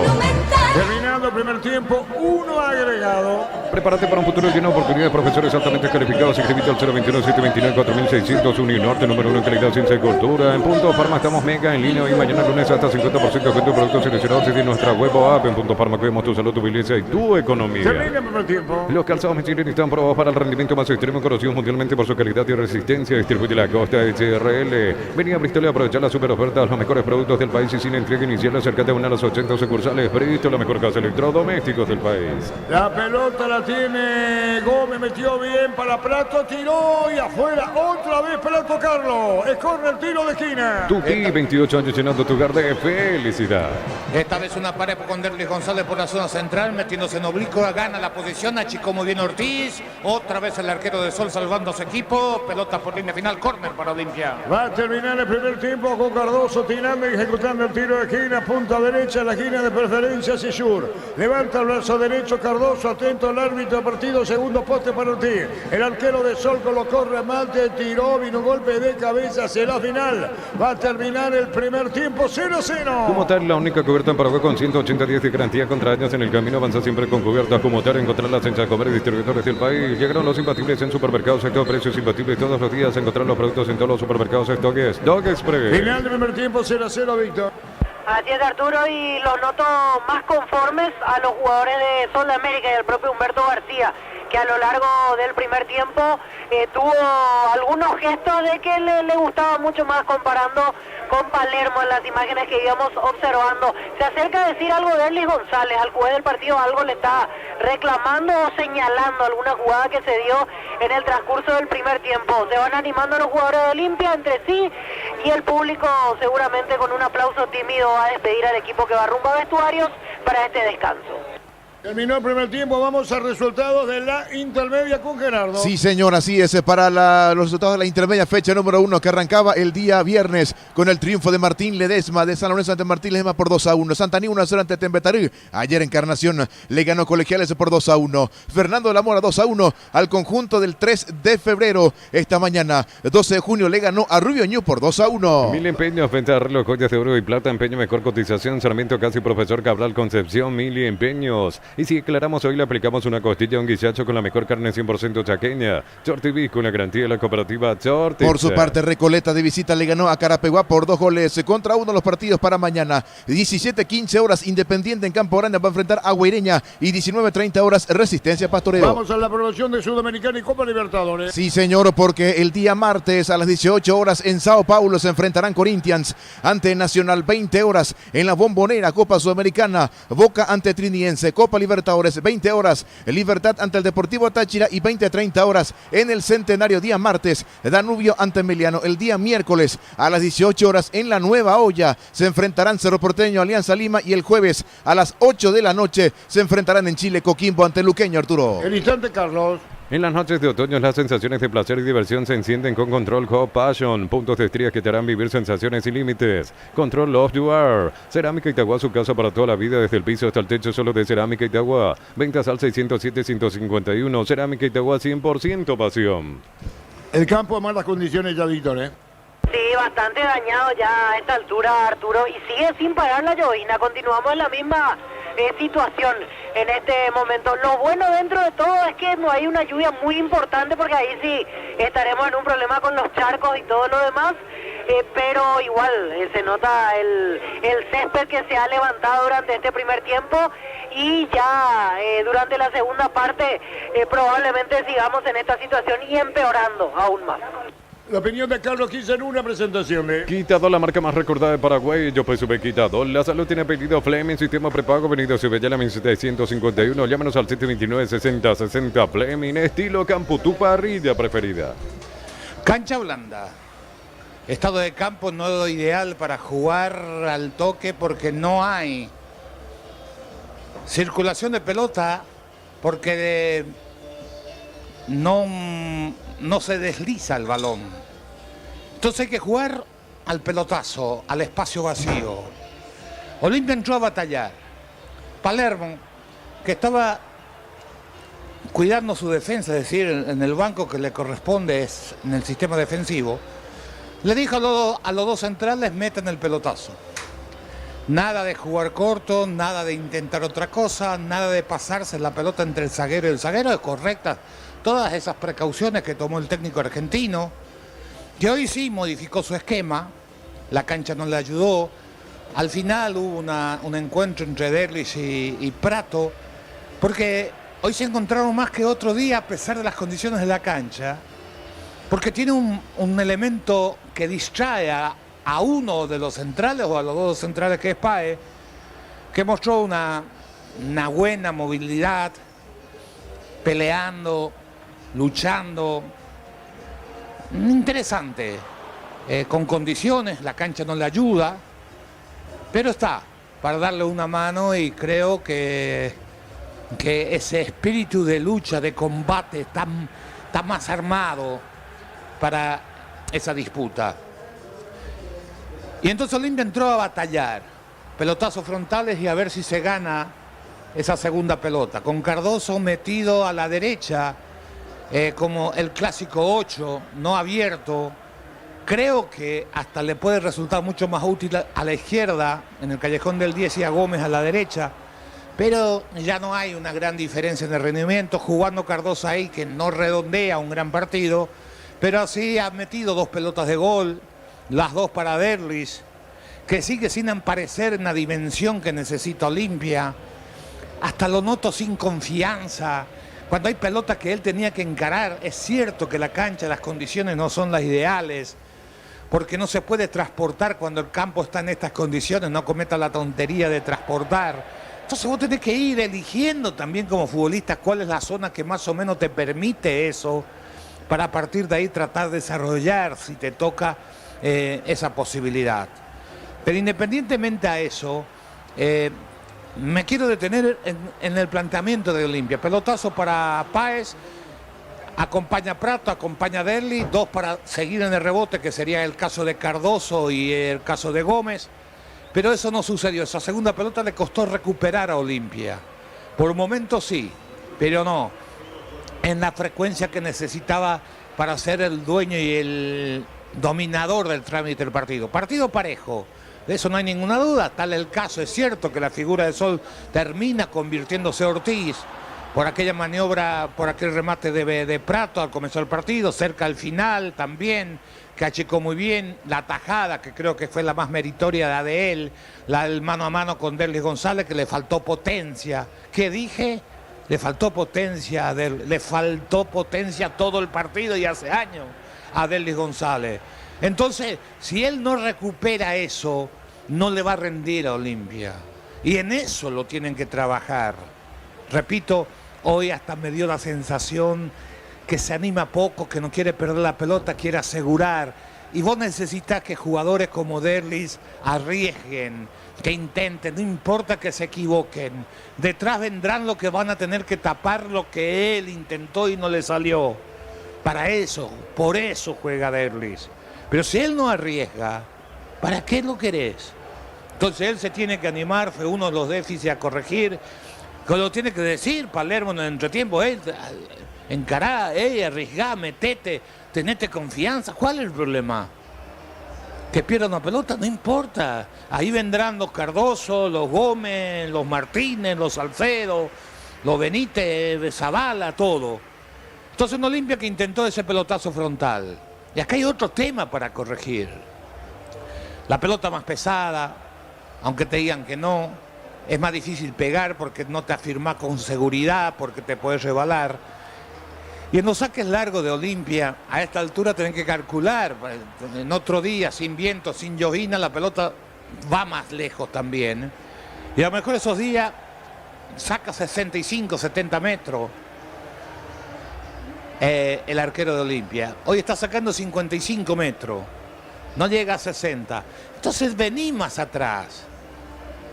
Terminando el primer tiempo, 1 agregado. Prepárate para un futuro lleno de oportunidades. Profesores altamente calificados. Inscribite al 021-729-4600. Uninorte, número 1 en calidad, ciencia y cultura. En Punto Farma estamos mega en línea. Y mañana lunes hasta 50% de productos seleccionados desde nuestra web o app. En Punto Farma cuidamos tu salud, tu belleza y tu economía. Termina el primer tiempo. Los calzados Michelin están probados para el rendimiento más extremo, conocidos mundialmente por su calidad y resistencia. Distribuye la Costa SRL. Vení a Bristol y aprovechar las super ofertas, los mejores productos del país y sin entrega inicial. Acércate a una de las 80 sucursales Bristol, la mejor casa de electrodomésticos del país. La pelota la tiene Gómez, metió bien para Prato, tiró y afuera otra vez para tocarlo. Es corre el tiro de esquina. Tuti, 28 años llenando tu hogar de felicidad. Esta vez una pared con Derlis González por la zona central, metiéndose en oblicuo, gana la posición, achicó muy bien Ortiz. Otra vez el arquero de Sol salvando a su equipo. Pelota por línea final, córner para Olimpia. Va a terminar el primer tiempo con Cardoso tirando y ejecutando el tiro de esquina, punta derecha, la esquina de preferencia Sisur. Levanta el brazo derecho Cardoso, atento al árbitro, partido, segundo poste para Ortiz. El arquero de Sol colocó remate, tiró, vino golpe de cabeza hacia la final. Va a terminar el primer tiempo 0-0. Como tal, la única cubierta en Paraguay con 180 días de garantía contra daños en el camino. Avanza siempre con cubiertas como tal. Encontrarlas en Chacomer y distribuidores del país. Llegaron los imbatibles en supermercados. Sector precios imbatibles todos los días. Encontrar los productos en todos los supermercados. Stock Express. Final del primer tiempo 0-0, Víctor. Así es, Arturo, y los noto más conformes a los jugadores de Sol de América y al propio Humberto García, que a lo largo del primer tiempo tuvo algunos gestos de que le gustaba mucho más comparando con Palermo en las imágenes que íbamos observando. Se acerca a decir algo de Derlis González, al juez del partido algo le está reclamando o señalando alguna jugada que se dio en el transcurso del primer tiempo. Se van animando los jugadores de Olimpia entre sí y el público seguramente con un aplauso tímido va a despedir al equipo que va rumbo a vestuarios para este descanso. Terminó el primer tiempo, vamos a resultados de la intermedia con Gerardo. Sí, señor, así es, para los resultados de la intermedia fecha número 1 que arrancaba el día viernes con el triunfo de Martín Ledesma de San Lorenzo ante Martín Ledesma por 2-1. Santaní 1-0 ante Tembetarí. Ayer Encarnación le ganó Colegiales por 2-1. Fernando de la Mora 2-1 al conjunto del 3 de febrero. Esta mañana, 12 de junio, le ganó a Rubio Ñu por 2-1. Mil empeños, venta de reloj, joyas de oro y plata, empeño, mejor cotización, Sarmiento Casi, Profesor Cabral, Concepción, Mil empeños. Y si aclaramos, hoy le aplicamos una costilla a un guisacho con la mejor carne 100% chaqueña. Chortibí, con la garantía de la cooperativa Chorti. Por su parte, Recoleta de visita le ganó a Carapeguá por 2-1 los partidos para mañana. 17:15 horas, Independiente en Campo Grande va a enfrentar a Guaireña y 19:30 horas, Resistencia Pastoreo. Vamos a la promoción de Sudamericana y Copa Libertadores. Sí, señor, porque el día martes a las 18 horas en Sao Paulo se enfrentarán Corinthians ante Nacional. 20 horas en la Bombonera, Copa Sudamericana. Boca ante Triniense, Copa Libertadores. 20 horas, Libertad ante el Deportivo Táchira y 20:30 horas en el Centenario día martes, Danubio ante Emiliano. El día miércoles a las 18 horas en la Nueva Olla se enfrentarán Cerro Porteño, Alianza Lima y el jueves a las 8 de la noche se enfrentarán en Chile Coquimbo ante Luqueño, Arturo. El instante, Carlos. En las noches de otoño las sensaciones de placer y diversión se encienden con Control Hot Passion, puntos de estrías que te harán vivir sensaciones sin límites. Control Love You Are, Cerámica Itagua, su casa para toda la vida, desde el piso hasta el techo solo de Cerámica Itagua. Ventas al 607-151, Cerámica Itagua 100% pasión. El campo a malas condiciones ya, Víctor, ¿eh? Sí, bastante dañado ya a esta altura, Arturo, y sigue sin parar la llovizna. Continuamos en la misma situación en este momento. Lo bueno dentro de todo es que no hay una lluvia muy importante, porque ahí sí estaremos en un problema con los charcos y todo lo demás. pero igual se nota el césped que se ha levantado durante este primer tiempo y ya durante la segunda parte probablemente sigamos en esta situación y empeorando aún más. La opinión de Carlos Quince en una presentación de Quitador, la marca más recordada de Paraguay. Yo pues sube Quitador. La salud tiene pedido Fleming, sistema prepago, venido Subella 1751. Llámanos al 729-6060 Fleming, estilo campo, tu parrilla preferida. Cancha blanda. Estado de campo no ideal para jugar al toque porque no hay circulación de pelota, porque no se desliza el balón. Entonces hay que jugar al pelotazo, al espacio vacío. Olimpia entró a batallar. Palermo, que estaba cuidando su defensa, es decir, en el banco que le corresponde es en el sistema defensivo, le dijo a los dos centrales: metan el pelotazo. Nada de jugar corto, nada de intentar otra cosa, nada de pasarse la pelota entre el zaguero y el zaguero. Es correcta todas esas precauciones que tomó el técnico argentino, que hoy sí modificó su esquema. La cancha no le ayudó. Al final hubo un encuentro entre Derlis y Prato, porque hoy se encontraron más que otro día a pesar de las condiciones de la cancha, porque tiene un elemento que distrae a uno de los centrales o a los dos centrales, que es Páez, que mostró una buena movilidad, peleando, luchando, interesante, con condiciones. La cancha no le ayuda, pero está para darle una mano, y creo que ese espíritu de lucha, de combate, está más armado para esa disputa. Y entonces Olimpia entró a batallar, pelotazos frontales y a ver si se gana esa segunda pelota, con Cardoso metido a la derecha, como el clásico 8, no abierto. Creo que hasta le puede resultar mucho más útil a la izquierda, en el callejón del 10, y a Gómez a la derecha, pero ya no hay una gran diferencia en el rendimiento, jugando Cardoso ahí, que no redondea un gran partido, pero sí ha metido 2 pelotas de gol, las 2 para Derlis, que sigue sin aparecer en la dimensión que necesita Olimpia. Hasta lo noto sin confianza. Cuando hay pelotas que él tenía que encarar, es cierto que la cancha, las condiciones no son las ideales, porque no se puede transportar cuando el campo está en estas condiciones, no cometa la tontería de transportar. Entonces vos tenés que ir eligiendo también como futbolista cuál es la zona que más o menos te permite eso, para a partir de ahí tratar de desarrollar, si te toca, esa posibilidad. Pero independientemente a eso, me quiero detener en el planteamiento de Olimpia. Pelotazo para Páez, acompaña Prato, acompaña Derli, 2 para seguir en el rebote, que sería el caso de Cardoso y el caso de Gómez. Pero eso no sucedió. Esa segunda pelota le costó recuperar a Olimpia. Por un momento sí, pero no en la frecuencia que necesitaba para ser el dueño y el dominador del trámite del partido. Partido parejo, de eso no hay ninguna duda. Tal el caso, es cierto que la figura de Sol termina convirtiéndose Ortiz por aquella maniobra, por aquel remate de Prato al comenzar el partido, cerca al final también, que achicó muy bien. La tajada, que creo que fue la más meritoria, la de él, la del mano a mano con Derlis González, que le faltó potencia. ¿Qué dije? Le faltó potencia, le faltó potencia todo el partido y hace años a Derlis González. Entonces, si él no recupera eso, no le va a rendir a Olimpia. Y en eso lo tienen que trabajar. Repito, hoy hasta me dio la sensación que se anima poco, que no quiere perder la pelota, quiere asegurar. Y vos necesitas que jugadores como Derlis arriesguen, que intenten, no importa que se equivoquen. Detrás vendrán los que van a tener que tapar lo que él intentó y no le salió. Para eso, por eso juega Derlis. Pero si él no arriesga, ¿para qué lo querés? Entonces él se tiene que animar, fue uno de los déficits a corregir. Que lo tiene que decir Palermo en el entretiempo, encará, arriesgá, metete, tenete confianza. ¿Cuál es el problema? Que pierda una pelota, no importa. Ahí vendrán los Cardoso, los Gómez, los Martínez, los Salcedo, los Benítez, Zavala, todo. Entonces no Olimpia que intentó ese pelotazo frontal. Y acá hay otro tema para corregir. La pelota más pesada, aunque te digan que no, es más difícil pegar porque no te afirmás con seguridad, porque te puedes rebalar. Y en los saques largos de Olimpia, a esta altura tienen que calcular, en otro día, sin viento, sin llovina, la pelota va más lejos también. Y a lo mejor esos días saca 65, 70 metros el arquero de Olimpia. Hoy está sacando 55 metros, no llega a 60. Entonces vení más atrás,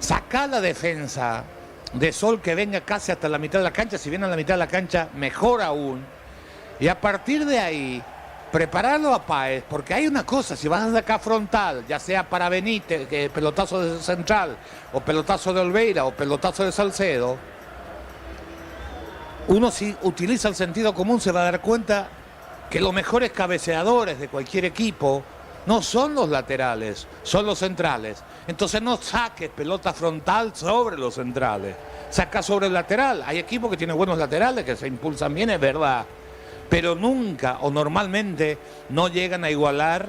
sacá la defensa de Sol que venga casi hasta la mitad de la cancha. Si viene a la mitad de la cancha, mejor aún. Y a partir de ahí, prepararlo a Páez, porque hay una cosa, si vas de acá frontal, ya sea para Benítez, pelotazo de Central, o pelotazo de Olveira, o pelotazo de Salcedo, uno si utiliza el sentido común se va a dar cuenta que los mejores cabeceadores de cualquier equipo no son los laterales, son los centrales. Entonces no saques pelota frontal sobre los centrales, saca sobre el lateral. Hay equipos que tienen buenos laterales, que se impulsan bien, es verdad, pero nunca o normalmente no llegan a igualar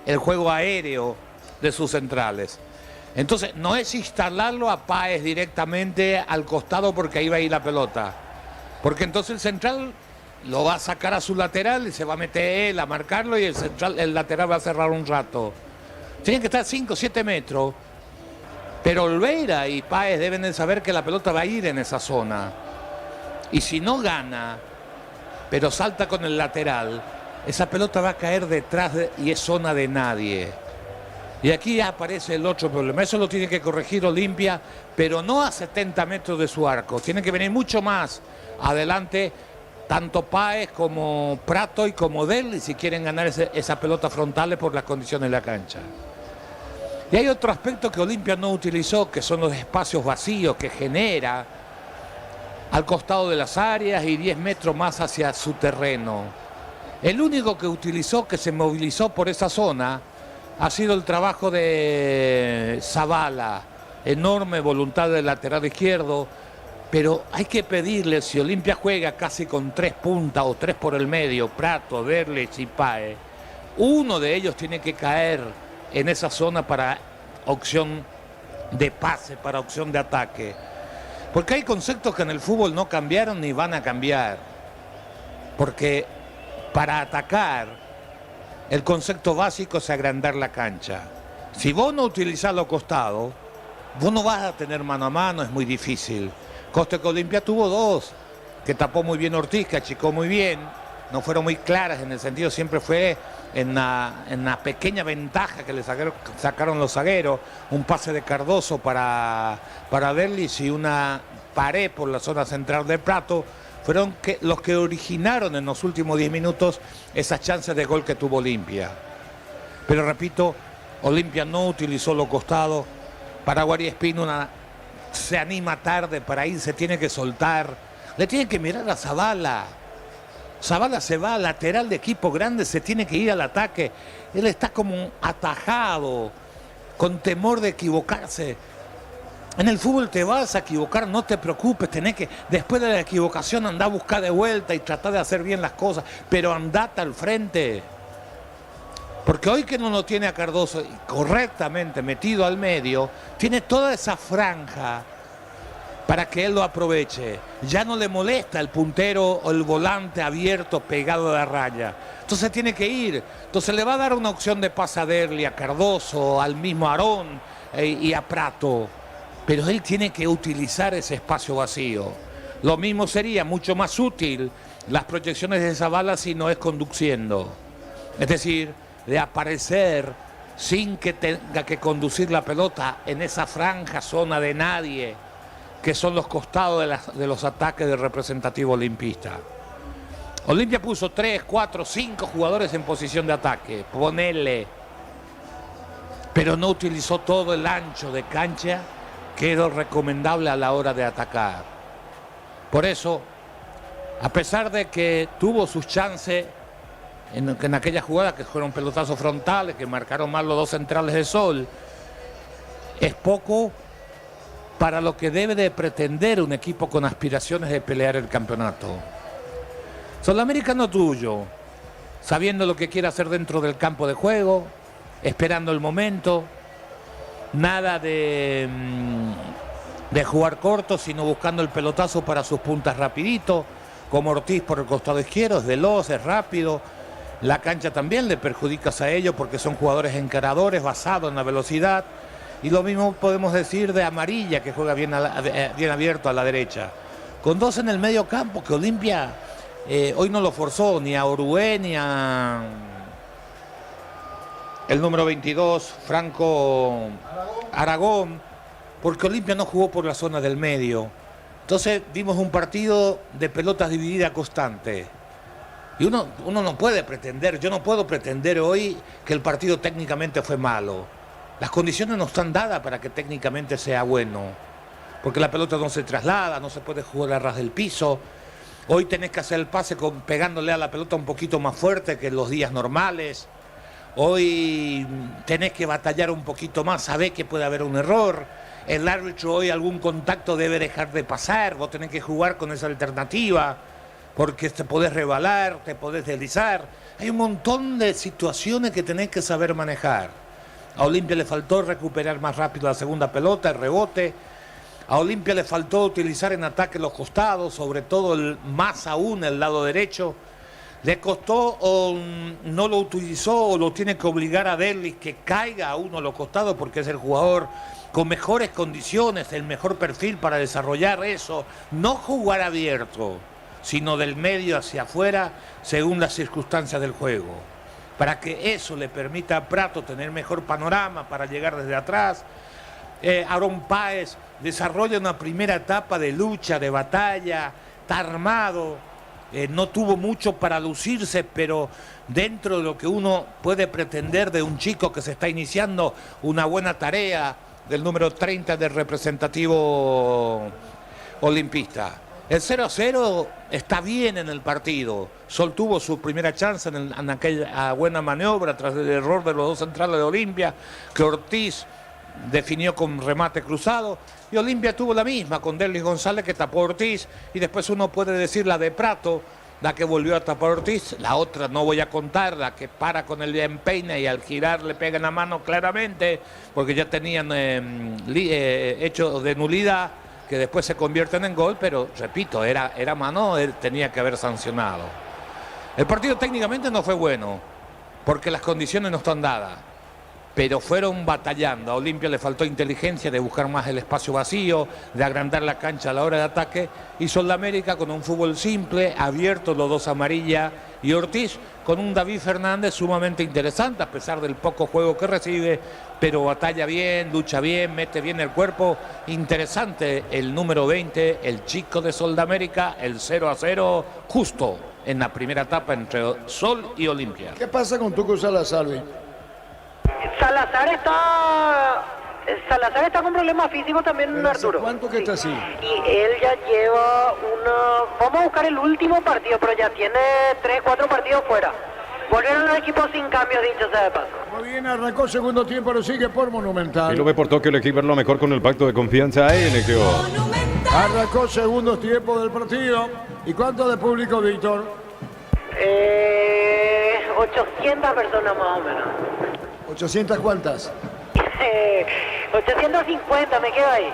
el juego aéreo de sus centrales. Entonces no es instalarlo a Páez directamente al costado porque ahí va a ir la pelota, porque entonces el central lo va a sacar a su lateral y se va a meter él a marcarlo y el lateral va a cerrar un rato. Tienen que estar 5 o 7 metros, pero Olveira y Páez deben de saber que la pelota va a ir en esa zona. Y si no gana, pero salta con el lateral, esa pelota va a caer detrás y es zona de nadie. Y aquí ya aparece el otro problema. Eso lo tiene que corregir Olimpia, pero no a 70 metros de su arco. Tiene que venir mucho más adelante, tanto Páez como Prato y como Deli, si quieren ganar esa pelota frontales por las condiciones de la cancha. Y hay otro aspecto que Olimpia no utilizó, que son los espacios vacíos que genera al costado de las áreas y 10 metros más hacia su terreno. El único que utilizó, que se movilizó por esa zona, ha sido el trabajo de Zavala. Enorme voluntad del lateral izquierdo, pero hay que pedirle, si Olimpia juega casi con 3 puntas o 3 por el medio, Prato, Derlich y Páez, uno de ellos tiene que caer en esa zona para opción de pase, para opción de ataque. Porque hay conceptos que en el fútbol no cambiaron ni van a cambiar. Porque para atacar, el concepto básico es agrandar la cancha. Si vos no utilizás los costados, vos no vas a tener mano a mano, es muy difícil. Costa que Olimpia tuvo 2, que tapó muy bien Ortiz, que achicó muy bien. No fueron muy claras en el sentido, siempre fue en la pequeña ventaja que le sacaron los zagueros. Un pase de Cardoso para Derlis y una pared por la zona central de Prato. Fueron los que originaron en los últimos 10 minutos esas chances de gol que tuvo Olimpia. Pero repito, Olimpia no utilizó los costados. Paraguay Espino se anima tarde para ir, se tiene que soltar. Le tiene que mirar a Zavala. Zavala se va al lateral de equipo grande, se tiene que ir al ataque. Él está como atajado, con temor de equivocarse. En el fútbol te vas a equivocar, no te preocupes, tenés que, después de la equivocación, andar a buscar de vuelta y tratar de hacer bien las cosas, pero andate al frente. Porque hoy que no lo tiene a Cardoso correctamente metido al medio, tiene toda esa franja para que él lo aproveche. Ya no le molesta el puntero o el volante abierto pegado a la raya. Entonces tiene que ir. Entonces le va a dar una opción de pase a Derli, a Cardoso, al mismo Aarón y a Prato. Pero él tiene que utilizar ese espacio vacío. Lo mismo sería mucho más útil las proyecciones de Zavala si no es conduciendo. Es decir, de aparecer sin que tenga que conducir la pelota en esa franja zona de nadie, que son los costados de los ataques del representativo olimpista. Olimpia puso 3, 4, 5 jugadores en posición de ataque, ponele, pero no utilizó todo el ancho de cancha que era recomendable a la hora de atacar. Por eso, a pesar de que tuvo sus chances en aquella jugada, que fueron pelotazos frontales, que marcaron mal los 2 centrales de Sol, es poco para lo que debe de pretender un equipo con aspiraciones de pelear el campeonato. Sudamericano tuyo, sabiendo lo que quiere hacer dentro del campo de juego, esperando el momento, nada de jugar corto, sino buscando el pelotazo para sus puntas rapidito, como Ortiz por el costado izquierdo, es veloz, es rápido. La cancha también le perjudicas a ellos porque son jugadores encaradores basados en la velocidad. Y lo mismo podemos decir de Amarilla, que juega bien abierto a la derecha. Con dos en el medio campo, que Olimpia hoy no lo forzó ni a Orué ni a el número 22, Franco Aragón, porque Olimpia no jugó por la zona del medio. Entonces vimos un partido de pelotas divididas constante. Y uno no puede pretender, yo no puedo pretender hoy que el partido técnicamente fue malo. Las condiciones no están dadas para que técnicamente sea bueno. Porque la pelota no se traslada, no se puede jugar a ras del piso. Hoy tenés que hacer el pase pegándole a la pelota un poquito más fuerte que en los días normales. Hoy tenés que batallar un poquito más, sabés que puede haber un error. El árbitro hoy algún contacto debe dejar de pasar, vos tenés que jugar con esa alternativa. Porque te podés rebalar, te podés deslizar. Hay un montón de situaciones que tenés que saber manejar. A Olimpia le faltó recuperar más rápido la segunda pelota, el rebote. A Olimpia le faltó utilizar en ataque los costados, sobre todo más aún el lado derecho. Le costó o no lo utilizó o lo tiene que obligar a Derlis que caiga a uno a los costados porque es el jugador con mejores condiciones, el mejor perfil para desarrollar eso. No jugar abierto, sino del medio hacia afuera según las circunstancias del juego. Para que eso le permita a Prato tener mejor panorama para llegar desde atrás. Aarón Páez desarrolla una primera etapa de lucha, de batalla, está armado, no tuvo mucho para lucirse, pero dentro de lo que uno puede pretender de un chico que se está iniciando, una buena tarea del número 30 del representativo olimpista. El 0-0 está bien en el partido. Sol tuvo su primera chance en aquella buena maniobra tras el error de los dos centrales de Olimpia, que Ortiz definió con remate cruzado, y Olimpia tuvo la misma con Derlis González que tapó a Ortiz, y después uno puede decir la de Prato, la que volvió a tapar a Ortiz, la otra no voy a contar, la que para con el empeine y al girar le pega en la mano claramente, porque ya tenían hecho de nulidad, que después se convierten en gol, pero repito, era mano, él tenía que haber sancionado. El partido técnicamente no fue bueno, porque las condiciones no están dadas, pero fueron batallando. A Olimpia le faltó inteligencia de buscar más el espacio vacío, de agrandar la cancha a la hora de ataque, y Sol de América con un fútbol simple, abierto, los dos Amarilla y Ortiz, con un David Fernández sumamente interesante, a pesar del poco juego que recibe, pero batalla bien, lucha bien, mete bien el cuerpo. Interesante el número 20, el chico de Sol de América, el 0-0 justo en la primera etapa entre Sol y Olimpia. ¿Qué pasa con Tuco Salazar? Salazar está con problemas físicos también, Arturo. ¿Cuánto que está así? Y él ya lleva vamos a buscar el último partido, pero ya tiene 3-4 partidos fuera. Volvieron al equipo sin cambios, dicho sea de paso. Muy bien, arrancó segundo tiempo, lo sigue por Monumental. Y lo ve por Tokio, el equipo lo mejor con el pacto de confianza NGO. Arrancó segundo tiempo del partido. ¿Y cuánto de público, Víctor? 800 personas más o menos. ¿800 cuántas? 850, me quedo ahí.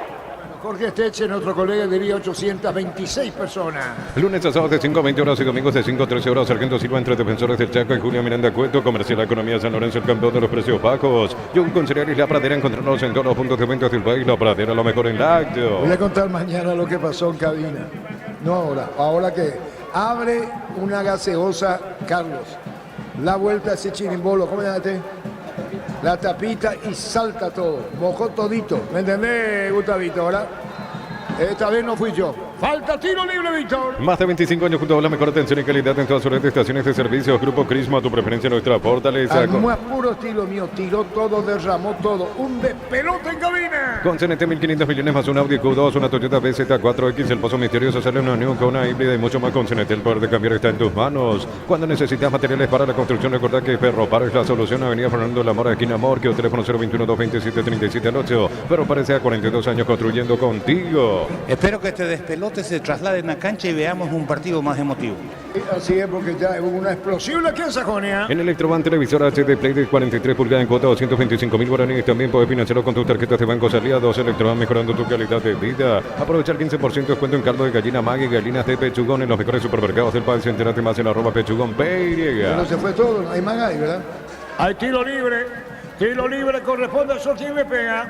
Jorge Steche, nuestro colega, diría 826 personas. Lunes a sábados de 5 a 20 horas y domingos de 5 a 13 horas. Sargento Silva entre Defensores del Chaco y Julio Miranda Cueto. Comercial Economía San Lorenzo, el campeón de los precios bajos. John con cereales La Pradera, encontrarnos en todos los puntos de venta del país. La Pradera, lo mejor en lácteos. Voy a contar mañana lo que pasó en cabina. No ahora. Ahora que abre una gaseosa, Carlos. La vuelta a ese chirimbolo, ¿cómo llamaste? La tapita y salta todo, mojó todito. ¿Me entendés, Gustavito, ahora? Esta vez no fui yo. Falta tiro libre, Víctor. Más de 25 años junto a la mejor atención y calidad en todas sus estaciones de servicios. Grupo Crisma, tu preferencia, nuestra fortaleza. Al más puro estilo mío, tiró todo, derramó todo. Un despelota en cabina. Con CNT 1500 millones más un Audi Q2, una Toyota BZ4X, el paso misterioso, sale una New con una híbrida y mucho más. Con CNT el poder de cambiar está en tus manos. Cuando necesitas materiales para la construcción, recordad que Ferropar es la solución. Avenida Fernando La Mora, esquina Morquio, teléfono 021-227-3708. Ferropar, a 42 años construyendo contigo. Espero que este despelote sacerdote se traslade en la cancha y veamos un partido más emotivo. Así es, porque ya hubo una explosión aquí en Sajonia. En Electroban Televisor HD Play de 43 pulgadas en cuota 225.000 guaraníes. También puedes financiarlo con tus tarjetas de bancos aliados. Electroban, mejorando tu calidad de vida. Aprovecha el 15% de descuento en caldo de gallina Maggi y galinas de pechugón en los mejores supermercados del país. Entérate más en @pechugón PY. Bueno, se fue todo, no hay más ahí, ¿verdad? Hay tiro libre. Tiro libre corresponde a Sotín, le pega.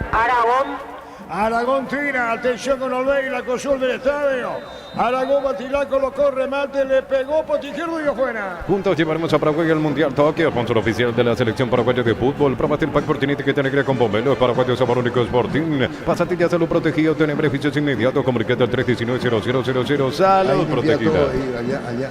Aragón tira, atención con Olvey, la consul del estadio. Aragón va a tirar, colocó remate, le pegó por izquierdo y afuera. Juntos llevaremos a Paraguay al Mundial Tokio, sponsor oficial de la selección paraguaya de fútbol. Probate el pack Fortín etiqueta negra con pomelo, paraguayo sabor único Sporting. Pasatilla salud protegido, tiene beneficios inmediatos. Comunicate al 319-0000. Salud protegida. Allá.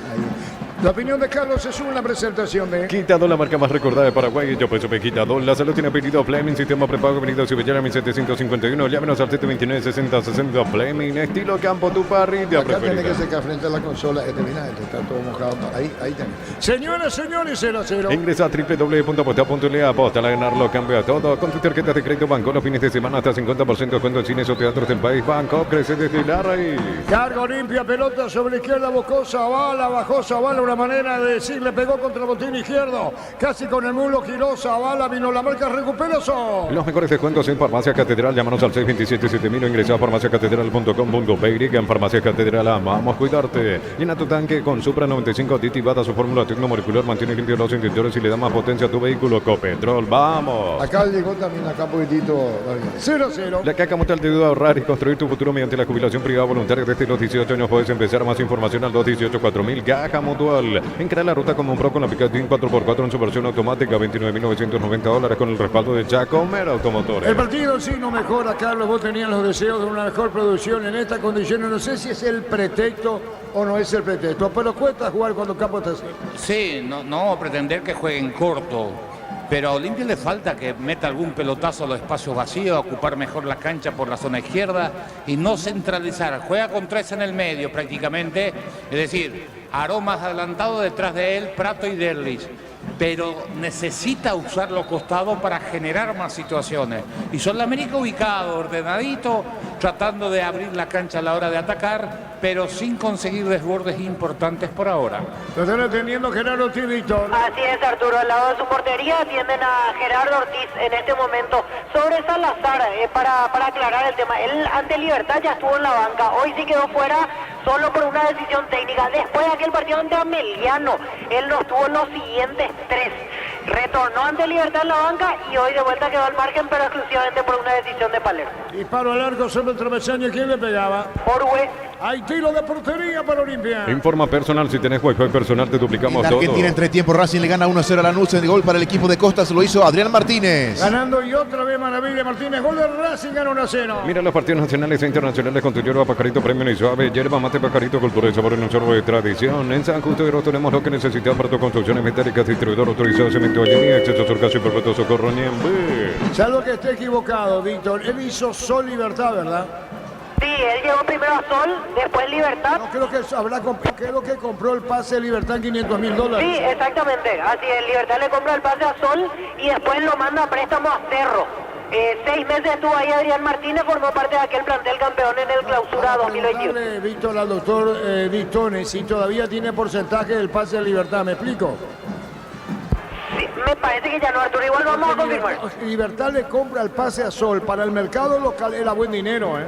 La opinión de Carlos es una presentación de Quitador, la marca más recordada de Paraguay. Yo pues supe Quitador. La salud tiene apellido Fleming, sistema prepago, avenida Cibellera 1751. Llámenos al 729-6060 Fleming. Estilo campo, tu parrilla acá preferida. tiene que secar frente a la consola. Mira, está todo mojado. Ahí también. Señoras, señores, 0-0. Ingresa a www.aposta.le. Aposta a ganarlo, cambia todo. Con tu tarjeta de crédito Banco, los fines de semana hasta 50% de descuento en cines o teatros del país. Banco crece desde la raíz. Cargo limpia, pelota sobre la izquierda, buscó Zavala, bajó Zavala, una manera de decir, le pegó contra el botín izquierdo, casi con el mulo giró Zavala, vino la marca, recupera Sol. Los mejores descuentos en Farmacia Catedral, llámanos al 627-7000 o ingresa a farmaciacatedral.com.py. En Farmacia Catedral amamos cuidarte. Llena tu tanque con Supra 95 aditivada, su fórmula tecnomolecular mantiene limpios los interiores y le da más potencia a tu vehículo. Copetrol, vamos. Acá llegó también, acá un poquitito, 0-0. La Caja Mutual te ayuda a ahorrar y construir tu futuro mediante la jubilación privada voluntaria. Desde los 18 años puedes empezar. Más información al 218-4000. Caja Mutual. Encrea la ruta como un pro con la Picatinny 4x4 en su versión automática, $29.990 con el respaldo de Chacomer Automotores. El partido en sí no mejora, Carlos. Vos tenías los deseos de una mejor producción en estas condiciones. No sé si es el pretexto o no es el pretexto, pero cuesta jugar cuando el campo está así. Sí, no pretender que jueguen corto. Pero a Olimpia le falta que meta algún pelotazo a los espacios vacíos, ocupar mejor la cancha por la zona izquierda y no centralizar. Juega con 3 en el medio prácticamente, es decir, Aarón más adelantado, detrás de él Prato y Derlich. Pero necesita usar los costados para generar más situaciones. Y Sol América ubicado, ordenadito, tratando de abrir la cancha a la hora de atacar, pero sin conseguir desbordes importantes por ahora. Lo están atendiendo Gerardo Ortiz, Víctor. Así es, Arturo. Al lado de su portería atienden a Gerardo Ortiz en este momento. Sobre Salazar, para aclarar el tema, él ante Libertad ya estuvo en la banca. Hoy sí quedó fuera solo por una decisión técnica. Después de aquel partido ante Ameliano, él no estuvo en los siguientes 3. Retornó ante Libertad en la banca y hoy de vuelta quedó al margen, pero exclusivamente por una decisión de Palermo. Disparo al arco sobre el travesaño. ¿Quién le pegaba? Orue. Hay tiro de portería para Olimpia. Informa personal, si tenés Wi-Fi personal te duplicamos En todo. Argentina, entre tiempo, Racing le gana 1-0 a Lanús. El gol para el equipo de Costas lo hizo Adrián Martínez. Ganando y otra vez Maravilla Martínez. Gol de Racing, gana 1-0. Mira los partidos nacionales e internacionales con tu yerba Pajarito Premium y Suave. Yerba mate Pajarito, cultura y sabor en un sorbo de tradición. En San Justo de Oro tenemos lo que necesitas para tus construcciones metálicas. Distribuidor autorizado Cemento Allemía, acceso Surcaso y Perfecto Socorro Niembe. Salvo que esté equivocado, Víctor. Él hizo Sol Libertad, ¿verdad? Sí, él llegó primero a Sol, después Libertad. No, creo que compró el pase de Libertad en $500,000. Sí, exactamente. Así es, Libertad le compra el pase a Sol y después lo manda a préstamo a Cerro. 6 meses estuvo ahí Adrián Martínez, formó parte de aquel plantel campeón en el clausura 2021. Víctor, al doctor Victones, si todavía tiene porcentaje del pase de Libertad, ¿me explico? Sí, me parece que ya no, Arturo, igual vamos a confirmar. Libertad le compra el pase a Sol, para el mercado local era buen dinero, ¿eh?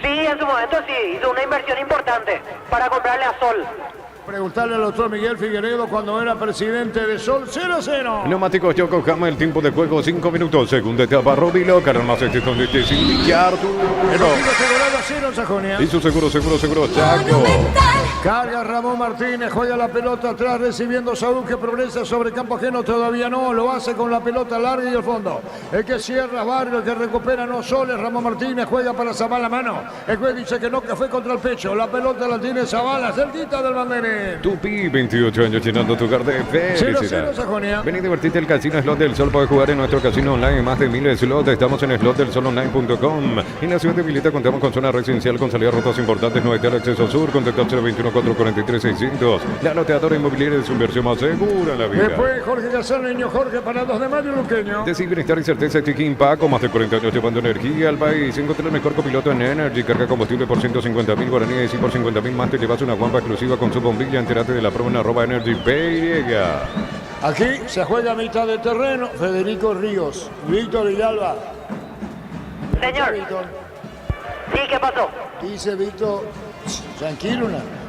Sí, en su momento sí, hizo una inversión importante para comprarle a Sol. Preguntarle al doctor Miguel Figueredo cuando era presidente de Sol. 0-0. Neumáticos Yokohama, el tiempo de juego 5 minutos. Segunda etapa, Robilo, más extensión de Arturo. Y su seguro, Chaco. Carga Ramón Martínez, juega la pelota atrás, recibiendo Saúl, que progresa sobre campo ajeno, todavía no, lo hace con la pelota larga y el fondo. El que cierra Barrio, el que recupera no Soles, Ramón Martínez juega para Zavala, mano. El juez dice que no, que fue contra el pecho, la pelota la tiene Zavala, cerquita del banderín. Tupi, 28 años llenando tu hogar de felicidad. 0-0 Sajonia. Ven y divertirte el casino Slot del Sol. Puedes jugar en nuestro casino online, más de 1000 slots. Estamos en slotdelsolonline.com. En la ciudad de Vileta contamos con zona residencial con salidas rutas importantes, no hay acceso sur. Contacto al 021 0443-600. La Loteadora Inmobiliaria es su inversión más segura en la vida. Después Jorge Casal, niño Jorge, para 2 de mayo, luqueño. Decir bienestar y certeza Chiquín Paco, más de 40 años llevando energía al país. Encontré el mejor copiloto en Energy. Carga combustible por 150.000 guaraníes y por 50.000 más te llevas una guampa exclusiva con su bombilla. Entérate de la prueba en @EnergyPY. Aquí se juega a mitad de terreno. Federico Ríos, Víctor Villalba. Señor. Víctor. Sí, ¿qué pasó? Dice Víctor, tranquilo,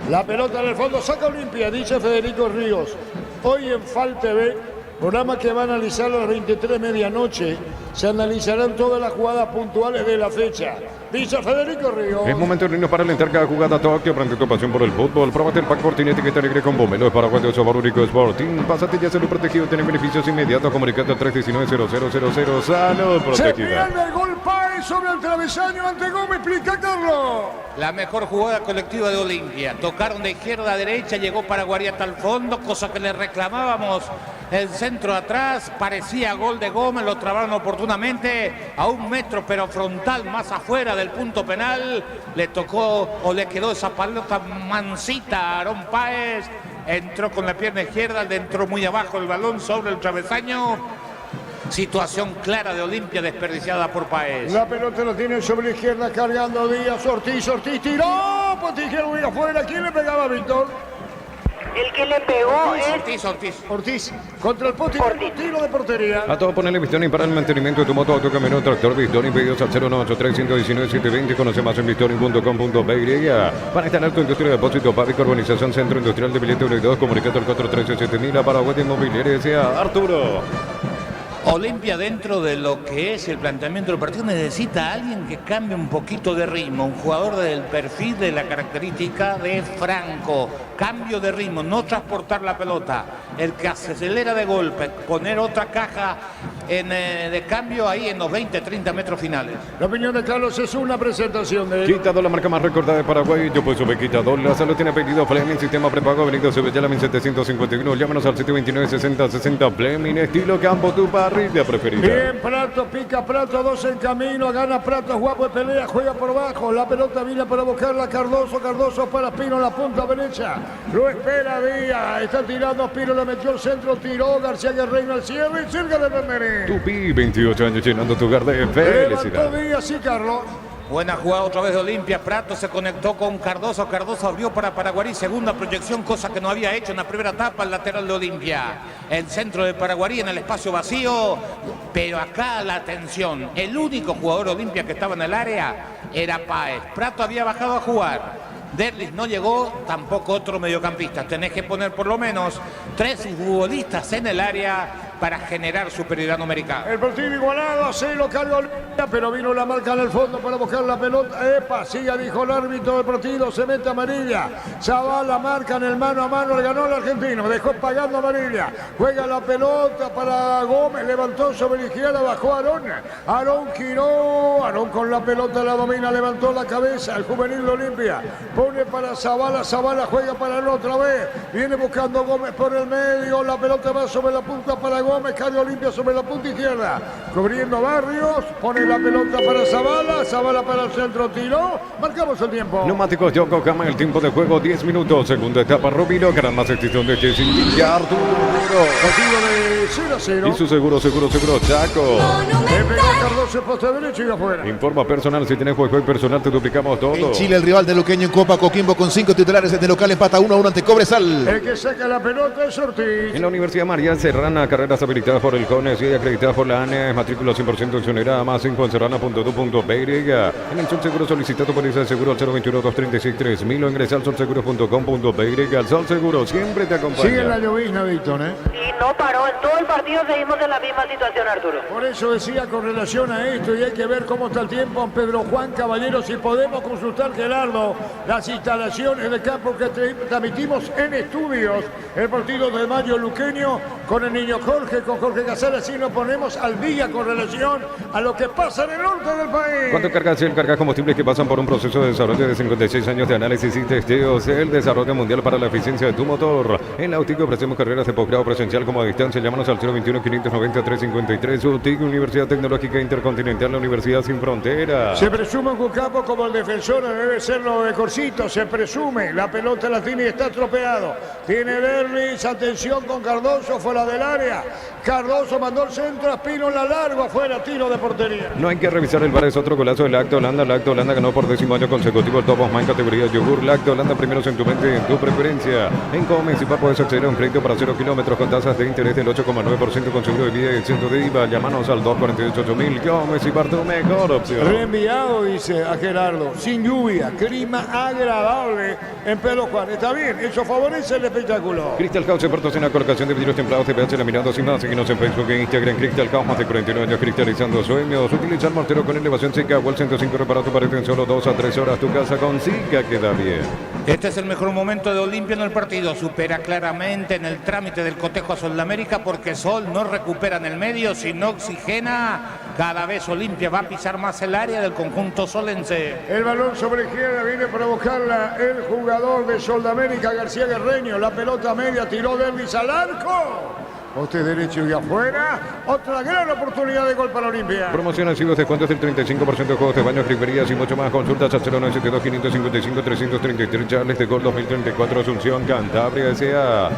la pelota en el fondo, saca Olimpia, dice Federico Ríos. Hoy en FAL TV, programa que va a analizar a las 23 medianoche, se analizarán todas las jugadas puntuales de la fecha. Dice Federico Ríos. Es momento de irnos para alentar cada jugada Tokio. Aprende tu pasión por el fútbol. Próbate el pack Fortín etiqueta negra con Bomelo de Paraguay de Sabor Único Sporting. Pásate ya salud protegido. Tiene beneficios inmediatos. Comunicando al 319-0000. Salud protegida. Se pierde el gol Páez sobre el travesaño ante Gómez. Explica, Carlos. La mejor jugada colectiva de Olimpia. Tocaron de izquierda a derecha, llegó Paraguay hasta el fondo, cosa que le reclamábamos. El centro atrás, parecía gol de Gómez, lo trabaron oportunamente a 1 metro, pero frontal, más afuera del punto penal. Le tocó o le quedó esa pelota mansita a Aarón Páez. Entró con la pierna izquierda, le entró muy abajo el balón sobre el travesaño. Situación clara de Olimpia desperdiciada por Páez. La pelota la tiene sobre la izquierda cargando Díaz. Ortiz tiró. Pues dijeron muy afuera. ¿Quién le pegaba, Víctor? El que le pegó Ortiz. Contra el Poti. Tiro de portería. A todo ponerle Bistoni para el mantenimiento de tu moto, auto, camioneta, tractor. Bistoni, pedidos al 0983119-720. Conoce más en bistoni.com.py. Para instalar tu industria de depósito, Pávico, Urbanización Centro Industrial de Billete 1 y 2. Comunicado al 413-7000. Paraguay de Inmobiliaria S.A. Arturo. Olimpia, dentro de lo que es el planteamiento del partido, necesita a alguien que cambie un poquito de ritmo, un jugador del perfil de la característica de Franco. Cambio de ritmo, no transportar la pelota, el que acelera de golpe, poner otra caja de cambio ahí en los 20-30 metros finales. La opinión de Carlos es una presentación de... Quitador, la marca más recordada de Paraguay. Yo puedo subir Quitador. La salud tiene pedido Fleming, sistema prepago, Avenida Sevillala 1751. Llámanos al 729-6060. Fleming, estilo campo, tu parrilla preferida. Bien, Prato, pica Prato, 2 en camino, gana Prato, guapo de pelea, juega por abajo, la pelota viene para buscarla Cardoso para Pino en la punta derecha, lo espera Díaz, está tirando Pino, le metió el centro, tiró García Guerreiro al cierre y cerca de Bermerín. Tupi, 28 años llenando tu hogar de felicidad. Levantó Díaz, sí, Carlos. Buena jugada otra vez de Olimpia. Prato se conectó con Cardoso. Cardoso abrió para Paraguarí. Segunda proyección, cosa que no había hecho en la primera etapa. El lateral de Olimpia. El centro de Paraguarí en el espacio vacío. Pero acá la atención. El único jugador Olimpia que estaba en el área era Páez. Prato había bajado a jugar. Derlis no llegó, tampoco otro mediocampista. Tenés que poner por lo menos 3 futbolistas en el área para generar superioridad numérica. El partido igualado, se lo carga Olimpia, pero vino la marca en el fondo para buscar la pelota. Epa, siga, dijo el árbitro del partido, se mete amarilla. Zavala marca en el mano a mano, le ganó el argentino, dejó pagando amarilla. Juega la pelota para Gómez, levantó sobre la izquierda, bajó Aarón. Aarón giró, Aarón con la pelota la domina, levantó la cabeza, el juvenil de Olimpia. Pone para Zavala, Zavala juega para él otra vez. Viene buscando Gómez por el medio, la pelota va sobre la punta para Gómez, cae Olimpia sobre la punta izquierda. Cubriendo Barrios, pone la pelota para Zavala, Zavala para el centro, tiró. Marcamos el tiempo. Neumáticos Yokohama, el tiempo de juego 10 minutos. Segunda etapa, Rubino, gran más extensión de Jesse y Arturo. Partido de 0-0. Y su seguro, Chaco. Le pega Cardoso, poste derecho y afuera. Informa personal, si tienes juego personal te duplicamos todo. En Chile, el rival de Luqueño en Copa Coquimbo con 5 titulares desde local empata 1-1 ante Cobresal. El que saca la pelota es Ortiz. En la Universidad María Serrana, carreras habilitadas por el CONES y acreditadas por la ANE, matrícula 100% exonerada, más 5 en serrana.edu.py. En el Sol Seguro solicitado por ese seguro al 021-236-3000 o ingresa al solseguro.com.py. El Sol Seguro siempre te acompaña. Sigue la llovizna, Víctor, Y no paró, en todo el partido seguimos en la misma situación, Arturo. Por eso decía con relación a esto, y hay que ver cómo está el tiempo en Pedro Juan Caballero, si podemos consultar, Gerardo, las instalaciones de campo que transmitimos en estudios el partido de Mayo Luqueño con el niño Jorge. Jorge Casales, así nos ponemos al día con relación a lo que pasa en el norte del país. Cuando cargas Shell, cargas combustibles que pasan por un proceso de desarrollo de 56 años de análisis y testeos, el desarrollo mundial para la eficiencia de tu motor. En la UTIC ofrecemos carreras de posgrado presencial como a distancia. Llámanos al 021-590-353. UTIC, Universidad Tecnológica Intercontinental, la Universidad Sin Fronteras. Se presume un capo como el defensor, debe ser lo de Corsito. Se presume, la pelota la tiene y está estropeado. Tiene Berlis, atención con Cardoso, fuera del área. Cardoso mandó el centro, Espino la largo, afuera, tiro de portería. No hay que revisar el VAR, es otro golazo de Lacto Holanda. Lacto Holanda ganó por 10º año consecutivo el Top of Mind categoría yogur. Lacto Holanda, primeros en tu mente y en tu preferencia. En Comecipar puedes acceder a un crédito para 0 kilómetros con tasas de interés del 8,9% con seguro de vida y exento de IVA. Llámanos al 248-8000. Comecipar, tu mejor opción. Reenviado, dice a Gerardo, sin lluvia, clima agradable en Pedro Juan. Está bien, eso favorece el espectáculo. Crystal House, expertos en la colocación de vidrios templados, TPH laminados sin más. Síguenos en Facebook e Instagram. Crystal House, más de 49 años cristalizando sueños. Utiliza el mortero con elevación seca. Wall 105 reparado tu pared en solo 2 a 3 horas. Tu casa con Zika queda bien. Este es el mejor momento de Olimpia en el partido. Supera claramente en el trámite del cotejo a Sol de América porque Sol no recupera en el medio, sino oxigena. Cada vez Olimpia va a pisar más el área del conjunto solense. El balón sobre izquierda viene para buscarla el jugador de Sol de América, García Guerreño. La pelota media tiró Derlis al arco. Poste derecho y afuera. Otra gran oportunidad de gol para Olimpia. Promociones y descuentos del 35% de juegos de baños, griferías y mucho más. Consultas al 0972-555-333. Charles de Gol 2034, Asunción, Cantabria S.A.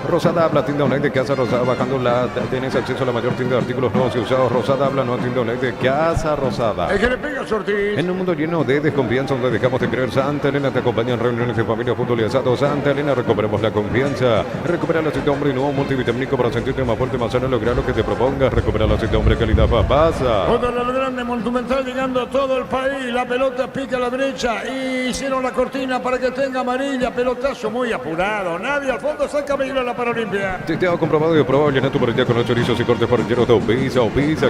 Rosada Habla, tienda online de Casa Rosada. Bajando la tenés acceso a la mayor tienda de artículos nuevos y usados. Rosada Habla, nueva tienda online de Casa Rosada. El que le pega Ortiz. En un mundo lleno de desconfianza donde dejamos de creer, Santa Elena te acompaña en reuniones de familia, fútbol y asado. Santa Elena, recuperemos la confianza. Recupera el aceite hombre y nuevo multivitamínico para sentirte más fuerte, más sano, lograr lo que te propongas. Recupera el aceite hombre, calidad papasa. Otro lo grande, Monumental llegando a todo el país. La pelota pica a la derecha y hicieron la cortina para que tenga amarilla. Pelotazo muy apurado. Nadie al fondo saca la para Olimpia. Testeado, comprobado y aprobado. Llena tu parrilla con los chorizos y cortes parrilleros de Opisa,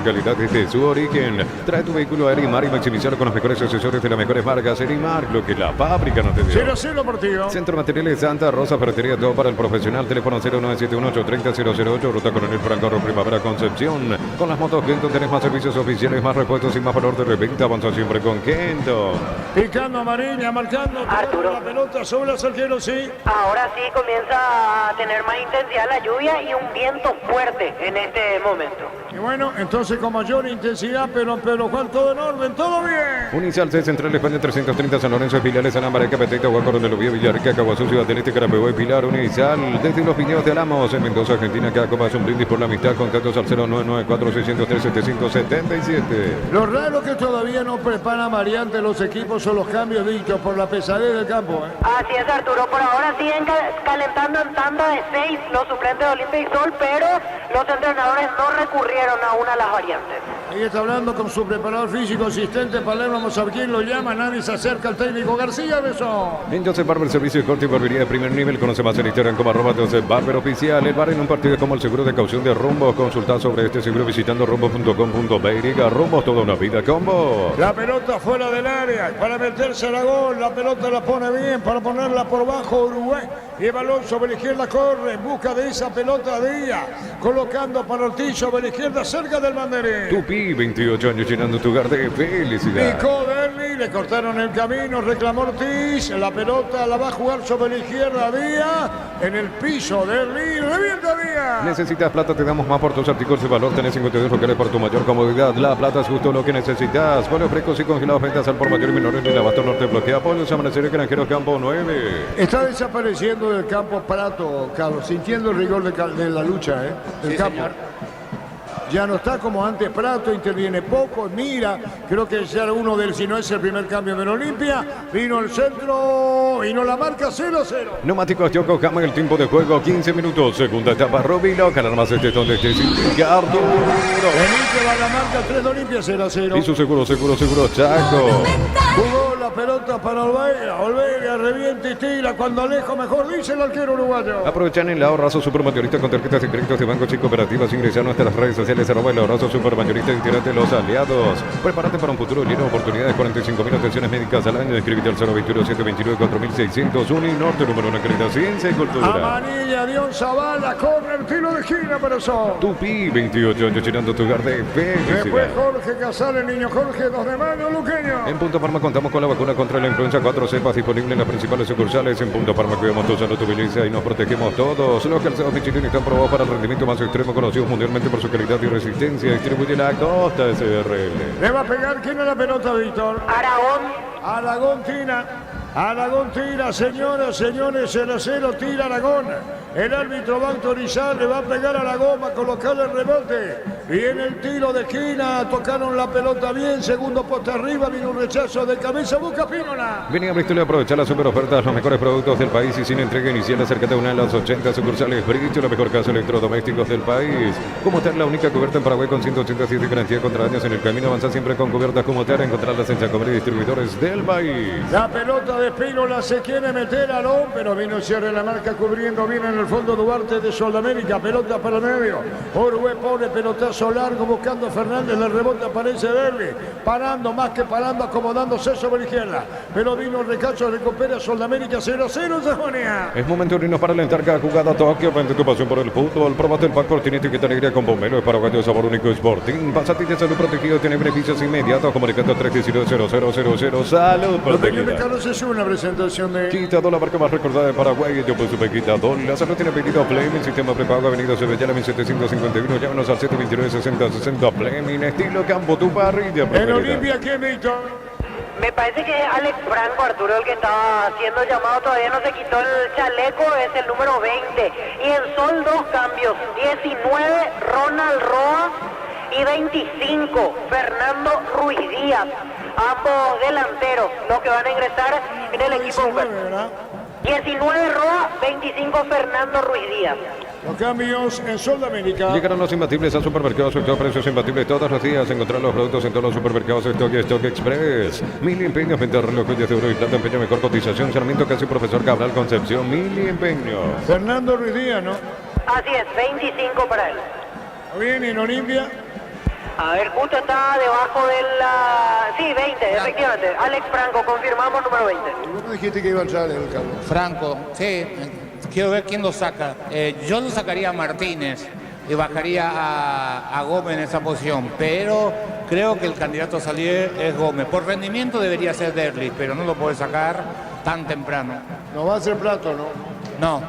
calidad desde su origen. Trae tu vehículo a Erimar y maximizarlo con los mejores accesorios de las mejores marcas. Erimar, lo que la fábrica no te dio. 0-0 partido. Centro de Materiales Santa Rosa, ferretería, todo para el profesional. Teléfono 0971-830-008. Ruta Coronel Franco, Primavera, Concepción. Con las motos Kento tenés más servicios oficiales, más repuestos y más valor de reventa. Avanza siempre con Kento. Picando amarilla, marcando Arturo. La pelota sobre el arquero, sí. Ahora sí comienza a tener más intensidad la lluvia y un viento fuerte en este momento. Y bueno, entonces con mayor intensidad, pero Juan, todo en orden, todo bien. Unicel C, Central España 330, San Lorenzo, Pilares, San Ambareca, Petita, Huacorón de Lubía, Villarrica, Caguazú, Ciudad del Este, Carapehuay, Pilar, Unicel. Desde los Piñeros de Alamos, en Mendoza, Argentina, cada copa es un brindis por la amistad. Contactos al 0994-603-777. Lo raro que todavía no preparan variantes los equipos son los cambios dichos por la pesadez del campo. Así es, Arturo. Por ahora siguen calentando en tanda de 6 los suplentes de Olimpia y Sol, pero los entrenadores no recurrieron aún a las variantes. Ahí está hablando con su preparador físico asistente Palermo. Vamos a ver quién lo llama. Nadie se acerca al técnico García Besón. En Joseph Barber, servicio de corte y barbería de primer nivel. Conoce más en Instagram como @Joseph Barber Oficial. El bar en un partido como el seguro de caución de Rumbo. Consulta sobre este seguro visitando rumbo.com.be. Rumbo, toda una vida combo. La pelota fuera del área para meterse la gol. La pelota la pone bien para ponerla por bajo Uruguay. Y el balón sobre la izquierda corre en busca de esa pelota Díaz. Colocando para Ortiz sobre la izquierda cerca del banderín. Tupi, 28 años llenando tu hogar de felicidad. Picó Derli, le cortaron el camino, reclamó Ortiz. La pelota la va a jugar sobre la izquierda Díaz. En el piso Derli, revienta Díaz. ¿Necesitas plata? Te damos más por tus artículos de valor. Tenés 52 locales por tu mayor comodidad. La plata es justo lo que necesitas. Pollos frescos y congelados, ventas al por mayor y menores en el abasto norte bloquea. Pollos Amanecer Granjeros Campo 9. Está desapareciendo del campo Prato, Carlos, sintiendo el rigor de la lucha, del Sí, campo. señor. Ya no está como antes Prato, interviene poco, mira, creo que ya uno del, si no es el primer cambio de Olimpia, vino el centro, vino la marca 0-0. Neumáticos Yokohama, el tiempo de juego 15 minutos, segunda etapa Robilo, más este donde esté Ricardo. Vení que va la marca 3 de Olimpia 0-0. Y su seguro Chaco. Jugó la la pelota para Olvera. Olvera revienta y tira. Cuando alejo mejor, dice el arquero uruguayo. Aprovechan el ahorrazo supermayorista con tarjetas y créditos de bancos y cooperativas. Ingresar a nuestras redes sociales @el ahorrazo supermayorista y tírate los aliados. Prepárate para un futuro lleno de oportunidades. 45.000 atenciones médicas al año. Escríbete al 021-729-4600. Uninorte, número 1, calidad, ciencia y cultura. Amarilla, Dion Zavala, corner, tiro de esquina para Sol. Tupi, 28 años llenando tu hogar de felicidad. Después Jorge Casale, niño Jorge, 2 de mayo, luqueño. En Punto Parma contamos con la vacuna contra la influenza 4 cepas disponible en las principales sucursales. En Punto Parma cuidamos tu salud, tu belleza y nos protegemos todos. Los calzados Michelin están probados para el rendimiento más extremo, conocidos mundialmente por su calidad y resistencia. Distribuye la Costa SRL. Le va a pegar, ¿quién es la pelota, Víctor? Aragón tira. Aragón tira, señoras, señores, 0-0, tira Aragón. El árbitro va a autorizar, le va a pegar a la goma, colocarle el rebote. Viene el tiro de esquina, tocaron la pelota bien, segundo poste arriba, vino un rechazo de cabeza, busca Pínola. Vení a Bristol a aprovechar las super ofertas, los mejores productos del país y sin entrega inicial. Acércate a una de las 80 sucursales Bristol, la mejor casa de electrodomésticos del país. Comotar, la única cubierta en Paraguay con 187 y garantía contra daños en el camino. Avanza siempre con cubiertas Comotar, encontrarlas en Chacomer y distribuidores del país. La pelota de Pínola se quiere meter a Alón, pero vino cierre la marca cubriendo bien en el fondo Duarte de Sudamérica, pelota para el medio. Orue pone pelotazo largo buscando a Fernández, le rebota, aparece Berli, parando más que parando, acomodándose sobre la izquierda. Pero vino el recacho, recupera Sudamérica 0-0 Sajonia. Es momento de irnos para alentar cada jugada. Tokio, vente tu pasión por el fútbol. Probate el pack Cortinete que te alegría con Bombero. Es paraguayo de sabor único Sporting. Pasatilla de salud protegido, tiene beneficios inmediatos. Comunicando 319-0000. Salud protegida. Carlos es una presentación de Quitador, la marca más recordada de Paraguay. Yo pues supe Quitador. La salud tiene pedido Fleming, sistema prepago, avenida Sevillana 1751. Llámanos al 729-6060. Fleming, estilo campo, tu parrilla preferida. En Olimpia, ¿quién, Víctor? Me parece que es Alex Franco, Arturo, el que estaba siendo llamado, todavía no se quitó el chaleco, es el número 20. Y en Sol 2 cambios, 19 Ronald Roa y 25 Fernando Ruiz Díaz. Ambos delanteros, los que van a ingresar en el equipo. 19 Roa, 25 Fernando Ruiz Díaz. Los cambios en Sudamérica. Llegaron los imbatibles a Supermercados Stock, precios imbatibles todos los días. Encontrar los productos en todos los supermercados Stock y Stock Express. Mili Empeños, venta de relojes de oro y plata, empeño, mejor cotización. Sarmiento Casi, Profesor Cabral, Concepción. Mili Empeños. Fernando Ruiz Díaz, ¿no? Así es, 25 para él. Bien, en Olimpia. A ver, justo está debajo de la... Sí, 20, efectivamente. Alex Franco, confirmamos, número 20. ¿Vos no dijiste que iba a entrar en el Carlos? Franco, sí. Quiero ver quién lo saca. Yo lo sacaría a Martínez y bajaría a Gómez en esa posición. Pero creo que el candidato a salir es Gómez. Por rendimiento debería ser Derlis, pero no lo puede sacar tan temprano. No va a ser Plato, ¿no? No,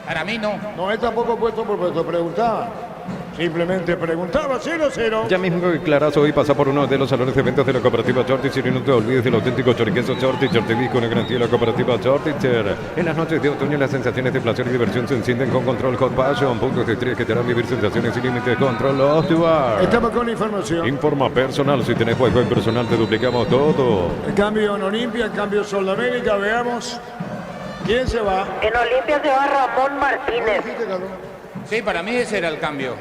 para mí no. No es tampoco puesto por puesto, preguntaba. Simplemente preguntaba, 0-0. Ya mismo declarás hoy, pasa por uno de los salones de ventas de la cooperativa Chortich y no te olvides del auténtico choriqueso Chortich, Chortich con una garantía de la cooperativa Chorticher. En las noches de otoño las sensaciones de placer y diversión se encienden con Control Hot Passion, puntos de estrés que te harán vivir sensaciones sin límites. Control Ostuar. Estamos con información. Informa personal, si tenés Wi-Fi personal te duplicamos todo. El cambio en Olimpia, el cambio en Sudamérica, veamos. ¿Quién se va? En Olimpia se va Ramón Martínez. Sí, para mí ese era el cambio.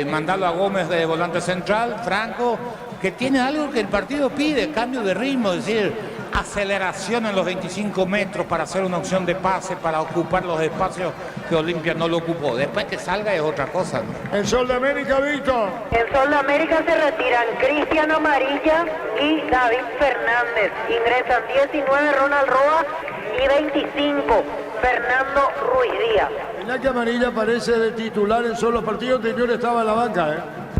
Mandarlo a Gómez de volante central, Franco, que tiene algo que el partido pide, cambio de ritmo, es decir, aceleración en los 25 metros para hacer una opción de pase, para ocupar los espacios que Olimpia no lo ocupó. Después que salga es otra cosa, ¿no? En Sudamérica, Víctor. En Sudamérica se retiran Cristian Amarilla y David Fernández. Ingresan 19 Ronald Roa y 25 Fernando Ruiz Díaz. Mirá que Amarilla aparece de titular en solo partidos anteriores, estaba en la banca, ¿eh?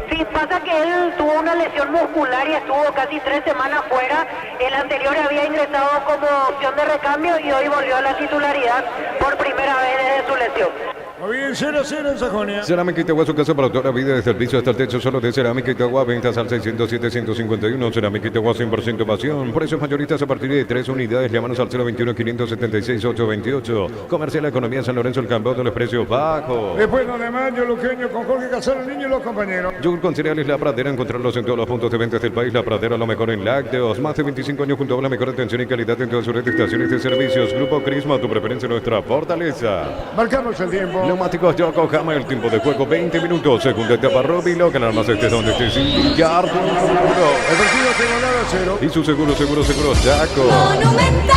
Sí, pasa que él tuvo una lesión muscular y estuvo casi 3 semanas fuera. El anterior había ingresado como opción de recambio y hoy volvió a la titularidad por primera vez desde su lesión. Muy bien, 0-0 en Sajonia. Cerámica Itagua, su casa para toda la vida de servicio hasta el techo solo de Cerámica Itagua. Ventas al 607-151. Cerámica Itagua 100% pasión. Precios mayoristas a partir de 3 unidades. Llámanos al 021-576-828. Comercial Economía San Lorenzo, el campeón de los precios bajos. Después de mayo, Luqueño con Jorge Casal, el niño y los compañeros. Yogur con cereales La Pradera, encontrarlos en todos los puntos de ventas del país. La Pradera, lo mejor en lácteos. Más de 25 años junto a la mejor atención y calidad en todas sus red de estaciones de servicios. Grupo Crisma, tu preferencia, nuestra fortaleza. Marcamos el tiempo. Neumáticos Yokohama, el tiempo de juego 20 minutos. Segunda etapa Robbie Logan, armas donde esté sin Arturo. El partido terminó 0-0. Y su seguro, Chaco. Monumental.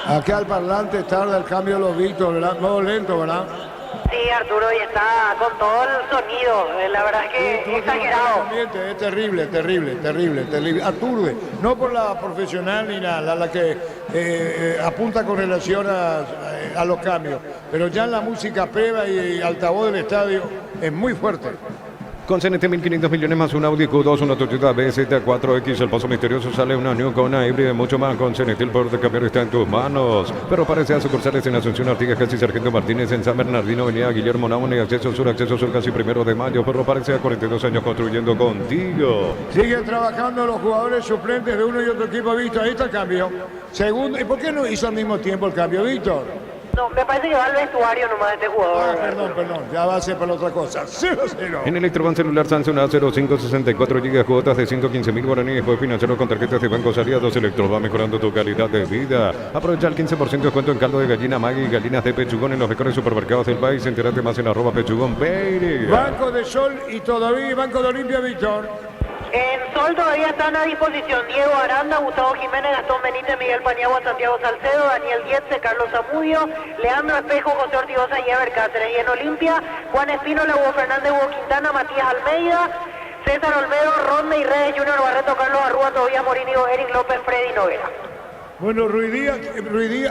Acá al parlante tarda el cambio de los Víctor, ¿verdad? Modo lento, ¿verdad? Sí, Arturo, y está con todo el sonido. La verdad es que exagerado. Es terrible. Aturde, no por la profesional ni la que apunta con relación a los cambios, pero ya en la música prueba y altavoz del estadio es muy fuerte. Con CNT 1.500 millones más un Audi Q2, una Toyota BZ4X, el paso misterioso sale una New con una híbrida y mucho más. Con CNT el poder de cambiar está en tus manos. Pero parece a sucursales en Asunción, Artigas, casi Sargento Martínez, en San Bernardino, Avenida Guillermo Námoni, acceso sur casi 1 de mayo. Pero parece a 42 años construyendo contigo. Siguen trabajando los jugadores suplentes de uno y otro equipo, Víctor. Ahí está el cambio. Segundo, ¿y por qué no hizo al mismo tiempo el cambio, Víctor? No, me parece que va al vestuario nomás este jugador. Perdón, ya va a ser para otra cosa. 0-0. En Electroban celular Samsung A05 64 GB, cuotas de 115.000 guaraníes. Puedes financiarlo con tarjetas de bancos aliados. Electroban mejorando tu calidad de vida. Aprovecha el 15% de descuento en caldo de gallina Maggi y galinas de pechugón en los mejores supermercados del país. Entérate más en @pechugón. Banco de Sol y todavía Banco de Olimpia, Víctor. En Sol todavía están a disposición Diego Aranda, Gustavo Jiménez, Gastón Benítez, Miguel Paniagua, Santiago Salcedo, Daniel Dietze, Carlos Zamudio, Leandro Espejo, José Ortigosa y Ever Cáceres. Y en Olimpia, Juan Espínola, Hugo Fernández, Hugo Quintana, Matías Almeida, César Olmedo, Ronda y Redes, Junior Barreto, Carlos Arrúa, Tobías Morínigo, Eric López, Freddy Noguera. Bueno, Ruiz Díaz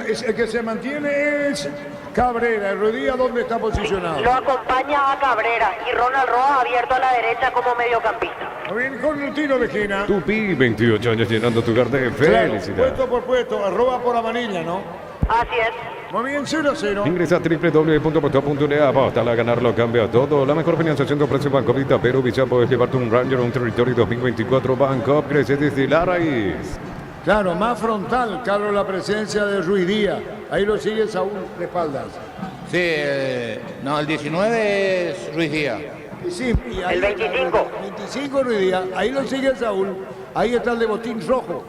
es el que se mantiene es Cabrera. ¿El Ruiz Díaz dónde está posicionado? Lo acompaña a Cabrera y Ronald Roa abierto a la derecha como mediocampista. Bien, con el tiro de esquina. Tupi, 28 años llenando tu lugar de felicidad. Claro, puesto por puesto, arroba por amarilla, ¿no? Así es. Muy bien, 0-0. Ingresa a www.portal.ne, apostar a ganar lo cambia todo. La mejor financiación de precios Bancovita, pero Visa, puedes llevarte un Ranger o un Territory 2024. Bancop crece desde la raíz. Claro, más frontal, Carlos, la presencia de Ruiz Díaz. Ahí lo sigue Saúl de espaldas. Sí, no, el 19 es Ruiz Díaz. Sí, y ahí el 25. 25 Ruiz Díaz, ahí lo sigue Saúl. Ahí está el de botín rojo.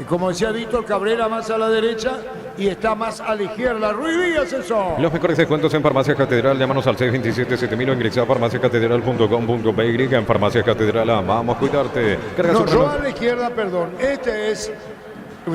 Y como decía Víctor, Cabrera más a la derecha y está más a la izquierda. Ruiz Díaz, eso. Los mejores descuentos en Farmacia Catedral. Llámanos al 627-7000 o ingresa a farmaciacatedral.com.py. En Farmacia Catedral amamos cuidarte. No, Roa a la izquierda, perdón. Este es...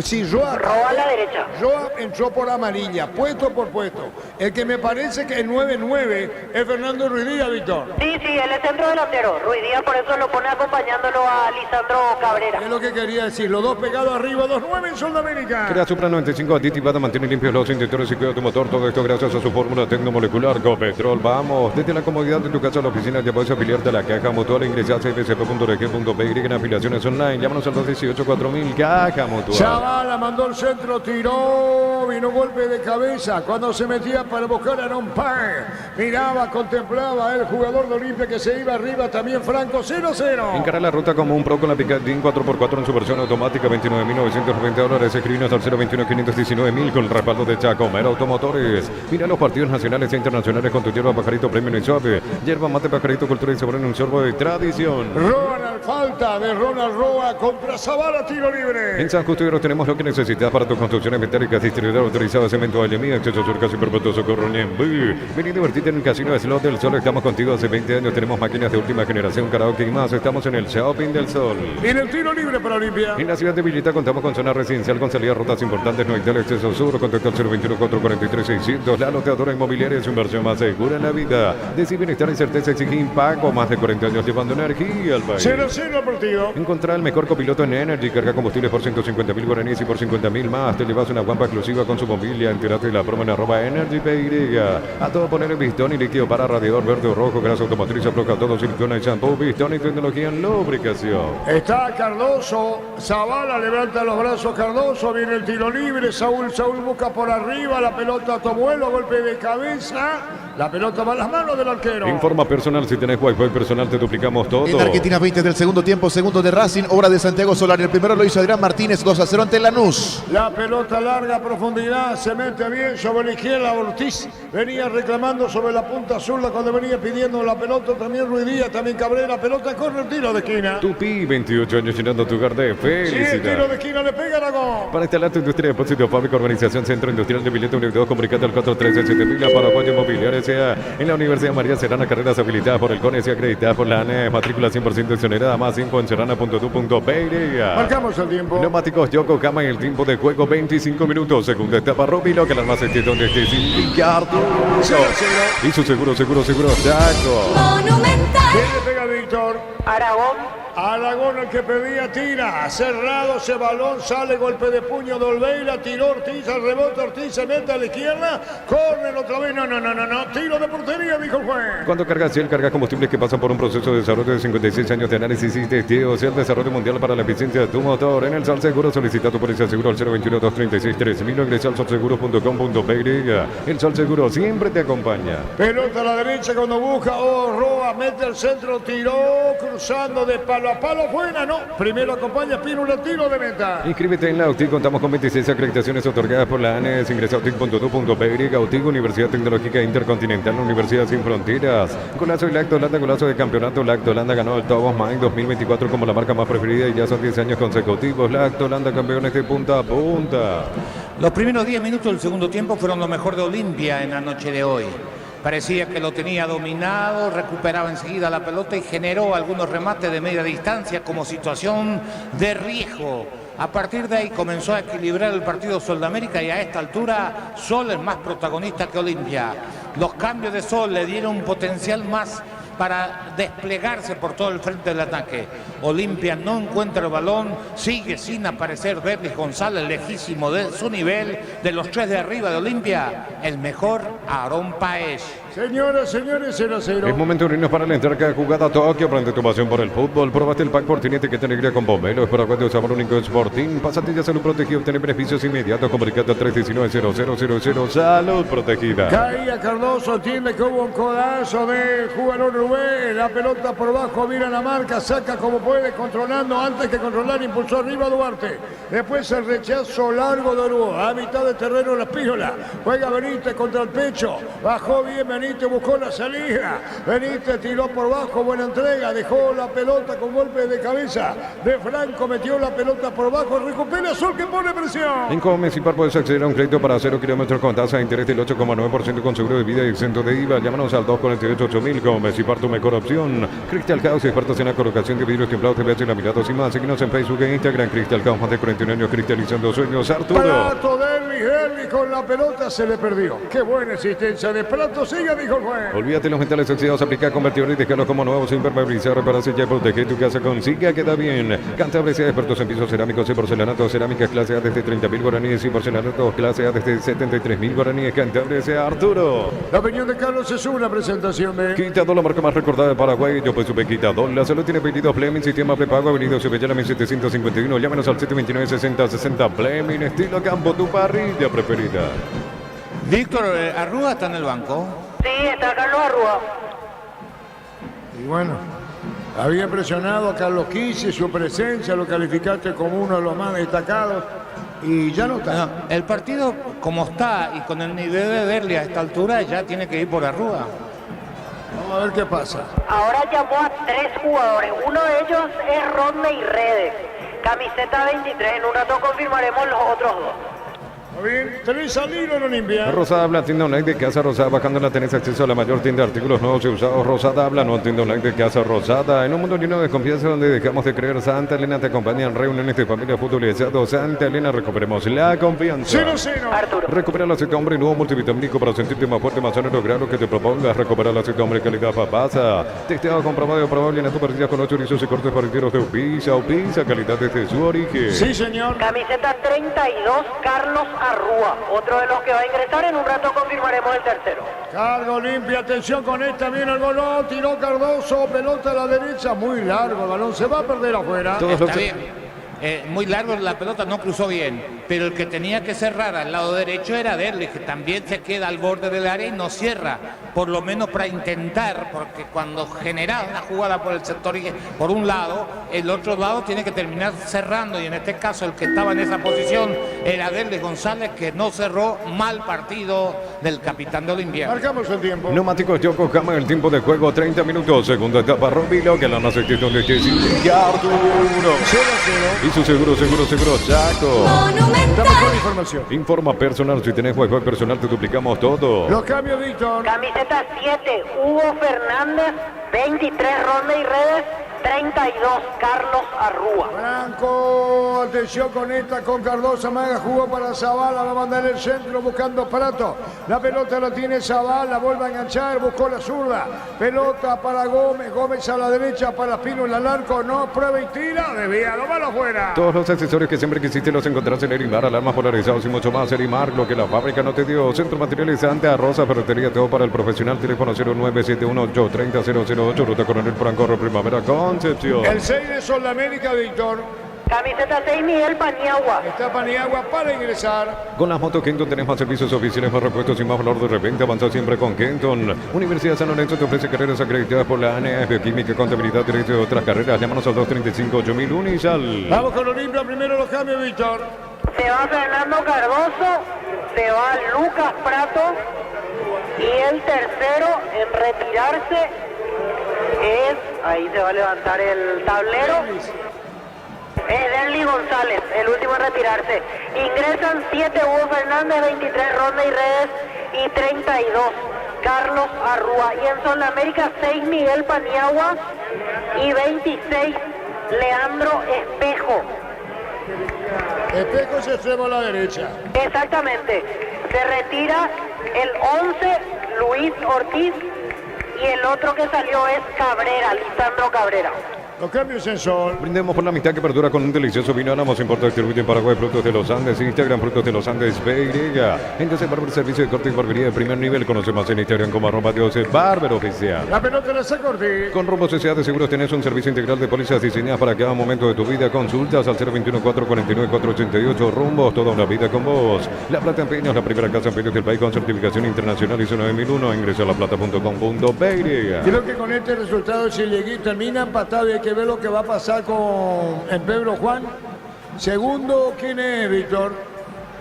Sí, Roa a la derecha. Roa entró por amarilla, puesto por puesto. El que me parece que el 9-9 es Fernando Ruiz Díaz, Víctor. Sí, él es centro delantero. Ruiz Díaz por eso lo pone acompañándolo a Lisandro Cabrera. Es lo que quería decir, los dos pegados arriba, 2-9 en Sudamérica. Crea Supra 95 aditivada, mantiene limpios los interiores y cuida tu motor. Todo esto gracias a su fórmula tecnomolecular Copetrol. Vamos, desde la comodidad de tu casa a la oficina ya puedes afiliarte a la Caja Mutual. Ingresar a cbcp.org.py en afiliaciones online. Llámanos al 218-4000 Caja Mutual. Chavala mandó el centro, tiró, vino golpe de cabeza cuando se metía para buscar a Nompar. Miraba, contemplaba el jugador de Olimpia que se iba arriba, también Franco, 0-0. Encara la ruta como un pro con la Picadin 4x4 en su versión automática, $29.990. Escribinos al 021-519.000 con el respaldo de Chacomer Automotores. Mira los partidos nacionales e internacionales con tu hierba Pajarito Premium y Suave. Hierba Mate Pajarito Cultura y Sabor en un sorbo de tradición. Ronald, falta de Ronald Roa contra Zavala, tiro libre. En San Justo tenemos lo que necesitas para tus construcciones metálicas. Distribuidor autorizado de cemento Allemí, acceso sur casi perpetuo Socorro Ñembú. Ven y divertirte en el Casino de Slot del Sol. Estamos contigo hace 20 años. Tenemos máquinas de última generación, karaoke y más. Estamos en el Shopping del Sol. Viene el tiro libre para Olimpia. En la ciudad de Villita contamos con zona residencial con salidas rutas importantes. No hay del acceso sur. Contacto al 021-443-600. La loteadora inmobiliaria es su inversión más segura en la vida. Decir bienestar y certeza exige Impaco. Más de 40 años llevando energía al país. 0-0 partido. Encontrar el mejor copiloto en Energy. Carga combustible por 150.000 guaraníes y por 50.000 más. Te llevas una guampa exclusiva con su mobilia. Entérate de la promo en @EnergyPY. A todo poner el pistón y líquido para radiador verde o rojo. Grasa automotriz, afloja todo, silicona y shampoo. Pistón y tecnología en lubricación. Está Cardoso. Zavala levanta los brazos. Cardoso. Viene el tiro libre. Saúl busca por arriba. La pelota tomó el golpe de cabeza. La pelota va a las manos del arquero. Informa personal. Si tenés Wi-Fi personal, te duplicamos todo. En Argentina 20 del segundo tiempo, segundo de Racing, obra de Santiago Solari. El primero lo hizo Adrián Martínez, 2-0 ante Lanús. La pelota larga a profundidad, se mete bien sobre la izquierda. Ortiz venía reclamando sobre la punta zurda cuando venía pidiendo la pelota. También Ruidía, también Cabrera. Pelota corre el tiro de esquina. Tupi, 28 años llenando tu hogar de felicidad. Sí, el tiro de esquina le pega Aragón. Para instalar tu industria de depósito, fábrica, organización, centro industrial de billete 1 y 2, comunicate al 413-7000, Paraguay Inmobiliaria S.A. En la Universidad María Serrana, carreras habilitadas por el CONES y acreditadas por la ANE, matrícula 100% exonerada, más info en serrana.tu.pe. Marcamos el tiempo. Neumáticos Yokohama y el tiempo de juego 25 minutos. Segunda etapa, Robilo, que la más extiende donde esté sin Villardo. Y su seguro, Chaco. Monumental. ¿Quién le pega a Víctor? Aragón. Aragón el que pedía tira, cerrado ese balón, sale golpe de puño de Olveira, tiró Ortiz, al rebote Ortiz, se mete a la izquierda, corner otra vez, no, tiro de portería, dijo el juez. Cuando cargas Ciel, cargas combustibles que pasan por un proceso de desarrollo de 56 años de análisis y testeo, Ciel Desarrollo Mundial para la eficiencia de tu motor. En el Sal Seguro solicita tu póliza seguro al 021-236-3000 o ingresa al solseguro.com.pe. El Sal Seguro siempre te acompaña. Pelota a la derecha cuando busca, Roa, mete el centro, tiró, cruzando de palo a palo, buena, no. Primero acompaña Pínula, tiro de meta. Inscríbete en la UTIC, contamos con 26 acreditaciones otorgadas por la ANES. Ingresa a utic.tu.pe. UTIC, Universidad Tecnológica Intercontinental, Universidad Sin Fronteras. Golazo y Lacto Holanda, golazo de campeonato. Lacto Holanda ganó el Top of Mind 2024 como la marca más preferida y ya son 10 años consecutivos. Lacto Holanda, campeones de punta a punta. Los primeros 10 minutos del segundo tiempo fueron lo mejor de Olimpia en la noche de hoy. Parecía que lo tenía dominado, recuperaba enseguida la pelota y generó algunos remates de media distancia como situación de riesgo. A partir de ahí comenzó a equilibrar el partido Sol de América y a esta altura Sol es más protagonista que Olimpia. Los cambios de Sol le dieron un potencial más para desplegarse por todo el frente del ataque. Olimpia no encuentra el balón, sigue sin aparecer Berlis González, lejísimo de su nivel. De los tres de arriba de Olimpia, el mejor Aarón Paez. Señoras, señores, 0-0. Es momento de unirnos para alentar cada jugada. Tokio, aprende tu pasión por el fútbol. Probaste el pack Fortinete que te alegría con Pomelo. Es Paraguay de sabor único Sporting. Pasatilla Salud Protegida, obtener beneficios inmediatos. Comunicate al 319-0000. Salud Protegida. Caía Cardoso, entiende que hubo un codazo de jugador Rubén. La pelota por bajo, mira la marca, saca como puede, controlando. Antes que controlar, impulsó arriba Duarte. Después el rechazo largo de Uruguay. A mitad de terreno la Píola. Juega Benítez contra el pecho. Bajó bien Benítez, buscó la salida. Benítez tiró por bajo, buena entrega. Dejó la pelota con golpe de cabeza de Franco. Metió la pelota por bajo. Recupera Sol que pone presión. En Comecipar puedes acceder a un crédito para 0 kilómetros con tasa de interés del 8,9% con seguro de vida y exento de IVA. Llámanos al 248-8000. Comecipar, tu mejor opción. Crystal House, expertos en la colocación de vidrios templados, TVH, laminados y más. Síguenos en Facebook e Instagram. Crystal House, más de 41 años cristalizando sueños. Arturo. Prato, Derlis con la pelota se le perdió. Qué buena existencia de Prato. Siga, dijo el juez. Olvídate los metales oxidados, aplica convertidor y déjalos como nuevos, impermeabilizar, repararse ya, protege tu casa con Siga, queda bien. Cantabria, expertos en pisos cerámicos y porcelanato, cerámicas clase A desde 30.000 guaraníes y porcelanato clase A desde 73.000 guaraníes. Cantabria, Arturo. La opinión de Carlos es una presentación de Quitador, la marca más recordada de Paraguay. Yo pues supe Quitador. La salud tiene pedido Fleming, sistema prepago, avenida Sevillana 1751. Llámenos al 729-6060. Fleming, estilo campo, tu parrilla preferida. Víctor Arrúa está en el banco. Sí, está Carlos Arrúa. Y bueno, había presionado a Carlos Quise, su presencia, lo calificaste como uno de los más destacados y ya no está. No, el partido como está y con el nivel de Derli a esta altura ya tiene que ir por Arrúa. Vamos a ver qué pasa. Ahora llamó a 3 jugadores. Uno de ellos es Rodney Redes, camiseta 23. En un rato confirmaremos los otros 2. Bien, 3 al hilo en Olimpia. Rosada Habla, tienda online de Casa Rosada. Bajándola tenés acceso a la mayor tienda de artículos nuevos y usados. Rosada Habla, no tienda online de Casa Rosada. En un mundo lleno de confianza donde dejamos de creer, Santa Elena te acompaña en reuniones de familia, fútbol y asado. Santa Elena, recuperemos la confianza. 0-0. Arturo. Recupera el aceite hombre nuevo multivitamínico para sentirte más fuerte, más sano y lograr lo que te propongas. Recupera el aceite hombre calidad papasa. Testeado, comprobado y probable en tu parrilla con 8 chorizos y cortes parrilleros de Upisa, calidad desde su origen. Sí, señor. Camiseta 32, Carlos Arrúa. Otro de los que va a ingresar, en un rato confirmaremos el tercero. Carga Olimpia, atención con esta, viene el golón, tiró Cardoso, pelota a la derecha, muy largo el balón, se va a perder afuera. Todos los, muy largo la pelota, no cruzó bien, pero el que tenía que cerrar al lado derecho era Derlis, que también se queda al borde del área y no cierra, por lo menos para intentar, porque cuando genera una jugada por el sector, por un lado, el otro lado tiene que terminar cerrando, y en este caso el que estaba en esa posición era Derlis González, que no cerró. Mal partido del capitán de Olimpia. Marcamos el tiempo. Neumáticos Yokohama, el tiempo de juego 30 minutos, segunda etapa Robilo, que la más actitud de que y Arturo. 0-0. Y su seguro, Chaco. Damos con información. Informa personal, si tenés juego personal te duplicamos todo. Los cambios, Víctor. Camiseta 7, Hugo Fernández, 23 ronda y redes, 32, Carlos Arrúa. Franco, atención con esta, con Cardoso, Maga jugó para Zavala, va a mandar el centro buscando Prato. La pelota la tiene Zavala, vuelve a enganchar, buscó la zurda. Pelota para Gómez, Gómez a la derecha para Pino en el arco, no, prueba y tira, desvía, lo malo afuera. Todos los accesorios que siempre quisiste los encontrás en Erimar, alarmas polarizados y mucho más. Erimar, lo que la fábrica no te dio. Centro Materiales Santa Rosa, ferretería, todo para el profesional. Teléfono 0971-830-008, Ruta Coronel Francorro, Primavera, Concepción. El 6 de Sol de América, Víctor. Camiseta 6, Miguel Paniagua. Está Paniagua para ingresar. Con las motos Kenton tenés más servicios oficiales, más repuestos y más valor de repente. Avanza siempre con Kenton. Universidad San Lorenzo te ofrece carreras acreditadas por la ANEA, Bioquímica, Contabilidad, Derecho y otras carreras. Llámanos al 235-8000 Unisal. Vamos con Olimpia, primero los cambios, Víctor. Se va Fernando Cardoso, se va Lucas Prato y el tercero en retirarse es, ahí se va a levantar el tablero, es Derlis González, el último en retirarse. Ingresan 7, Hugo Fernández, 23 ronda y redes y 32, Carlos Arrúa. Y en Sol de América 6, Miguel Paniagua y 26, Leandro Espejo. Espejo se extremo a la derecha. Exactamente. Se retira el 11, Luis Ortiz, y el otro que salió es Cabrera, Lisandro Cabrera. Los cambios en Sol. Brindemos por la amistad que perdura con un delicioso vino. Álamos importa distribuye en Paraguay, Frutos de los Andes. Instagram, Frutos de los Andes, PY. Entonces, Barber, servicio de corte y barbería de primer nivel. Conoce más en Instagram como @Dios Barber Oficial. La pelota la saca Ortiz. Con Rombos S.A. de Seguros tenés un servicio integral de pólizas diseñadas para cada momento de tu vida. Consultas al 021-449-488. Rombos, toda una vida con vos. La Plata en Peñas, la primera casa en Peñas del país con certificación internacional ISO 9001. Ingresa a laplata.com.py. Creo que con este resultado, si Legui termina empatado y hay que ver lo que va a pasar en Pedro Juan. Segundo, ¿quién es, Víctor?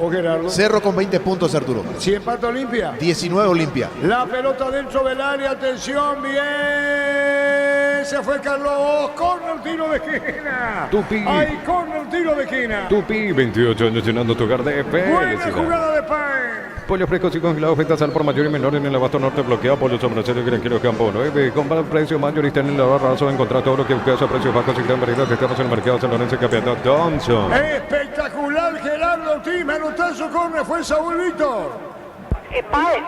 ¿O Gerardo? Cerro con 20 puntos, Arturo. Si empata Olimpia. 19 Olimpia. La pelota dentro del área, atención, bien. Se fue Carlos, corner, tiro de esquina. Tupi. Hay corner, tiro de esquina. Tupi, 28 años llenando tu hogar de Buena felicidad. jugada de Páez. Pollos frescos y congelados, ventas al por mayor y menor en el abasto norte bloqueado. Pollos Sombracero y Granjeros Campo 9. Compra el precio mayorista en el raso. Encontrar todo lo que buscas a precios bajos y gran variedad. Estamos en el mercado San Lorenzo Capitán Thompson. Espectacular, Gerardo Ortiz. Manotazo, corner, fue Saúl Víctor. Páez.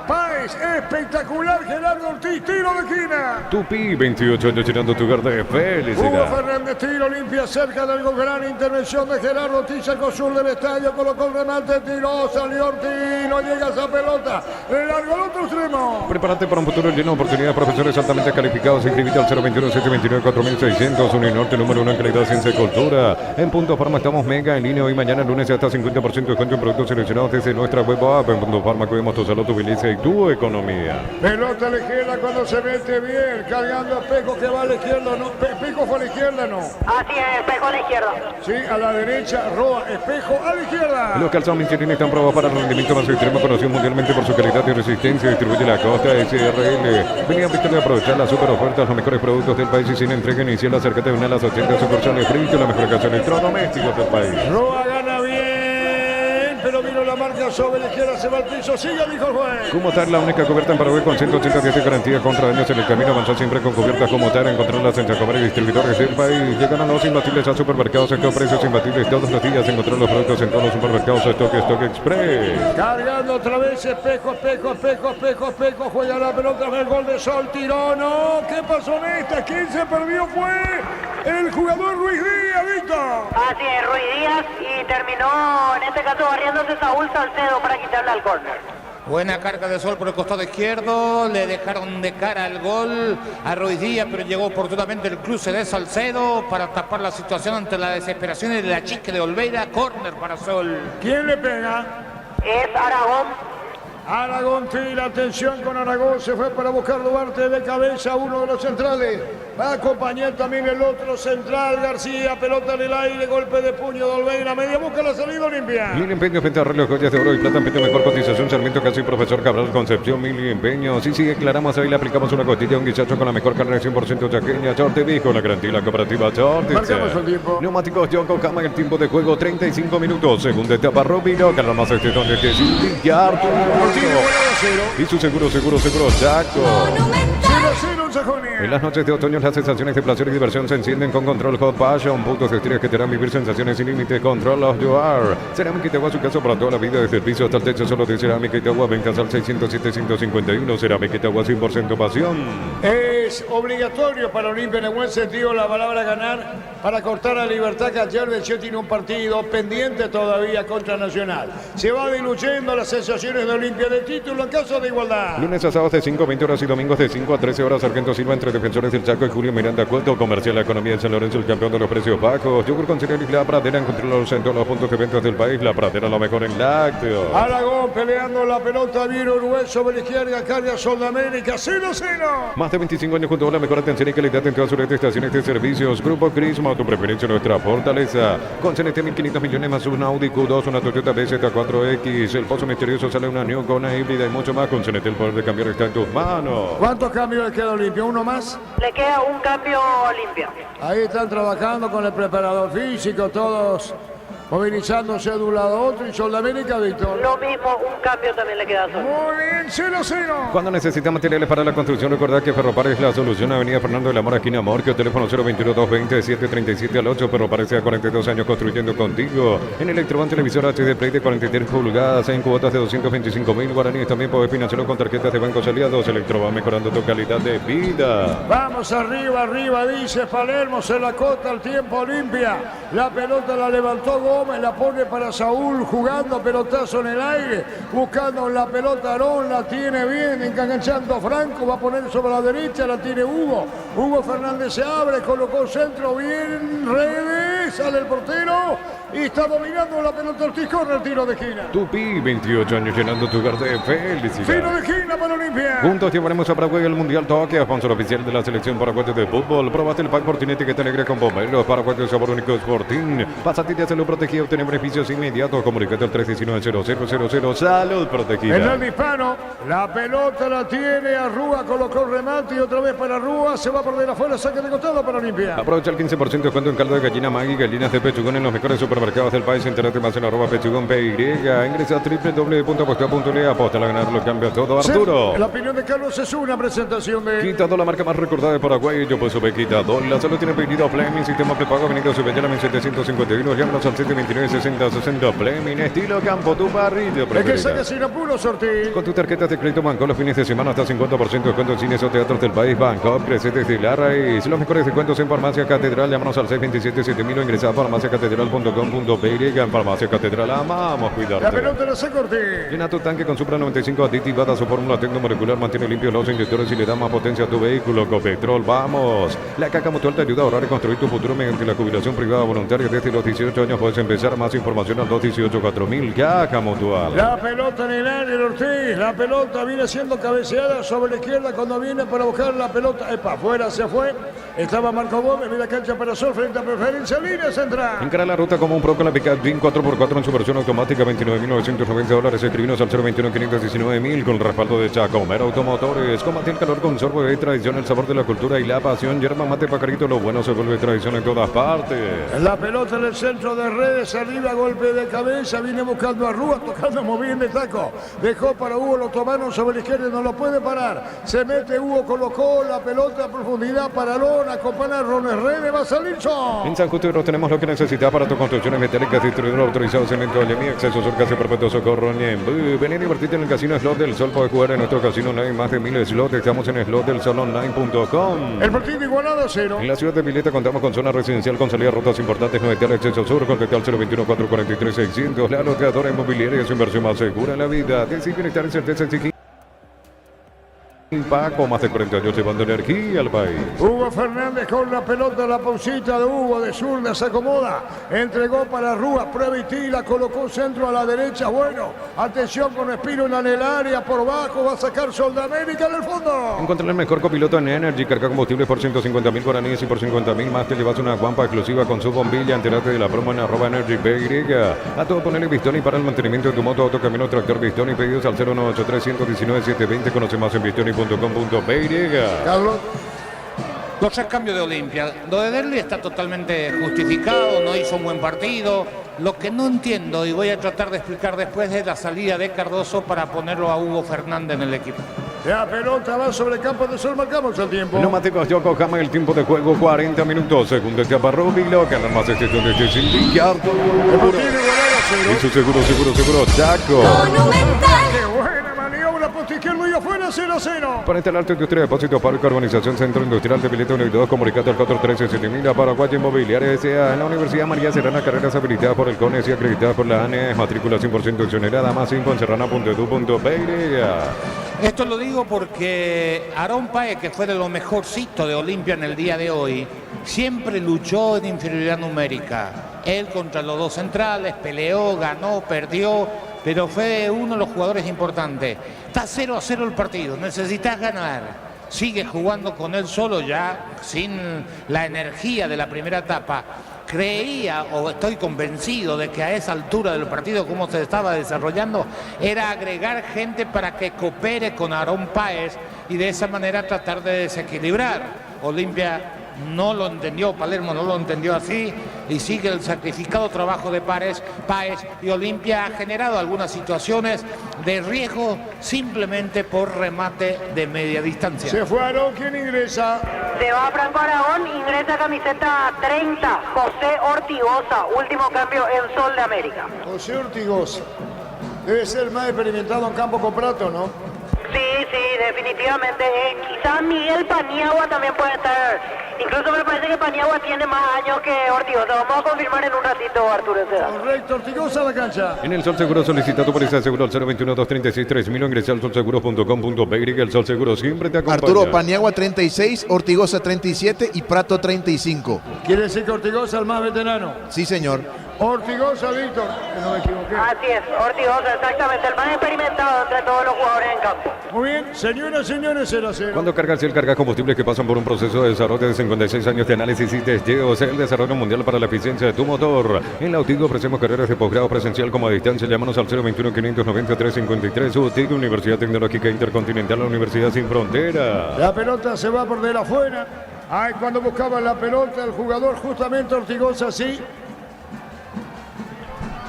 Páez, espectacular, Gerardo Ortiz, tiro de esquina. Tupi, 28 años llenando tu hogar de Hugo felicidad. Fernández, tiro limpia cerca del gol, gran intervención de Gerardo Ortiz, al sur del estadio, colocó el remate, tiró, salió Ortiz, no llega esa pelota, le largó al otro extremo. Prepárate para un futuro lleno de oportunidades. Profesores altamente calificados. Inscribite al 021-729-4600. Uninorte número 1 en calidad, ciencia y cultura. En Punto Farma estamos mega en línea hoy, mañana, lunes, hasta 50% de descuento en productos seleccionados desde nuestra web app. En Punto Farma cuidemos tu salud, tu belleza y tu economía. Pelota a la izquierda cuando se mete bien, cargando a Espejo que va a la izquierda, no, Espejo fue a la izquierda, no. Así es, Espejo a la izquierda. Sí, a la derecha, Roa, Espejo a la izquierda. Los calzados Michelin están probados para el rendimiento más extremo, conocido mundialmente por su calidad y resistencia. Distribuye la Costa SRL. Venía a Víctor de aprovechar las super ofertas, los mejores productos del país y sin entrega inicial. Acércate a una de las 80 sucursales Frito, la mejor casa de electrodomésticos del país. Roa gana bien, pero vino la marca sobre la izquierda, se va al piso, sigue, dijo el juez. Comotar, la única cubierta en Paraguay con 180 días de garantía contra daños en el camino. Avanza siempre con cubiertas Comotar. Encontrarlas en Chacobar y distribuidores del país. Llegan a los imbatibles a supermercados. En precios imbatibles todos los días. Encontrar los productos en todos los supermercados. Stock Express. Cargando otra vez Espejo. Juega la pelota en el gol de Sol. Tiró, no. ¿Qué pasó en esta? ¿Quién se perdió? Fue el jugador Ruiz Díaz, Víctor. Así es, Ruiz Díaz, y terminó en este caso barriéndose Saúl Salcedo para quitarle al córner. Buena carga de Sol por el costado izquierdo, le dejaron de cara el gol a Ruiz Díaz, pero llegó oportunamente el cruce de Salcedo para tapar la situación ante la desesperación de la chica de Olveira. Córner para Sol. ¿Quién le pega? Es Aragón. Aragón tira, atención con Aragón, se fue para buscar Duarte de cabeza, uno de los centrales. Va a acompañar también el otro central, García, pelota en el aire, golpe de puño de Olveira, media busca la salida Olimpia. Mil empeños frente a reloj, joyas de oro y plata, empeño mejor cotización, Sarmiento casi Profesor Cabral Concepción, Mil empeños. Sí, sí, aclaramos ahí, le aplicamos una costilla, un guisacho con la mejor carne 100% chaqueña, Chortevis con la garantía la cooperativa Chortevis. Marcamos el tiempo. Neumáticos Yokohama, el tiempo de juego 35 minutos, segunda etapa Robilo, que más este donde que sin billar, y su seguro Chaco. En las noches de otoño las sensaciones de placer y diversión se encienden con Control Hot Passion, puntos de estrés que te harán vivir sensaciones sin límite. Control of You Are. Cerámica Itagua, su caso para toda la vida, de servicio hasta el techo solo de Cerámica Itagua. Ventas al 607-151. Cerámica Itagua, 100% pasión. Es obligatorio para Olimpia en el buen sentido la palabra ganar para cortar a Libertad, que ayer venció, tiene un partido pendiente todavía contra Nacional. Se va diluyendo las sensaciones de Olimpia de título en caso de igualdad. Lunes a sábados de 5 a 20 horas y domingos de 5 a 13 horas. Sargento Silva entre Defensores del Chaco y Julio Miranda Cueto. Comercial La Economía de San Lorenzo, el campeón de los precios bajos. Yogur con cereal y La Pradera, encontrarlos en todos los puntos de ventas del país. La Pradera, lo mejor en lácteos. Aragón peleando la pelota, viene Uruguay sobre la izquierda, carga Sudamérica, 0-0. Más de 25 años junto a la mejor atención y calidad en todas sus estaciones de servicios. Grupo Crisma, tu preferencia, nuestra fortaleza. Con CNT 1.500 millones más un Audi Q2, una Toyota BZ4X. El pozo misterioso sale una New con una híbrida y mucho más. Con CNT el poder de cambiar está en tus manos. ¿Cuántos cambios le queda a Olimpia? ¿Uno más? Le queda un cambio Olimpia. Ahí están trabajando con el preparador físico, todos movilizándose de un lado a otro. Y Sudamérica, Víctor. Lo mismo, un cambio también le queda solo. Muy bien, 0-0. Cuando necesita materiales para la construcción, recordad que Ferropar es la solución. Avenida Fernando de la Mora, esquina Morquio, teléfono 022-220-737 al 8. Ferropar a 42 años construyendo contigo. En Electroban, televisor HD Play de 43 pulgadas, en cuotas de 225.000 guaraníes. También podés financiarlo con tarjetas de bancos aliados. Electroban, mejorando tu calidad de vida. Vamos arriba, dice Palermo, se la cota al tiempo Olimpia. La pelota la levantó Gómez, la pone para Saúl, jugando pelotazo en el aire, buscando la pelota Arón, la tiene bien, enganchando Franco, va a poner sobre la derecha, la tiene Hugo. Hugo Fernández se abre, colocó centro, bien, Redes, sale el portero y está dominando la pelota Ortiz, corre el tiro de esquina. Tupi, 28 años llenando tu hogar de felicidad. Tiro de esquina para Olimpia. Juntos llevaremos a Paraguay al Mundial Toque, sponsor oficial de la selección paraguaya de fútbol. Probaste el pack Fortinete que te alegra con bomberos. Paraguay de sabor único Sporting. Pasate de hacerlo protegido, obtener beneficios inmediatos. Comunicate al 319-0000. Salud protegida. En el disparo, la pelota la tiene Arrúa, colocó el remate y otra vez para Arrúa. Se va a perder afuera, saque de costado para Olimpia. Aprovecha el 15% de descuento en caldo de gallina Maggi, gallinas de pechugón en los mejores supermercados del país. Entérate más en @pechugón PY. Ingresa a www.aposta.le. Aposta a ganar, lo cambia todo. Arturo. Sí, la opinión de Carlos es una presentación de Quitado, la marca más recordada de Paraguay. Yo pues sube Quitado. La salud tiene pedido Fleming, sistema prepago, avenida Subellana 1751. Llámanos al 729-6060. Fleming, estilo campo, tu barrillo es preferida. que saca sin apuro, Sortín. Con tu tarjeta de crédito Banco, los fines de semana hasta 50% de descuento en cines o teatros del país. Banco, crece desde la raíz. Los mejores descuentos en Farmacia Catedral. Llámanos al 627-7000 o ingresa a farmaciacatedral.com.py. En Farmacia Catedral amamos cuidarte. La pelota la saca Ortiz. Llena tu tanque con Supra 95 aditivada. Su fórmula tecnomolecular mantiene limpios los inyectores y le da más potencia a tu vehículo. Copetrol, vamos. La Caja Mutual te ayuda a ahorrar y construir tu futuro mediante la jubilación privada voluntaria. Desde los 18 años puedes empezar. Más información al 218-4000. Caja Mutual. La pelota en el aire, Ortiz. La pelota viene siendo cabeceada sobre la izquierda cuando viene para buscar la pelota. Epa, afuera se fue. Estaba Marco Gómez. Mira cancha para Sol frente a Preferencia. Línea central. Encara la ruta como un pro con la Pickup Dream 4x4 en su versión automática. $29.990. Escribinos al 021-519.000 con respaldo de Chacomer Automotores. Combate el calor con sorbo de tradición, el sabor de la cultura y la pasión. Yerba mate Pacarito, lo bueno se vuelve tradición en todas partes. La pelota en el centro de Redes, arriba, golpe de cabeza, viene buscando a Rúa, tocando muy bien de taco. Dejó para Hugo, lo tomaron sobre la izquierda y no lo puede parar. Se mete Hugo, colocó la pelota a profundidad para Lona, acompaña a Rones Redes, va a salir Son. En San Justo tenemos lo que necesitas para tus construcciones metálicas, distribuidor autorizado, cemento, Alemi, acceso sur, casi perpetuo, socorro, Ñembu. Ven y divertirte en el casino Slot del Sol, puedes jugar en nuestro casino online, más de 1000 slots, estamos en slotdelsolonline.com. El partido igualado a 0. En la ciudad de Pileta contamos con zona residencial con salida a rutas importantes, no acceso sur, contacta al 021-443-600. La Loteadora Inmobiliaria es su inversión más segura en la vida. Decir bienestar y certeza en Paco, más de 40 años llevando energía al país. Hugo Fernández con la pelota, la pausita de Hugo de zurda, se acomoda, entregó para Rúa, prueba y tira, colocó centro a la derecha, bueno, atención con Espino en el área, por bajo, va a sacar Sol de América del fondo. Encuentra el mejor copiloto en Energy, carga combustible por 150.000 guaraníes y por 50.000 más te llevas una guampa exclusiva con su bombilla. Entérate de la promo en @EnergyPY. A todo ponerle Bistoni para el mantenimiento de tu moto, auto, camino, tractor Bistoni. Pedidos al 0983-119-720. Conoce más en bistoni.com.py. Carlos. Los 3 cambios de Olimpia. Lo de Derli está totalmente justificado, no hizo un buen partido. Lo que no entiendo, y voy a tratar de explicar después, es la salida de Cardoso para ponerlo a Hugo Fernández en el equipo. La pelota va sobre el campo de Sol, marcamos el tiempo. Neumáticos Yokohama, el tiempo de juego 40 minutos. Segundo etapa Rubilo, que anda más excepción de este sindicato. Y su seguro, Chaco. ¡Qué buena maniobra! Poste izquierdo y afuera, 0-0. Para instalar tu industria de depósito para carbonización, Centro Industrial de Pileto 1 y 2, comunicate al 413-7000. Paraguay Inmobiliaria S.A. En la Universidad María Serrana, carreras habilitadas por el CONES y acreditadas por la ANE. Matrícula 100% exonerada, más info en serrana.edu.py. Esto lo digo porque Aarón Páez, que fue de lo mejorcito de Olimpia en el día de hoy, siempre luchó en inferioridad numérica. Él contra los dos centrales, peleó, ganó, perdió, pero fue uno de los jugadores importantes. Está 0-0 el partido, necesitas ganar. Sigue jugando con él solo ya, sin la energía de la primera etapa. Creía, o estoy convencido de que a esa altura del partido, como se estaba desarrollando, era agregar gente para que coopere con Aarón Páez y de esa manera tratar de desequilibrar. Olimpia no lo entendió, Palermo no lo entendió así, y sigue el sacrificado trabajo de Páez, y Olimpia ha generado algunas situaciones de riesgo simplemente por remate de media distancia. Se fue Aarón, ¿quién ingresa? Se va Franco Aragón, ingresa camiseta 30, José Ortigoza, último cambio en Sol de América. José Ortigoza, debe ser más experimentado en campo con Prato, ¿no? Sí, definitivamente. Quizás Miguel Paniagua también puede estar. Incluso me parece que Paniagua tiene más años que Ortigoza. Vamos a confirmar en un ratito, Arturo Seda. Correcto, Ortigoza a la cancha. En el Sol Seguro solicita tu póliza de seguro al 021-236-3000 o ingresa al solseguro.com.py. El Sol Seguro siempre te acompaña. Arturo, Paniagua 36, Ortigoza 37 y Prato 35. ¿Quiere decir que Ortigoza es el más veterano? Sí, señor. Ortigoza, Víctor, que no me equivoqué. Así es, Ortigoza, exactamente, el más experimentado entre todos los jugadores en campo. Muy bien, señoras y señores, 0-0. Cuando cargas Shell, carga combustibles que pasan por un proceso de desarrollo de 56 años de análisis y testeos, el desarrollo mundial para la eficiencia de tu motor. En la UTIG ofrecemos carreras de posgrado presencial como a distancia. Llámanos al 021-593-53. UTIG, Universidad Tecnológica Intercontinental, la Universidad Sin Frontera. La pelota se va por de la afuera. Ay, cuando buscaba la pelota, el jugador justamente Ortigoza, sí.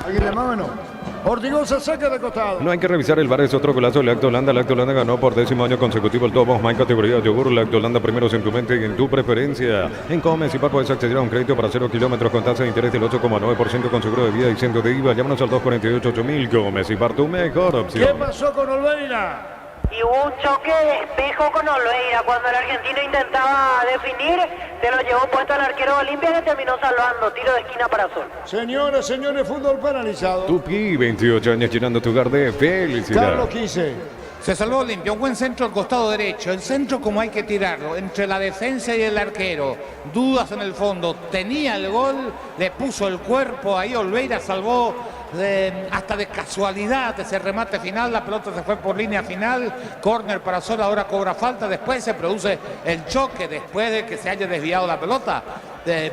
¿Alguien llamaba o no? Ortigoza saca de costado. No hay que revisar el VAR, es otro golazo. Lactolanda ganó por 10º año consecutivo el Top of Mind categoría yogur. Lactolanda primeros en tu mente y en tu preferencia. En Comes y puedes acceder a un crédito para 0 kilómetros con tasa de interés del 8,9% con seguro de vida y 100 de IVA. Llámanos al 248-8000. Comes y tu mejor opción. ¿Qué pasó con Olveira? Y hubo un choque de espejo con Olveira. Cuando el argentino intentaba definir, se lo llevó puesto al arquero de Olimpia, que terminó salvando. Tiro de esquina para Sol. Señoras, señores, fútbol paralizado. Tupi, 28 años llenando tu hogar de felicidad. Carlos Quise. Se salvó Olimpia, un buen centro al costado derecho. El centro como hay que tirarlo, entre la defensa y el arquero. Dudas en el fondo. Tenía el gol, le puso el cuerpo ahí. Olveira salvó hasta de casualidad ese remate final. La pelota se fue por línea final. Córner para Sol, ahora cobra falta. Después se produce el choque después de que se haya desviado la pelota.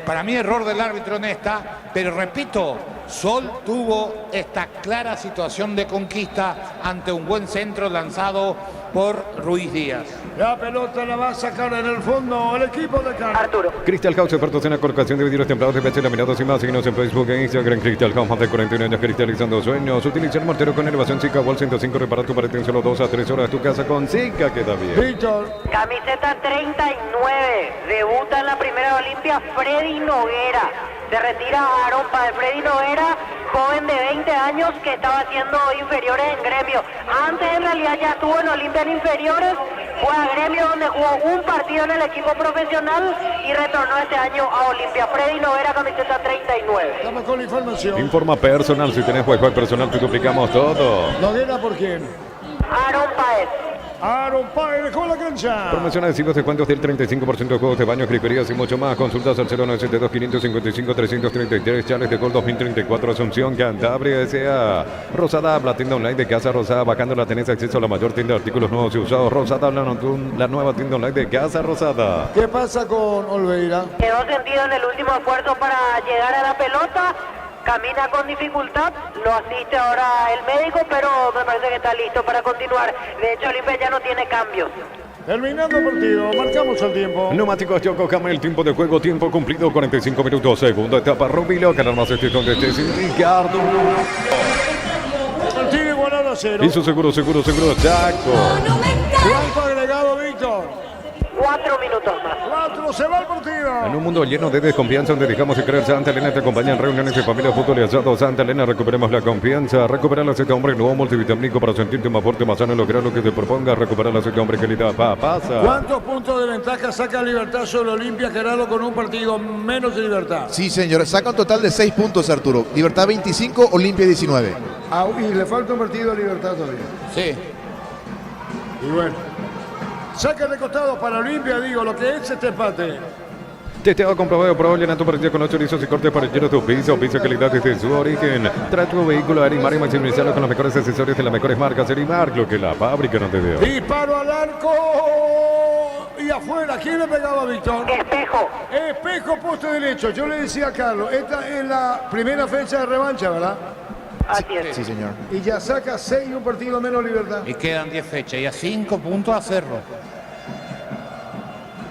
Para mí error del árbitro en esta, pero repito, Sol tuvo esta clara situación de conquista ante un buen centro lanzado por Ruiz Díaz. La pelota la va a sacar en el fondo el equipo de Carlos. Arturo. Crystal House, expertos en la colocación de vidrios templados de pecho laminados y más. Síguenos en Facebook e Instagram. Crystal House, más de 41 años cristalizando sueños. Utiliza el mortero con elevación Zika Wall 105. Repara tu pared en solo 2 a 3 horas. Tu casa con Zika queda bien. Víctor. Camiseta 39. Debuta en la primera Olimpia Freddy Noguera. Se retira Aarón Páez. Freddy Noguera, joven de 20 años que estaba haciendo inferiores en Gremio. Antes en realidad ya estuvo en Olimpia en inferiores, fue a Gremio, donde jugó un partido en el equipo profesional y retornó este año a Olimpia. Freddy Novera, camiseta 39. Estamos con la información. Informa personal, si tenés Wi-Fi personal, te duplicamos todo. ¿Noguera por quién? Aaron Paez. Aaron Paez con la cancha. Promociones adhesivos, descuentos del 35% de juegos de baños, griferías y mucho más. Consultas al 0972-555-333. Chales de Gol 2034, Asunción, Cantabria, S.A. Rosada, la tienda online de Casa Rosada. Bajándola tenés acceso a la mayor tienda de artículos nuevos y usados. Rosada, la nueva tienda online de Casa Rosada. ¿Qué pasa con Olveira? Quedó sentido en el último esfuerzo para llegar a la pelota. Camina con dificultad, lo asiste ahora el médico, pero me parece que está listo para continuar. De hecho, Olimpia ya no tiene cambios. Terminando el partido, marcamos el tiempo. Neumáticos Yokohama, el tiempo de juego, tiempo cumplido, 45 minutos. Segunda etapa, Rubilo, ganar más este donde esté sin Ricardo. Partido igualado a 0. Y su seguro, Chaco. ¿Cuánto agregado, Víctor? 4 minutos más. 4, se va el partido. En un mundo lleno de desconfianza donde dejamos de creer, Santa Elena te acompaña en reuniones de familia, fútbol y asado. Santa Elena, recuperemos la confianza. Recupera el aceite hombre nuevo multivitamínico para sentirte más fuerte, más sano y lograr lo que te proponga. Recupera el aceite hombre que le da pasa. ¿Cuántos puntos de ventaja saca Libertad sobre Olimpia, Gerardo, con un partido menos de Libertad? Sí, señor. Saca un total de 6 puntos, Arturo. Libertad 25, Olimpia 19. Ah, y le falta un partido a Libertad todavía. Sí. Y bueno. Saca de costado para Olimpia, digo, lo que es este empate. Testeo comprobado, probable, llenato para con 8 lisos y cortes para lleno tu piso calidad desde su origen. Trae tu vehículo a Arimar y maximizarlo con los mejores accesorios de las mejores marcas. Arimar, lo que la fábrica no te dio. Disparo al arco y afuera. ¿Quién le pegaba a Víctor? Espejo. Espejo, poste derecho. Yo le decía a Carlos, esta es la primera fecha de revancha, ¿verdad? Así es. Sí, señor. Y ya saca 6 y un partido menos Libertad. Y quedan 10 fechas y a 5 puntos a Cerro.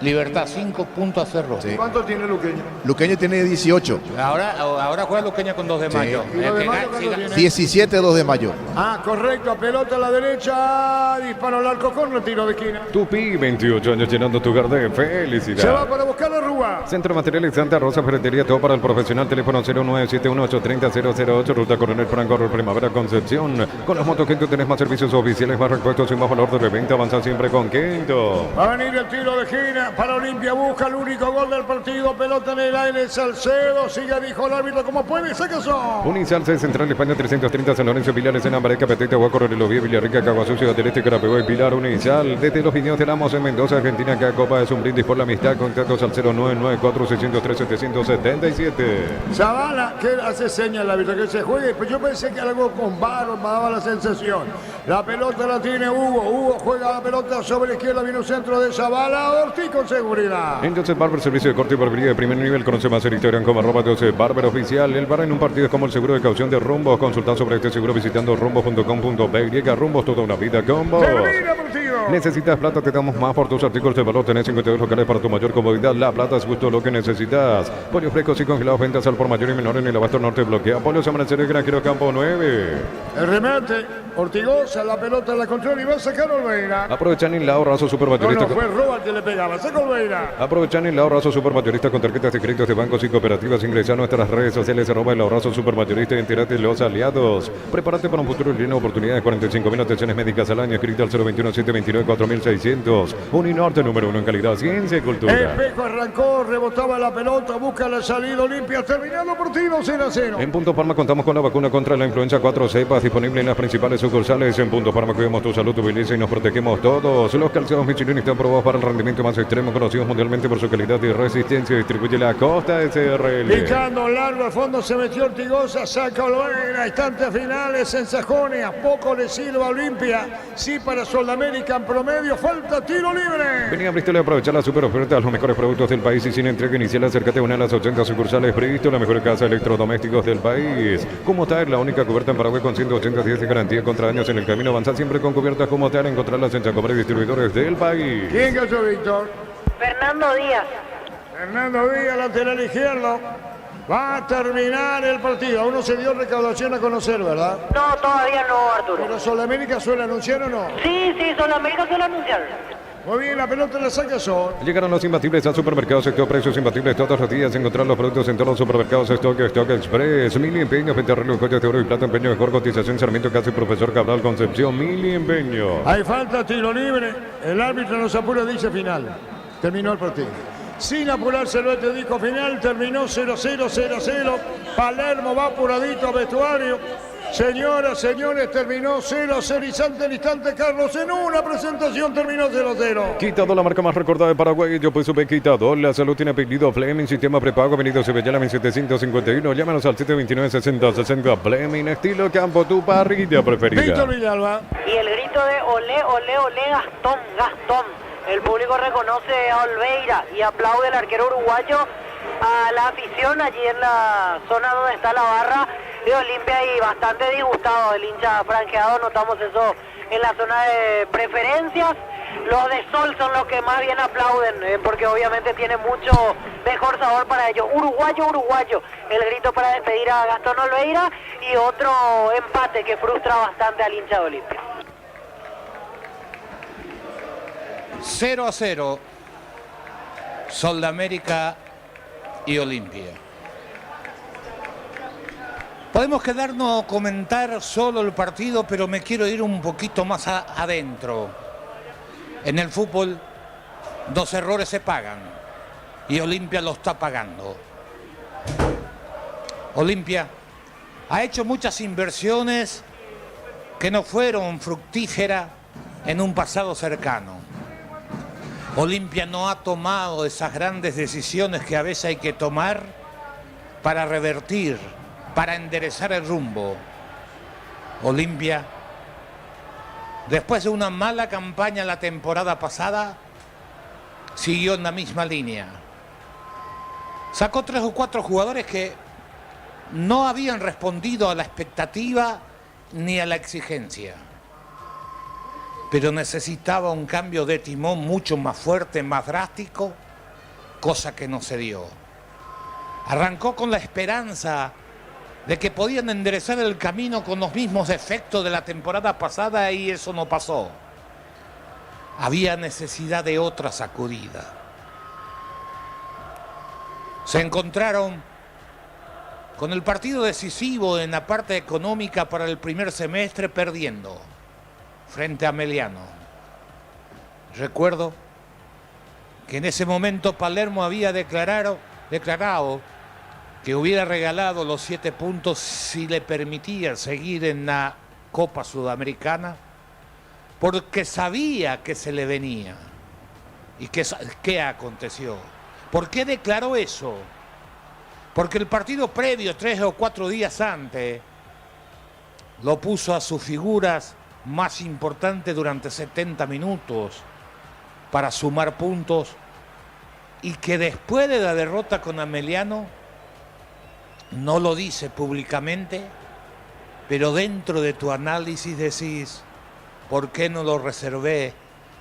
Libertad, 5 puntos a Cerro. Sí. ¿Cuánto tiene Luqueño? Luqueño tiene 18. Ahora juega Luqueño con 2 de mayo. ¿Y 2 de mayo cuándo tiene? 17, 2 de mayo. Ah, correcto. Pelota a la derecha. Disparo al arco con retiro de esquina. Tupi, 28 años llenando tu hogar de felicidad. Se va para buscar la Rúa. Centro de Materiales Santa Rosa, ferretería, todo para el profesional. Teléfono 0971-830-008. Ruta Coronel Franco, Primavera, Concepción. Con las motos Kento tenés más servicios oficiales, más repuestos y más valor de reventa. Avanza siempre con Kento. Va a venir el tiro de esquina para Olimpia. Busca el único gol del partido. Pelota en el aire. Salcedo. Sigue, dijo el árbitro. Como puede, saca eso. Unisalce Central España 330, San Lorenzo, Pilares, en Ambareca, Petete, Huacorro, Relovía, Villarrica, Caguazú, Ciudad del Este, Carapeguá y Pilar. Unisal. Desde los Pineos de Lamos en Mendoza, Argentina. Cada copa es un brindis por la amistad. Contactos al 0994-603-777. Zavala, que hace señas el árbitro que se juegue. Pues yo pensé que algo con VAR me daba la sensación. La pelota la tiene Hugo. Hugo juega la pelota sobre la izquierda. Viene un centro de Zavala. Ortiz con seguridad. Entonces Barber, servicio de corte y barbería de primer nivel. Conoce más en Instagram como @Barber Oficial. El bar en un partido es como el seguro de caución de Rumbos. Consulta sobre este seguro visitando rumbos.com.pe. Llega Rumbos, toda una vida con vos. Necesitas plata, te damos más por tus artículos de valor. Tenés 52 locales para tu mayor comodidad. La plata es justo lo que necesitas. Pollos frescos y congelados, ventas al por mayor y menor en el abasto norte. Bloquea Pollos Amanecer, Granjero Campo 9. El remate, Ortigosa, la pelota la controla y va a sacar Olveira. Aprovechan el ahorrazo supermayorista. No, fue Roba el que le pegaba, saca Olveira. Aprovechan el ahorrazo supermayorista con tarjetas de créditos de bancos y cooperativas. Ingresa a nuestras redes sociales, el ahorrazo supermayorista y entérate de los aliados. Prepárate para un futuro lleno de oportunidades. 45.000 atenciones médicas al año. Escrita al 021-729-4600. Uninorte, número 1 en calidad, ciencia y cultura. Espejo arrancó, rebotaba la pelota, busca la salida Olimpia. Terminando partido 0-0. En Punto Parma contamos con la vacuna contra la influenza 4 cepas disponible en las principales sucursales. En Punto Parma cuidamos tu salud, tu belleza y nos protegemos todos. Los calzados Michelin están probados para el rendimiento más extremo, conocidos mundialmente por su calidad y resistencia. Distribuye la Costa SRL. Picando largo al fondo se metió Ortigosa, saca Olveira. Instantes finales en Sajonia. Poco le sirve a Olimpia. Sí para Sudamérica en promedio. Falta tiro libre. Venía a Bristol a aprovechar la super oferta, los mejores productos del país y sin entrega inicial. Acércate a una de las 80 sucursales Bristol, la mejor casa de electrodomésticos del país. Como tal, la única cubierta en Paraguay con 180 días de garantía contra daños en el camino. Avanzar siempre con cubiertas como tal. Encontrarlas en Chancomar y distribuidores del país. ¿Quién cayó, Víctor? Fernando Díaz. Fernando Díaz, lateral izquierdo. Va a terminar el partido. Aún no se dio recaudación a conocer, ¿verdad? No, todavía no, Arturo. ¿Pero Sudamérica suele anunciar o no? Sí, Sudamérica suele anunciar. Muy bien, la pelota la saca Sol. Llegaron los imbatibles al supermercado Stock, precios imbatibles todos los días. Encontrar los productos en todos los supermercados Stock Express. Mili Empeño, venta reloj, joyas de oro y plata, empeño mejor cotización, Sarmiento, Casi, Profesor Cabral, Concepción, Mili Empeño. Hay falta, tiro libre. El árbitro nos apura, dice final. Terminó el partido. Sin apurarse el te dijo final, terminó 0-0, 0-0. Palermo va apuradito a vestuario. Señoras, señores, terminó 0-0 y instante Carlos en una presentación terminó 0-0. Quitado, la marca más recordada de Paraguay. Yo pues supe Quitado. La salud tiene apellido Fleming, sistema prepago, Avenida Cebellala 1751. Llámanos al 729-6060. Fleming, estilo campo, tu parrilla preferida. Víctor Villalba. Y el grito de olé, olé, olé, Gastón, Gastón. El público reconoce a Olveira y aplaude al arquero uruguayo, a la afición allí en la zona donde está la barra de Olimpia y bastante disgustado el hincha franjeado, notamos eso en la zona de preferencias. Los de Sol son los que más bien aplauden, porque obviamente tiene mucho mejor sabor para ellos. Uruguayo, uruguayo, el grito para despedir a Gastón Olveira y otro empate que frustra bastante al hincha de Olimpia. 0-0, Sol de América y Olimpia. Podemos quedarnos a comentar solo el partido, pero me quiero ir un poquito más adentro. En el fútbol, 2 errores se pagan y Olimpia lo está pagando. Olimpia ha hecho muchas inversiones que no fueron fructíferas en un pasado cercano. Olimpia no ha tomado esas grandes decisiones que a veces hay que tomar para revertir, para enderezar el rumbo. Olimpia, después de una mala campaña la temporada pasada, siguió en la misma línea. Sacó 3 o 4 jugadores que no habían respondido a la expectativa ni a la exigencia. Pero necesitaba un cambio de timón mucho más fuerte, más drástico, cosa que no se dio. Arrancó con la esperanza de que podían enderezar el camino con los mismos efectos de la temporada pasada y eso no pasó. Había necesidad de otra sacudida. Se encontraron con el partido decisivo en la parte económica para el primer semestre perdiendo frente a Meliano. Recuerdo que en ese momento Palermo había declarado que hubiera regalado los 7 puntos si le permitía seguir en la Copa Sudamericana, porque sabía que se le venía. ¿Y qué aconteció? ¿Por qué declaró eso? Porque el partido previo, 3 o 4 días antes, lo puso a sus figuras más importante durante 70 minutos para sumar puntos y que después de la derrota con Ameliano no lo dice públicamente, pero dentro de tu análisis decís, ¿por qué no lo reservé?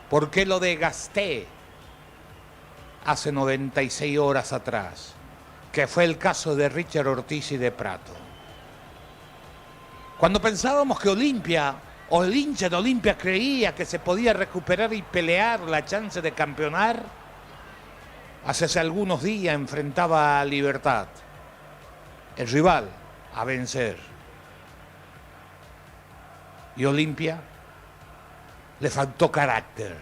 ¿Por qué lo desgasté hace 96 horas atrás? Que fue el caso de Richard Ortiz y de Prato. Cuando pensábamos que Olimpia o el hincha de Olimpia creía que se podía recuperar y pelear la chance de campeonar, hace algunos días enfrentaba a Libertad, el rival a vencer. Y Olimpia le faltó carácter.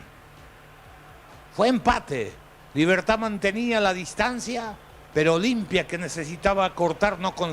Fue empate. Libertad mantenía la distancia, pero Olimpia, que necesitaba cortar, no consiguió.